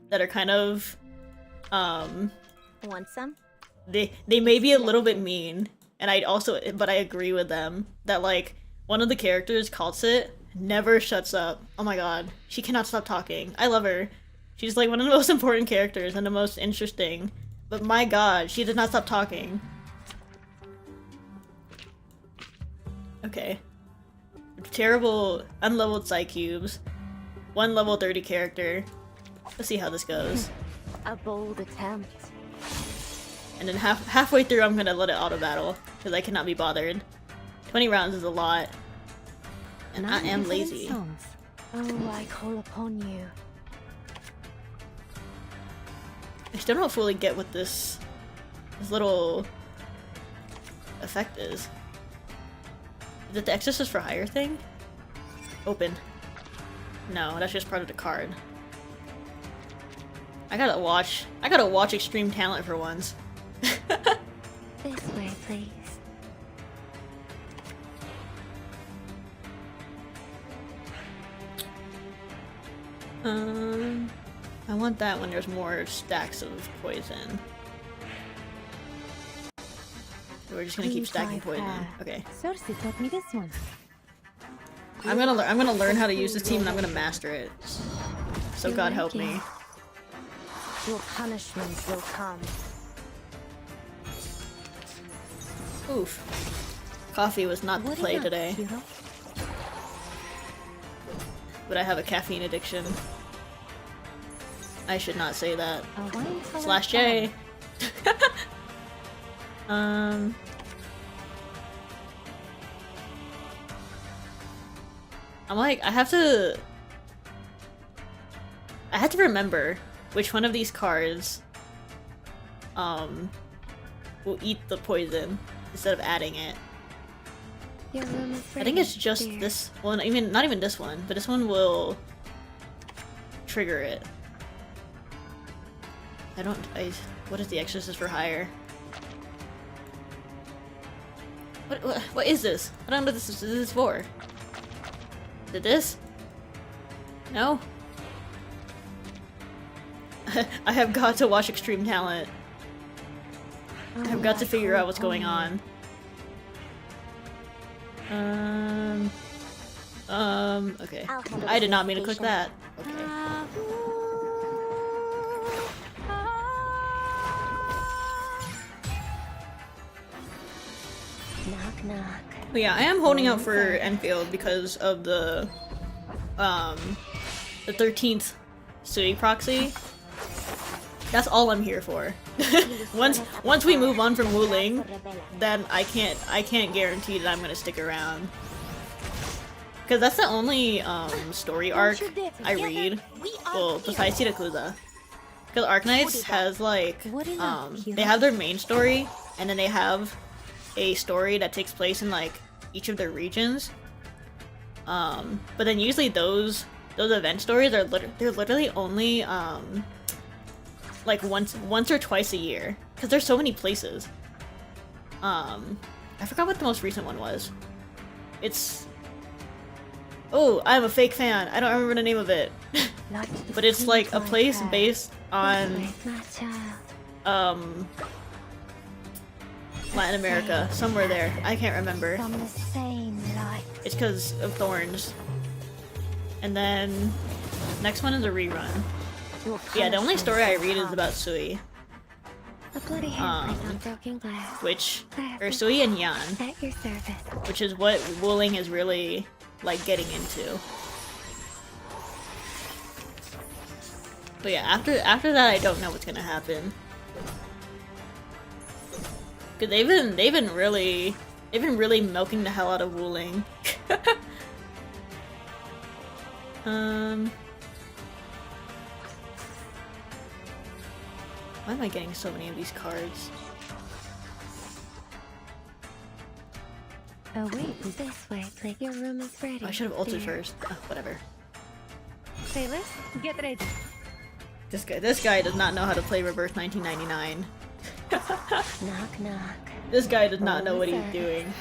that are kind of Want some? they may be a little bit mean, and but I agree with them that like one of the characters, Kaltsit, never shuts up. Oh my god, she cannot stop talking. I love her. She's like one of the most important characters and the most interesting. But my god, she did not stop talking. Okay. Terrible unleveled Psy cubes. One level 30 character. Let's see how this goes. A bold attempt. And then halfway through I'm gonna let it auto battle because I cannot be bothered. 20 rounds is a lot. And I am lazy. Oh, I call upon you. I still don't fully get what this little effect is. Is it the Exorcist for Hire thing? Open. No, that's just part of the card. I gotta watch Extreme Talent for once. This way, please. I want that when there's more stacks of poison. We're just gonna keep stacking poison. Okay. Cersei taught me this one. I'm gonna learn how to use this team and I'm gonna master it. So God help me. Your punishments will come. Oof. Coffee was not the play today. But I have a caffeine addiction. I should not say that. Slash J. I'm like, I have to remember which one of these cards will eat the poison instead of adding it. Your room is I think it's just dear. this one, not even this one, but this one will trigger it. What is the Exorcist for Hire? What is this? I don't know what this is for. Did this? No? I have got to watch Extreme Talent. I have got to figure out what's going on. Okay. I did not mean to click that. Okay. Knock, knock. But yeah, I am holding out for Enfield because of the 13th Sui proxy. That's all I'm here for. once we move on from Wu Ling, then I can't guarantee that I'm gonna stick around. Because that's the only story arc I read. Well, besides Hirakuza. Because Arknights has like they have their main story, and then they have a story that takes place in like each of their regions. But then usually those event stories are they're literally only like once or twice a year, because there's so many places. I forgot what the most recent one was. It's oh, I'm a fake fan. I don't remember the name of it. But it's like a place based on Latin America, somewhere there. I can't remember. It's because of thorns. And then next one is a rerun. Yeah, the only story I read is about Sui. Sui and Yan, which is what Wuling is really like getting into. But yeah, after that, I don't know what's gonna happen. Cause they've been really milking the hell out of Wuling. Why am I getting so many of these cards? Oh wait, this way. Like your room is ready. Oh, I should have ulted first. Oh, whatever. Sailors, get ready. This guy does not know how to play reverse 1999. Knock knock. This guy does not know what he's doing.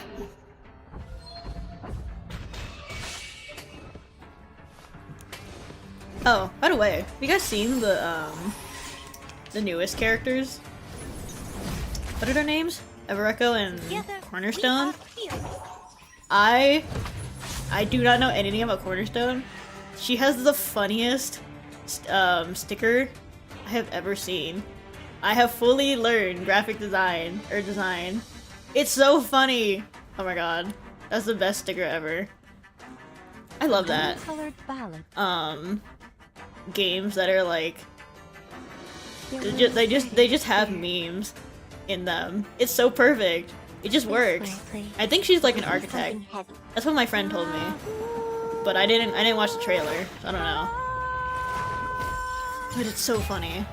Oh, by the way, have you guys seen the newest characters? What are their names? Everecho and Cornerstone? I do not know anything about Cornerstone. She has the funniest sticker I have ever seen. I have fully learned graphic design. It's so funny! Oh my god. That's the best sticker ever. I love that. Games that are like they just have memes in them. It's so perfect. It just works. I think she's like an architect. That's what my friend told me. But I didn't watch the trailer, so I don't know. But it's so funny.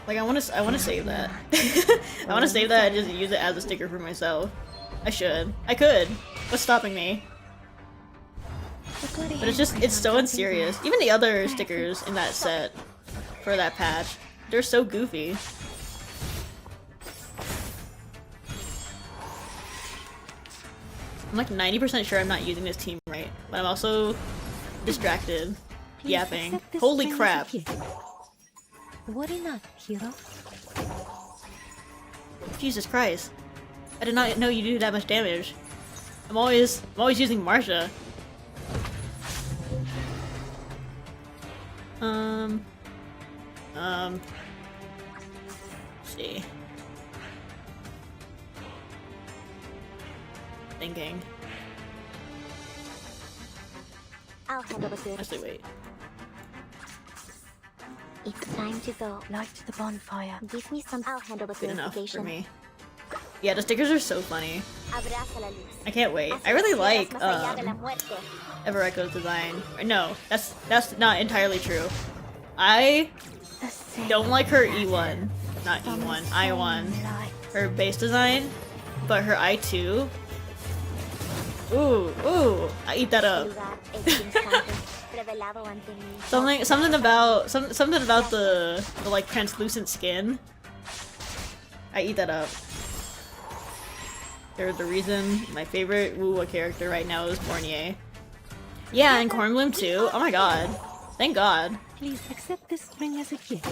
Like I want to save that. I want to save that and just use it as a sticker for myself. I should. I could. What's stopping me? But it's so unserious. Even the other stickers in that set for that patch, they're so goofy. I'm like 90% sure I'm not using this team right, but I'm also distracted, yapping. Holy crap. Worry not, hero. Jesus Christ. I did not know you do that much damage. I'm always using Marsha. Let's see. Thinking. I'll handle the good. Actually, wait. It's time to go. Light the bonfire. Give me some. I'll handle the Good enough for purification. me. Yeah, the stickers are so funny. I can't wait. I really like Everecho's design. No, that's not entirely true. I don't like her E1, not E1, I1. Her base design, but her I2. Ooh, I eat that up. something about the like translucent skin. I eat that up. They're the reason my favorite Wuwa character right now is Fournier. Yeah, and Cornbloom too. Oh my god. Thank god. Please accept this ring as a gift.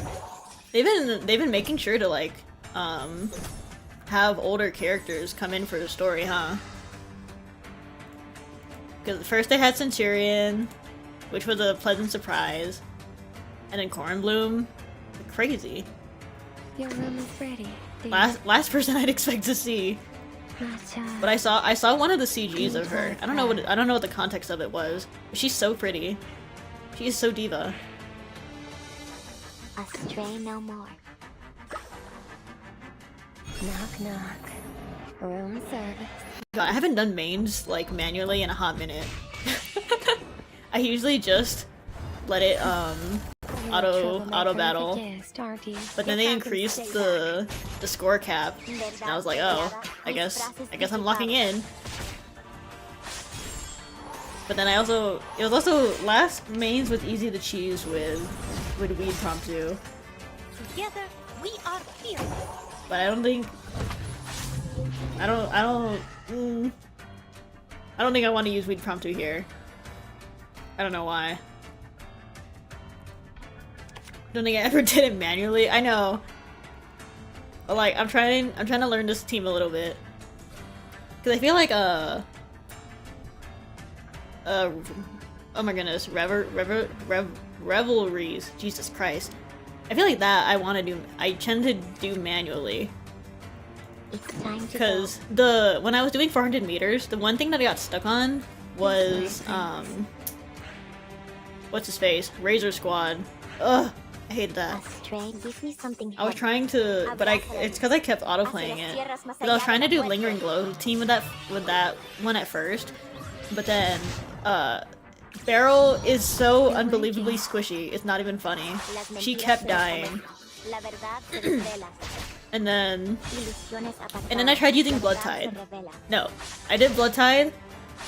They've been making sure to like have older characters come in for the story, huh? Because first they had Centurion, which was a pleasant surprise, and then Cornbloom, crazy. Your room is ready. Last person I'd expect to see. But I saw one of the CGs of her. I don't know what the context of it was. But she's so pretty. She is so diva. Astray no more. Knock knock. Room service. God, I haven't done mains like manually in a hot minute. I usually just let it auto battle, but then they increased the score cap, and I was like, oh, I guess I'm locking in. But then it was also last mains was easy to choose with weed promptu. Together we are here. But I don't think I want to use weed promptu here. I don't know why. I don't think I ever did it manually. I know. But like I'm trying to learn this team a little bit. Cause I feel like oh my goodness, revelries. Jesus Christ. I feel like that I tend to do manually. Because when I was doing 400 meters, the one thing that I got stuck on was what's his face? Razor Squad. Ugh, I hate that. I was trying to, but it's because I kept auto-playing it. Because I was trying to do Lingering Glow team with that one at first, but then Beryl is so unbelievably squishy. It's not even funny. She kept dying. And then I tried using Blood Tide. No, I did Blood Tide.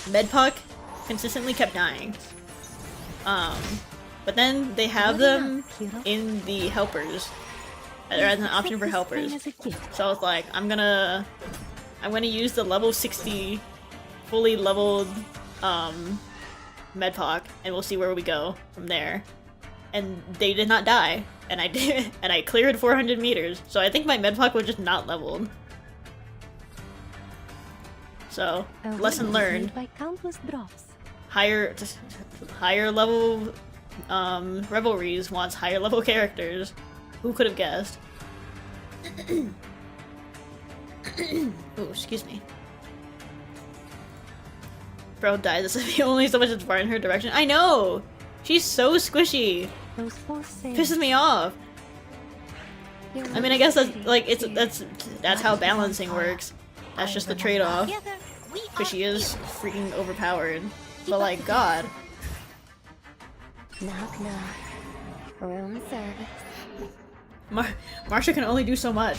Medpuck consistently kept dying. But then they have them in the helpers, or as an option for helpers. So I was like, I'm gonna use the level 60, fully leveled Medpuck, and we'll see where we go from there. And they did not die, and I did, and I cleared 400 meters. So I think my Medpuck was just not leveled. So lesson learned. Higher level Revelries wants higher level characters. Who could have guessed? Oh, excuse me. Bro died. This is only so much as far in her direction. I know. She's so squishy. Pisses me off. I mean, I guess that's like that's how balancing works. That's just the trade-off. Because she is freaking overpowered. But like, God. Room service. Marsha can only do so much.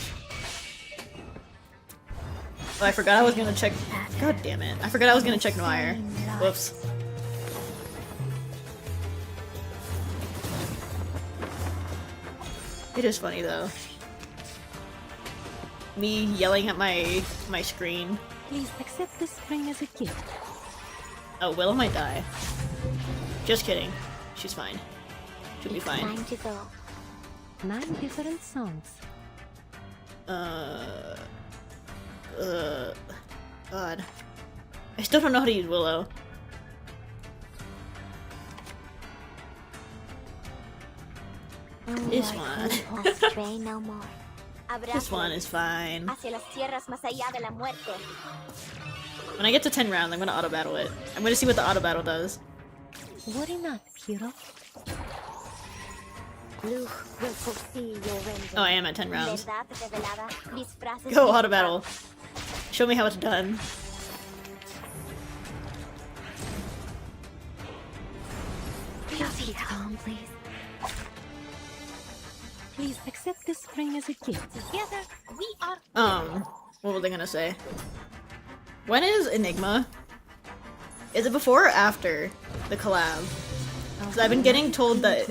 Oh, I forgot I was gonna check. God damn it! I forgot I was gonna check Noir. Whoops. It is funny though. Me yelling at my screen. Please accept this ring as a gift. Oh, Willow might die. Just kidding. She's fine. She'll be fine. Time to go. 9 different songs. God. I still don't know how to use Willow. This one. This one is fine. When I get to 10 rounds, I'm gonna auto battle it. I'm gonna see what the auto battle does. Worry not, hero. Oh, I am at 10 rounds. Go auto battle. Show me how it's done. Calm, please. Please accept this ring as a gift. Together we are. What was I gonna say? When is Enigma? Is it before or after the collab? Because I've been getting told both.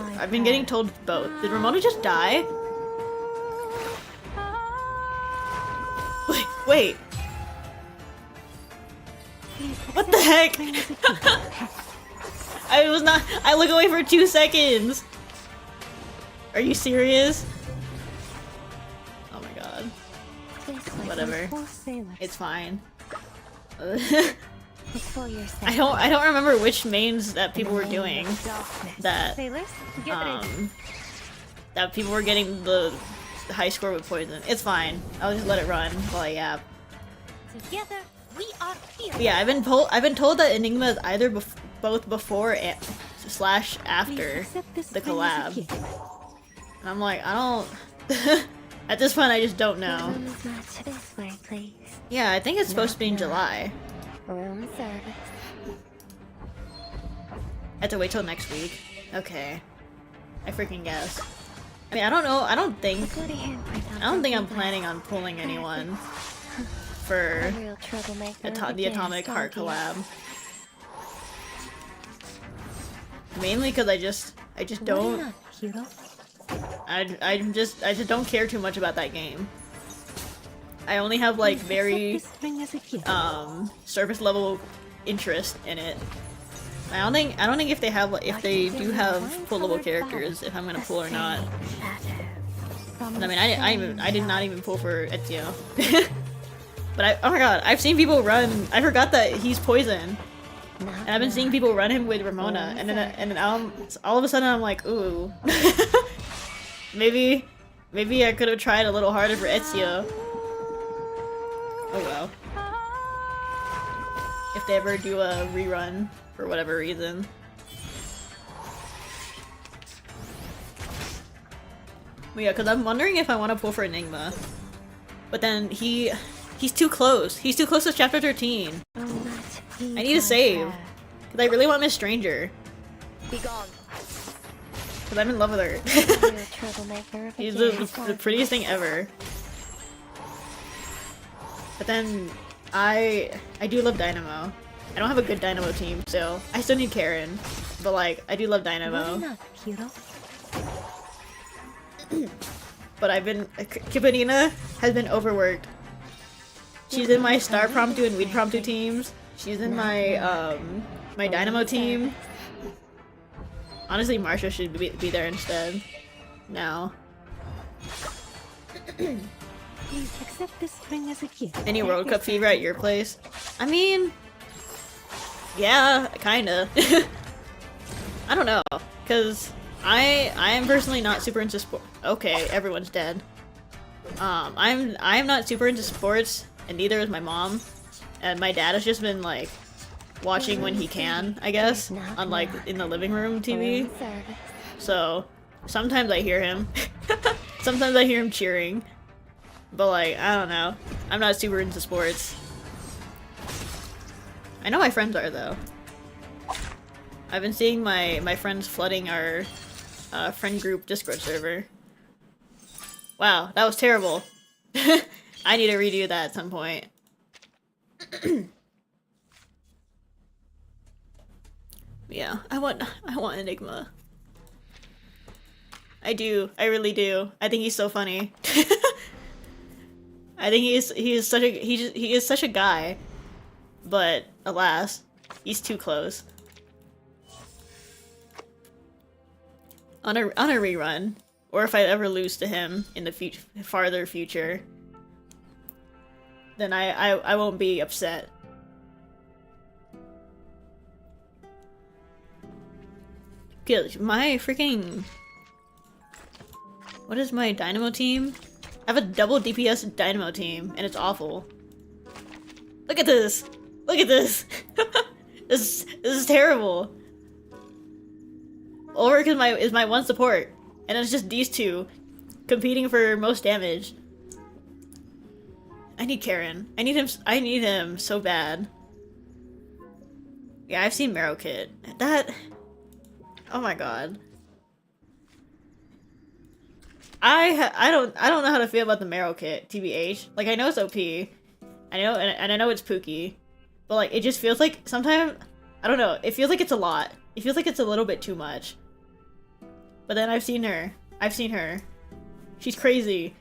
Did Ramona just die? Wait. What the heck? I look away for 2 seconds. Are you serious? Oh my god. Whatever. It's fine. I don't remember which mains that people were doing that that people were getting the high score with poison. It's fine. I'll just let it run while I yap. Together we are here. But yeah, I've been told that Enigma is either both before and / after the collab. And I'm like, I don't. At this point, I just don't know. Yeah, I think it's supposed to be in July. Room service. I have to wait till next week. Okay. I freaking guess. I mean, I don't know. I don't think I'm planning on pulling anyone for the Atomic Heart collab. Mainly because I just don't. I just don't care too much about that game. I only have like very surface level interest in it. I don't think if they do have pullable characters, if I'm gonna pull or not. I mean, I did not even pull for Ezio. But oh my god, I've seen people run. I forgot that he's poison, and I've been seeing people run him with Ramona, and then all of a sudden I'm like, ooh, maybe I could have tried a little harder for Ezio. Oh well. If they ever do a rerun for whatever reason. But yeah, because I'm wondering if I want to pull for Enigma. But then he's too close. He's too close to chapter 13. I need to save. Because I really want Miss Stranger. Be gone. Because I'm in love with her. He's the prettiest thing ever. But then I do love Dynamo. I don't have a good Dynamo team, so I still need Karen. But like, I do love Dynamo. But Kipanina has been overworked. She's in my Star Promptu and Weed Promptu teams. She's in my my Dynamo team. Honestly, Marsha should be there instead. Now. Please accept this ring as a gift. Any World Cup fever at your place? I mean, yeah, kinda. I don't know, cause I am personally not super into sport. Okay, everyone's dead. I'm not super into sports, and neither is my mom. And my dad has just been like watching when he can, I guess, on like in the living room TV. So sometimes I hear him. Sometimes I hear him cheering. But like, I don't know. I'm not super into sports. I know my friends are though. I've been seeing my friends flooding our friend group Discord server. Wow, that was terrible. I need to redo that at some point. Yeah, I want Enigma. I do. I really do. I think he's so funny. I think he is such a guy. But alas, he's too close. On a rerun, or if I ever lose to him in the farther future, then I won't be upset. Good. My freaking... What is my Dynamo team? I have a double DPS Dynamo team, and it's awful. Look at this! Look at this! This is terrible. Ulrich is my one support, and it's just these two competing for most damage. I need Karen. I need him so bad. Yeah, I've seen Marrow Kit. That... Oh my god. I don't know how to feel about the Marrow Kit, TBH. Like, I know it's OP. I know, and I know it's Pookie. But like, it just feels like sometimes, I don't know, it feels like it's a lot. It feels like it's a little bit too much. But then I've seen her. She's crazy.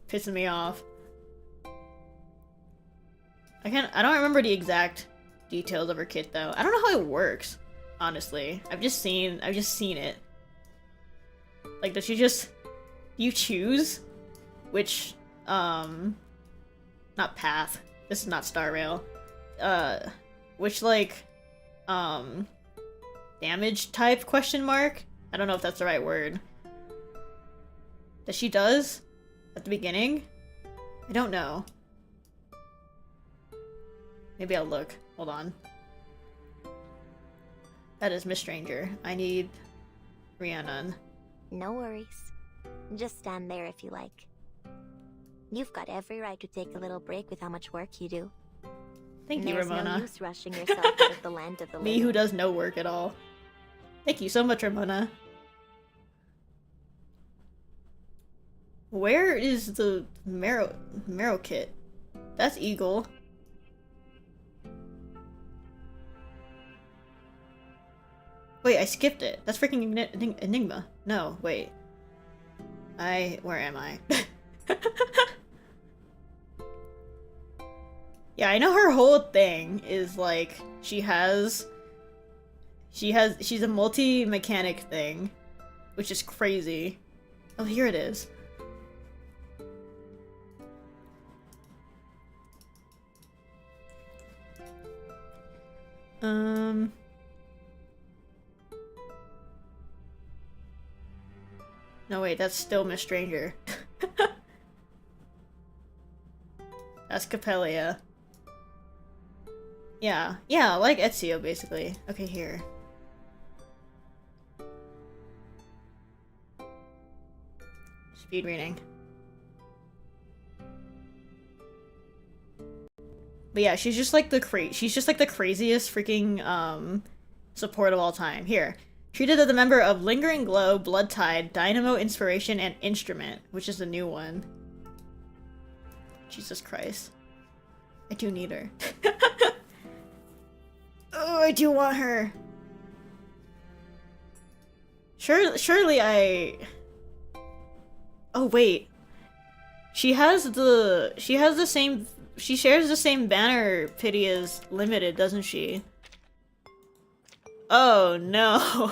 Pissing me off. I don't remember the exact details of her kit though. I don't know how it works, honestly. I've just seen it. Like, does she just... You choose which, not path. This is not Star Rail. Which, like, damage type, question mark? I don't know if that's the right word. That she does? At the beginning? I don't know. Maybe I'll look. Hold on. That is Miss Stranger. I need Rhiannon. No worries. Just stand there if you like. You've got every right to take a little break with how much work you do. Thank you, There's Ramona. no use rushing yourself out of the land of the Me who does no work at all. Thank you so much, Ramona. Where is the marrow kit? That's Eagle. Wait, I skipped it. That's freaking Enigma. No, wait. Where am I? Yeah, I know her whole thing is like, she's a multi-mechanic thing, which is crazy. Oh, here it is. No, wait, that's still Miss Stranger. That's Capellia. Yeah, like Ezio, basically. Okay, here. Speed reading. But yeah, she's just like the craziest freaking support of all time. Here. Treated as a member of Lingering Glow, Blood Tide, Dynamo, Inspiration, and Instrument, which is the new one. Jesus Christ. I do need her. Oh, I do want her. Surely I... Oh, wait. She shares the same banner pity as Limited, doesn't she? Oh, no.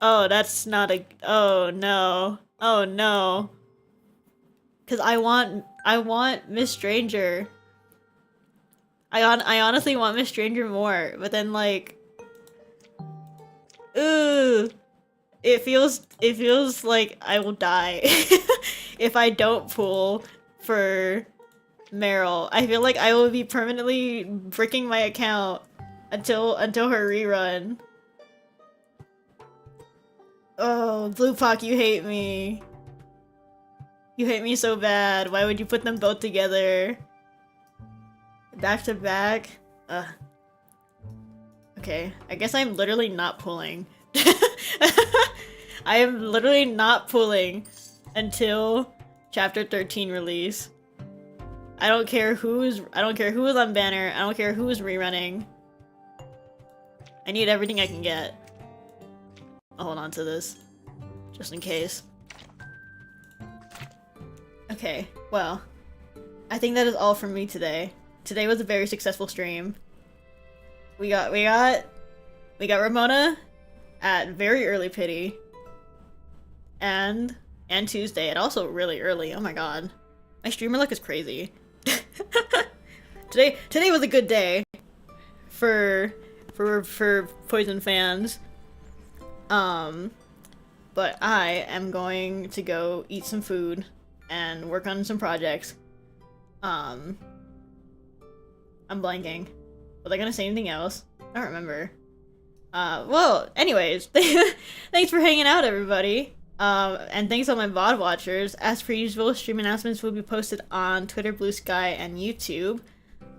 Oh, that's not a... Oh, no. Oh, no. Cause I want Miss Stranger. I honestly want Miss Stranger more, but then like... Ooh. It feels like I will die if I don't pull for Meryl. I feel like I will be permanently bricking my account until her rerun. Oh, Blue Pock, you hate me. You hate me so bad. Why would you put them both together? Back to back? Ugh. Okay, I guess I'm literally not pulling. I am literally not pulling until chapter 13 release. I don't care who is on banner. I don't care who is rerunning. I need everything I can get. I'll hold on to this, just in case. Okay, well, I think that is all from me today. Today was a very successful stream. We got Ramona at very early pity, and Tuesday at also really early. Oh my god, my streamer luck is crazy. Today was a good day for Poison fans. But I am going to go eat some food and work on some projects. I'm blanking. Was I gonna say anything else? I don't remember. Well, anyways, thanks for hanging out, everybody. And thanks all my VOD watchers. As per usual, stream announcements will be posted on Twitter, Blue Sky, and YouTube.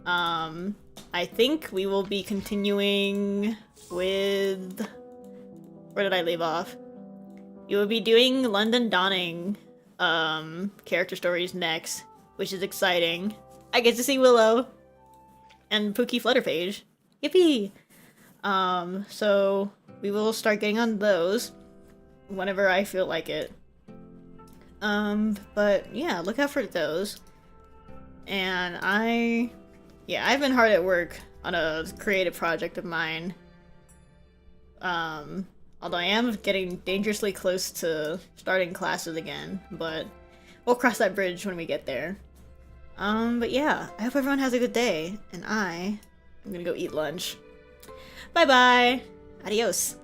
I think we will be continuing with... Where did I leave off? You will be doing London Dawning character stories next, which is exciting. I get to see Willow and Pookie Flutterpage. Yippee! So we will start getting on those whenever I feel like it. But yeah, look out for those. And I've been hard at work on a creative project of mine. Although I am getting dangerously close to starting classes again, but we'll cross that bridge when we get there. But yeah, I hope everyone has a good day, and I'm gonna go eat lunch. Bye bye! Adios!